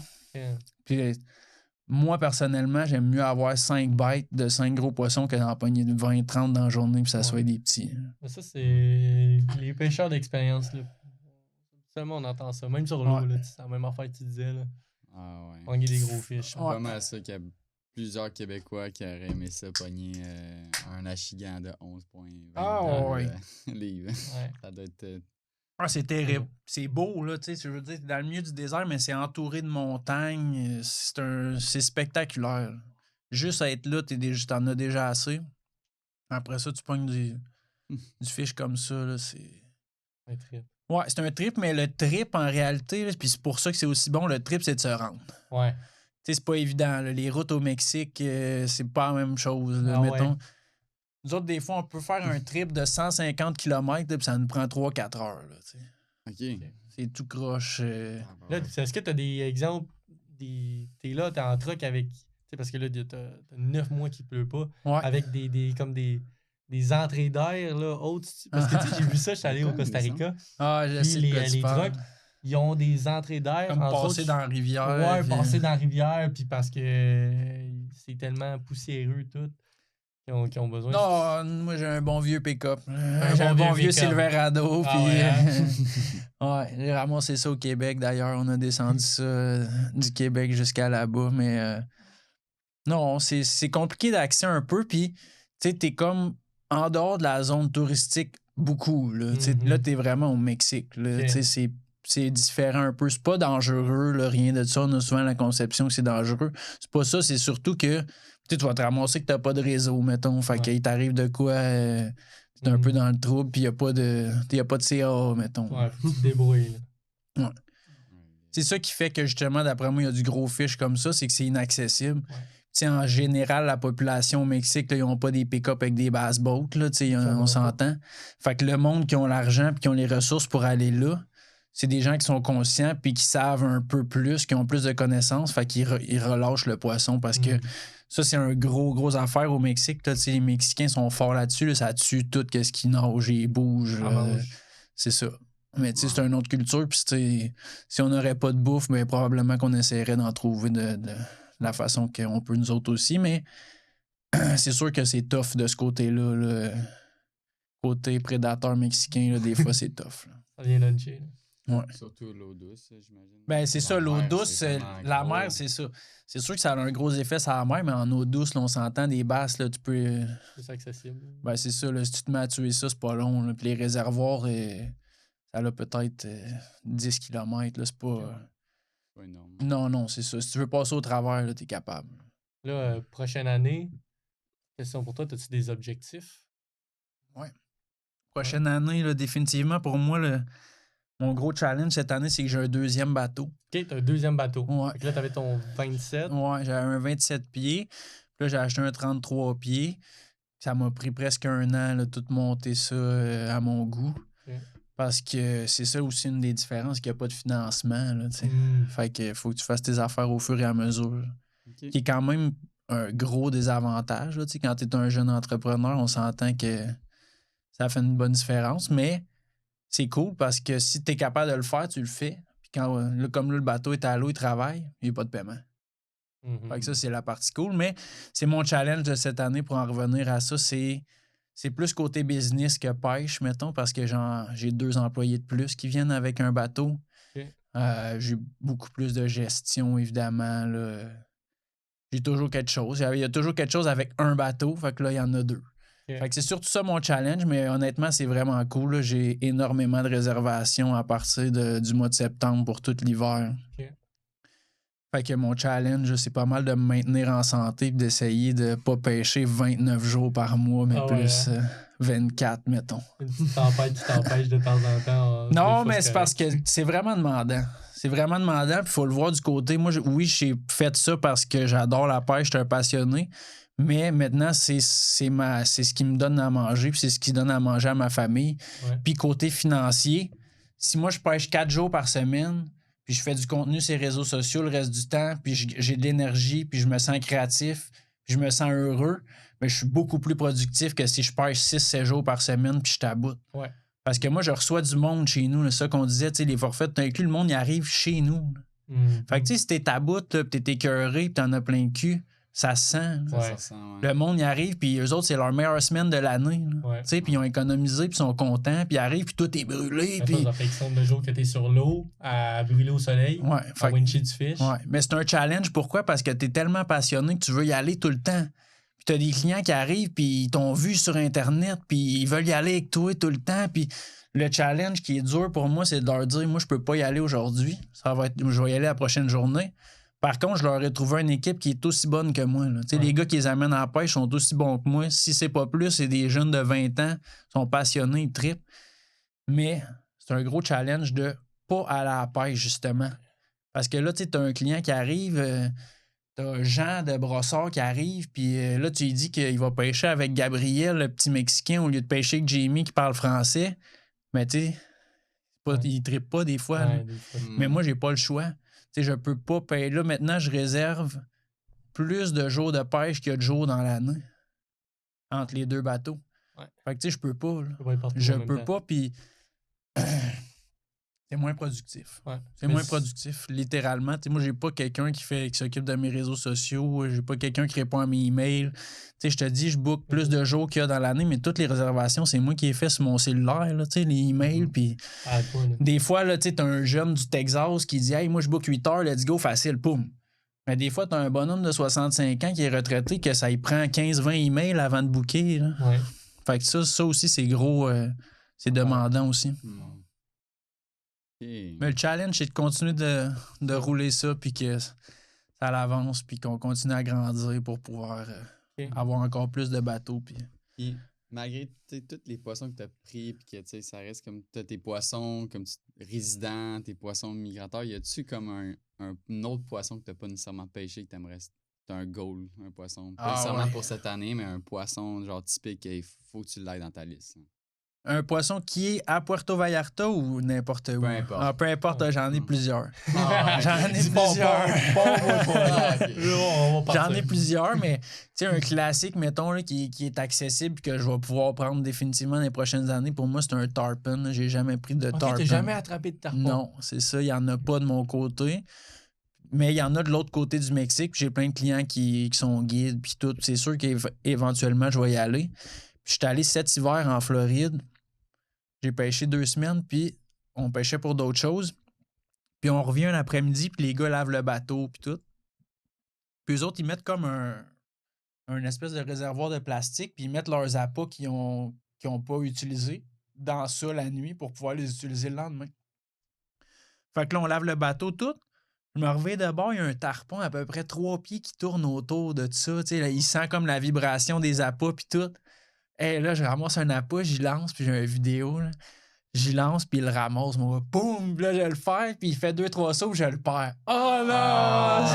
Puis moi, personnellement, j'aime mieux avoir 5 bêtes de 5 gros poissons que d'en pogner 20-30 dans la journée puis ça soit des petits. Mais ça, c'est les pêcheurs d'expérience. Là. Seulement, on entend ça. Même sur l'eau, là, c'est la même affaire que tu disais. Là. Ah ouais. Pogner des gros fiches. C'est pas mal ça qu'il y a plusieurs Québécois qui auraient aimé ça pogner un achigan de 11,20 livres. Ouais. Ça doit être... Ah, c'est terrible. C'est beau, là, tu sais, je veux dire, dans le milieu du désert, mais c'est entouré de montagnes. C'est spectaculaire. Juste à être là, t'en as déjà assez. Après ça, tu pognes du fish comme ça, là, c'est... Un trip. Ouais, c'est un trip, mais le trip, en réalité, là, puis c'est pour ça que c'est aussi bon, le trip, c'est de se rendre. Ouais. Tu sais, c'est pas évident, là. Les routes au Mexique, c'est pas la même chose, là, mettons. Ouais. Nous autres, des fois, on peut faire un trip de 150 km, puis ça nous prend 3-4 heures, là, tu sais. OK. C'est tout croche. Là, est-ce que tu as des exemples? T'es là, t'es en truck avec. Tu sais, parce que là, t'as 9 mois qu'il pleut pas. Ouais. Avec comme des entrées d'air, là, hautes. Parce que, tu sais, j'ai vu ça, je suis allé au Costa Rica. Ah, je Puis sais de quoi tu les parles. trucks, ils ont des entrées d'air. Comme entre passer autres, dans la rivière. Ouais, puis- passer dans la rivière, puis parce que c'est tellement poussiéreux, tout, qu'ils ont besoin. Non, moi, j'ai un bon vieux pick-up. Un J'ai un bon bon vieux vieux pick-up. Silverado. Ah Puis, ouais, hein? ouais, j'ai ramassé ça au Québec. D'ailleurs, on a descendu ça du Québec jusqu'à là-bas. Mais non, c'est compliqué d'accès un peu. Puis, tu sais, t'es comme en dehors de la zone touristique beaucoup. Là, Tu sais, là t'es vraiment au Mexique. Là, Ok. Tu sais, c'est différent un peu. C'est pas dangereux, là, rien de ça. On a souvent la conception que c'est dangereux. C'est pas ça, c'est surtout que tu vas te ramasser que t'as pas de réseau, mettons. Fait qu'il t'arrive de quoi, t'es un peu dans le trouble, puis y a pas de CA, mettons. Ouais, faut que tu te débrouilles. Là. C'est ça qui fait que, justement, d'après moi, il y a du gros fish comme ça, c'est que c'est inaccessible. Ouais. Tu sais, en général, la population au Mexique, là, ils n'ont pas des pick-up avec des bass boats, là, tu sais, on s'entend. Fait que le monde qui ont l'argent puis qui ont les ressources pour aller là, c'est des gens qui sont conscients puis qui savent un peu plus, qui ont plus de connaissances, fait qu'ils ils relâchent le poisson parce que ça, c'est un gros affaire au Mexique. Là, tu sais, les Mexicains sont forts là-dessus, là, ça tue tout ce qui nage et bouge. C'est ça. Mais tu sais, c'est une autre culture. Puis si on n'aurait pas de bouffe, ben, probablement qu'on essaierait d'en trouver de la façon qu'on peut nous autres aussi. Mais c'est sûr que c'est tough de ce côté-là. Là. Côté prédateur mexicain, là, des fois, c'est tough. Là. Ça vient luncher. Ouais. Surtout l'eau douce, j'imagine. Ben, c'est ça, l'eau douce, la gros. mer, c'est ça. C'est sûr que ça a un gros effet sur la mer, mais en eau douce, là, on s'entend des basses, là, tu peux. C'est accessible. Ben, c'est ça, là, si tu te mets à tuer ça, c'est pas long. Là. Puis les réservoirs, ça a peut-être 10 km, là, c'est pas. Pas énorme. Non, c'est ça. Si tu veux passer au travers, là, t'es capable. Là, prochaine année, question pour toi, as-tu des objectifs? Ouais. Prochaine année, là, définitivement, pour moi, mon gros challenge cette année, c'est que j'ai un deuxième bateau. OK, t'as un deuxième bateau. Ouais. Fait que là, t'avais ton 27. Ouais, j'avais un 27 pieds. Puis là, j'ai acheté un 33 pieds. Ça m'a pris presque un an, là, tout monter ça à mon goût. Okay. Parce que c'est ça aussi une des différences, qu'il n'y a pas de financement. Là, Fait que faut que tu fasses tes affaires au fur et à mesure. Okay. Qui est quand même un gros désavantage. Là, quand tu es un jeune entrepreneur, on s'entend que ça fait une bonne différence. Mais c'est cool parce que si tu es capable de le faire, tu le fais. Puis quand, là, comme là, le bateau est à l'eau, il travaille, il n'y a pas de paiement. Fait que ça, c'est la partie cool. Mais c'est mon challenge de cette année pour en revenir à ça. C'est plus côté business que pêche, mettons, parce que j'ai 2 employés de plus qui viennent avec un bateau. Okay. J'ai beaucoup plus de gestion, évidemment. Là. J'ai toujours quelque chose. Il y a toujours quelque chose avec un bateau. Fait que là, il y en a 2. Okay. Fait que c'est surtout ça mon challenge, mais honnêtement, c'est vraiment cool. Là. J'ai énormément de réservations à partir du mois de septembre pour tout l'hiver. Okay. Fait que mon challenge, c'est pas mal de me maintenir en santé et d'essayer de pas pêcher 29 jours par mois, mais plus 24, mettons. Une petite tempête qui t'empêche de temps en temps. Non, mais c'est parce que c'est vraiment demandant. C'est vraiment demandant, puis il faut le voir du côté. Moi, oui, j'ai fait ça parce que j'adore la pêche, je suis un passionné, mais maintenant, c'est ce qui me donne à manger, puis c'est ce qui donne à manger à ma famille. Ouais. Puis côté financier, si moi, je pêche 4 jours par semaine, puis je fais du contenu sur les réseaux sociaux le reste du temps, puis j'ai de l'énergie, puis je me sens créatif, puis je me sens heureux, mais je suis beaucoup plus productif que si je pêche 6-7 jours par semaine puis je taboute. Ouais. Parce que moi, je reçois du monde chez nous, là, ça qu'on disait, tu sais, les forfaits, tout inclus, le monde, il arrive chez nous. Là. Fait que, tu sais, si t'es taboute, là, pis t'es écœuré, pis t'en as plein le cul, ça se sent. Là. Ouais. Ça sent, ouais. Le monde y arrive, puis eux autres, c'est leur meilleure semaine de l'année. Ouais. Tu sais, puis ils ont économisé, puis ils sont contents, puis ils arrivent, puis tout est brûlé. Puis... Ça fait X nombre de jours que t'es sur l'eau, à brûler au soleil, Ouais, à wincher du fish. ouais. Mais c'est un challenge. Pourquoi? Parce que t'es tellement passionné que tu veux y aller tout le temps. Puis t'as des clients qui arrivent, puis ils t'ont vu sur Internet, puis ils veulent y aller avec toi tout le temps. Puis le challenge qui est dur pour moi, c'est de leur dire, moi, je peux pas y aller aujourd'hui. Je vais y aller la prochaine journée. Par contre, je leur ai trouvé une équipe qui est aussi bonne que moi. Là. Les gars qui les amènent à la pêche sont aussi bons que moi. Si c'est pas plus, c'est des jeunes de 20 ans, sont passionnés, ils trippent. Mais c'est un gros challenge de pas aller à la pêche, justement. Parce que là, tu as un client qui arrive, t'as Jean de Brossard qui arrive, puis là, tu lui dis qu'il va pêcher avec Gabriel, le petit Mexicain, au lieu de pêcher avec Jamie qui parle français. Mais tu sais, il trippe pas des fois. Ouais, des fois. Mais moi, j'ai pas le choix. Tu sais, je peux pas payer. Là, maintenant, je réserve plus de jours de pêche qu'il y a de jours dans l'année entre les deux bateaux. Ouais. Fait que tu sais, je peux pas. Là. Je peux pas y partir Je en même peux temps. pas, puis c'est moins productif. Ouais. C'est Mais moins productif, littéralement. Tu sais, moi, j'ai pas quelqu'un qui s'occupe de mes réseaux sociaux. J'ai pas quelqu'un qui répond à mes emails. Tu sais, je te dis, je book plus de jours qu'il y a dans l'année, mais toutes les réservations, c'est moi qui ai fait sur mon cellulaire, là, tu sais, les emails. Puis Ah, toi, là. des fois, là, tu sais, t'as un jeune du Texas qui dit, hey, moi, je book 8 heures, let's go, facile, poum. Mais des fois, t'as un bonhomme de 65 ans qui est retraité que ça y prend 15-20 emails avant de booker. Là. Ouais. Fait que ça aussi, c'est gros. C'est demandant aussi. Ok. Mais le challenge, c'est de continuer de rouler ça, puis que ça avance, puis qu'on continue à grandir pour pouvoir Ok. avoir encore plus de bateaux. Puis... Puis, malgré tous les poissons que tu as pris, puis que tu sais, ça reste comme t'as tes poissons comme résidents, tes poissons migrateurs, y a-tu comme un autre poisson que tu n'as pas nécessairement pêché que tu aimerais? T'as un goal, un poisson. Pas Ah, nécessairement ouais. pour cette année, mais un poisson genre typique, il faut que tu l'aies dans ta liste. Un poisson qui est à Puerto Vallarta ou n'importe où? Peu importe. Ah, peu importe, j'en ai plusieurs. Ah, J'en ai plusieurs. Ah, ok. J'en ai plusieurs, mais tu sais, un classique, mettons, là, qui est accessible que je vais pouvoir prendre définitivement dans les prochaines années, pour moi, c'est un tarpon. Là. J'ai jamais pris de Ok, tarpon. t'as jamais attrapé de tarpon? Non, c'est ça. Il n'y en a pas de mon côté. Mais il y en a de l'autre côté du Mexique. Puis j'ai plein de clients qui sont guides. Puis tout. C'est sûr qu'éventuellement, je vais y aller. Puis je suis allé cet hiver en Floride. J'ai pêché 2 semaines. Puis on pêchait pour d'autres choses. Puis on revient un après-midi. Puis les gars lavent le bateau. Puis tout. Puis eux autres, ils mettent comme un espèce de réservoir de plastique. Puis ils mettent leurs appâts qu'ils ont pas utilisés dans ça la nuit pour pouvoir les utiliser le lendemain. Fait que là, on lave le bateau tout. Je me reviens de bord, il y a un tarpon à peu près 3 pieds qui tourne autour de ça. Tu sais, là, il sent comme la vibration des appâts puis tout. Et là, je ramasse un appât, j'y lance, puis j'ai une vidéo. Là. J'y lance, puis il le ramasse. Mon gars, boum! Puis là, je le fais, puis il fait 2-3 sauts, puis je le perds. Oh non!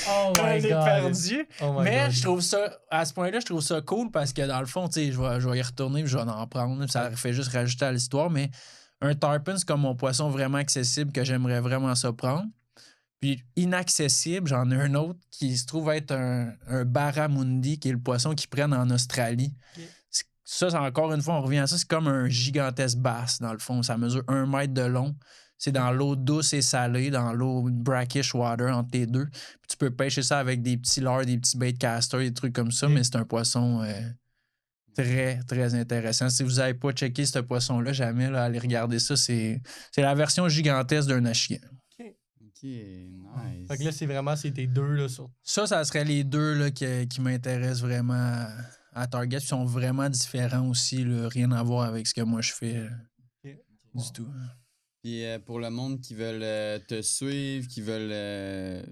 Oh je my l'ai God. perdu. Oh my Mais God. je trouve ça, à ce point-là, je trouve ça cool parce que dans le fond, tu sais, je vais y retourner, puis je vais en prendre. Puis ça fait juste rajouter à l'histoire. Mais un tarpon, c'est comme mon poisson vraiment accessible que j'aimerais vraiment ça prendre. Puis inaccessible, j'en ai un autre qui se trouve être un barramundi, qui est le poisson qu'ils prennent en Australie. Ok. Ça, encore une fois, on revient à ça, c'est comme un gigantesque bass, dans le fond. Ça mesure 1 mètre de long. C'est dans l'eau douce et salée, dans l'eau brackish water entre les deux. Puis tu peux pêcher ça avec des petits leurres, des petits baitcasters, des trucs comme ça, Ok. mais c'est un poisson très, très intéressant. Si vous n'avez pas checké ce poisson-là, jamais, là, allez regarder ça. C'est la version gigantesque d'un achigan. Ok, nice. Fait que là, c'est tes deux là, sur. Ça serait les deux là, qui m'intéressent vraiment à Target. Ils sont vraiment différents aussi. Là, rien à voir avec ce que moi je fais du tout. Puis pour le monde qui veulent te suivre, qui veulent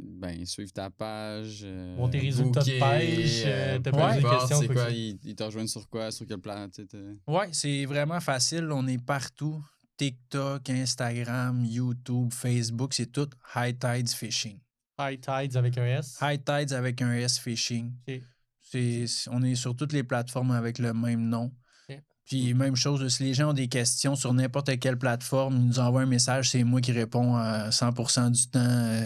suivre ta page, Bon, tes résultats de booker, pêche, te peu poser des importe, questions, c'est quoi quoi, que ils te rejoignent sur quoi, sur quel plan, tu sais, Ouais, c'est vraiment facile. On est partout. TikTok, Instagram, YouTube, Facebook, c'est tout High Tides Fishing. High Tides avec un S. High Tides avec un S Fishing. Ok. On est sur toutes les plateformes avec le même nom. Ok. Puis même chose, si les gens ont des questions sur n'importe quelle plateforme, ils nous envoient un message, c'est moi qui réponds à 100% du temps.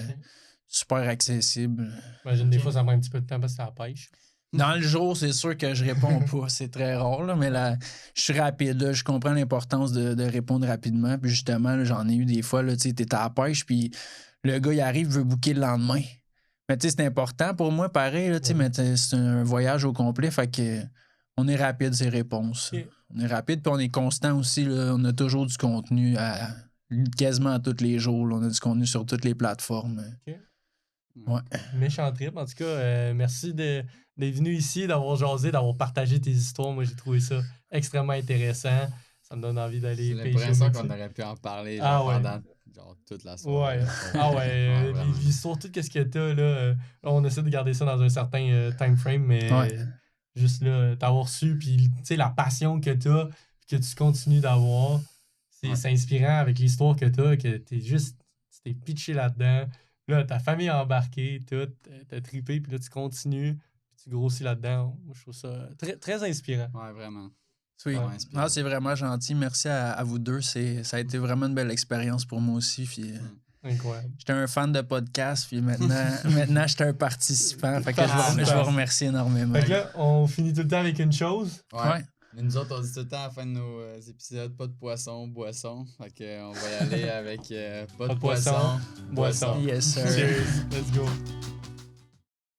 Super accessible. J'imagine des fois, ça prend un petit peu de temps parce que c'est la pêche. Dans le jour, c'est sûr que je réponds pas. C'est très rare, là, mais là, je suis rapide. Là, je comprends l'importance de répondre rapidement. Puis justement, là, j'en ai eu des fois, tu sais, t'es à la pêche, puis le gars, il arrive, veut booker le lendemain. Mais tu sais, c'est important pour moi, pareil, là, tu sais, mais c'est un voyage au complet, fait que on est rapide, ces réponses. Ok. On est rapide, puis on est constant aussi. Là, on a toujours du contenu quasiment tous les jours. Là, on a du contenu sur toutes les plateformes. Méchant trip. En tout cas, merci d'être venu ici, d'avoir jasé, d'avoir partagé tes histoires. Moi, j'ai trouvé ça extrêmement intéressant. Ça me donne envie d'aller J'ai pêcher. l'impression au qu'on Mexique. aurait pu en parler Ah genre, ouais. pendant genre, toute la soirée. Ouais. Ah ouais. vraiment. L'histoire, tout ce que t'as, là, on essaie de garder ça dans un certain time frame, mais juste là, t'avoir su, puis tu sais, la passion que t'as, puis que tu continues d'avoir, c'est inspirant avec l'histoire que t'as, que tu t'es pitché là-dedans. Là, ta famille a embarqué, tout, t'as trippé, puis là, tu continues, puis tu grossis là-dedans. Moi, je trouve ça très, très inspirant. Ouais, vraiment. Oui. Vraiment inspirant. Non, c'est vraiment gentil. Merci à vous deux. Ça a été vraiment une belle expérience pour moi aussi. Puis, Incroyable. j'étais un fan de podcast, puis maintenant j'étais un participant. Fait que je vous remercie énormément. Fait que là, on finit tout le temps avec une chose. Ouais. Mais nous autres, on dit tout le temps à la fin de nos épisodes, pas de poisson, boisson. Fait que on va y aller avec pas de poisson, boisson. Yes, sir. Cheers. Let's go.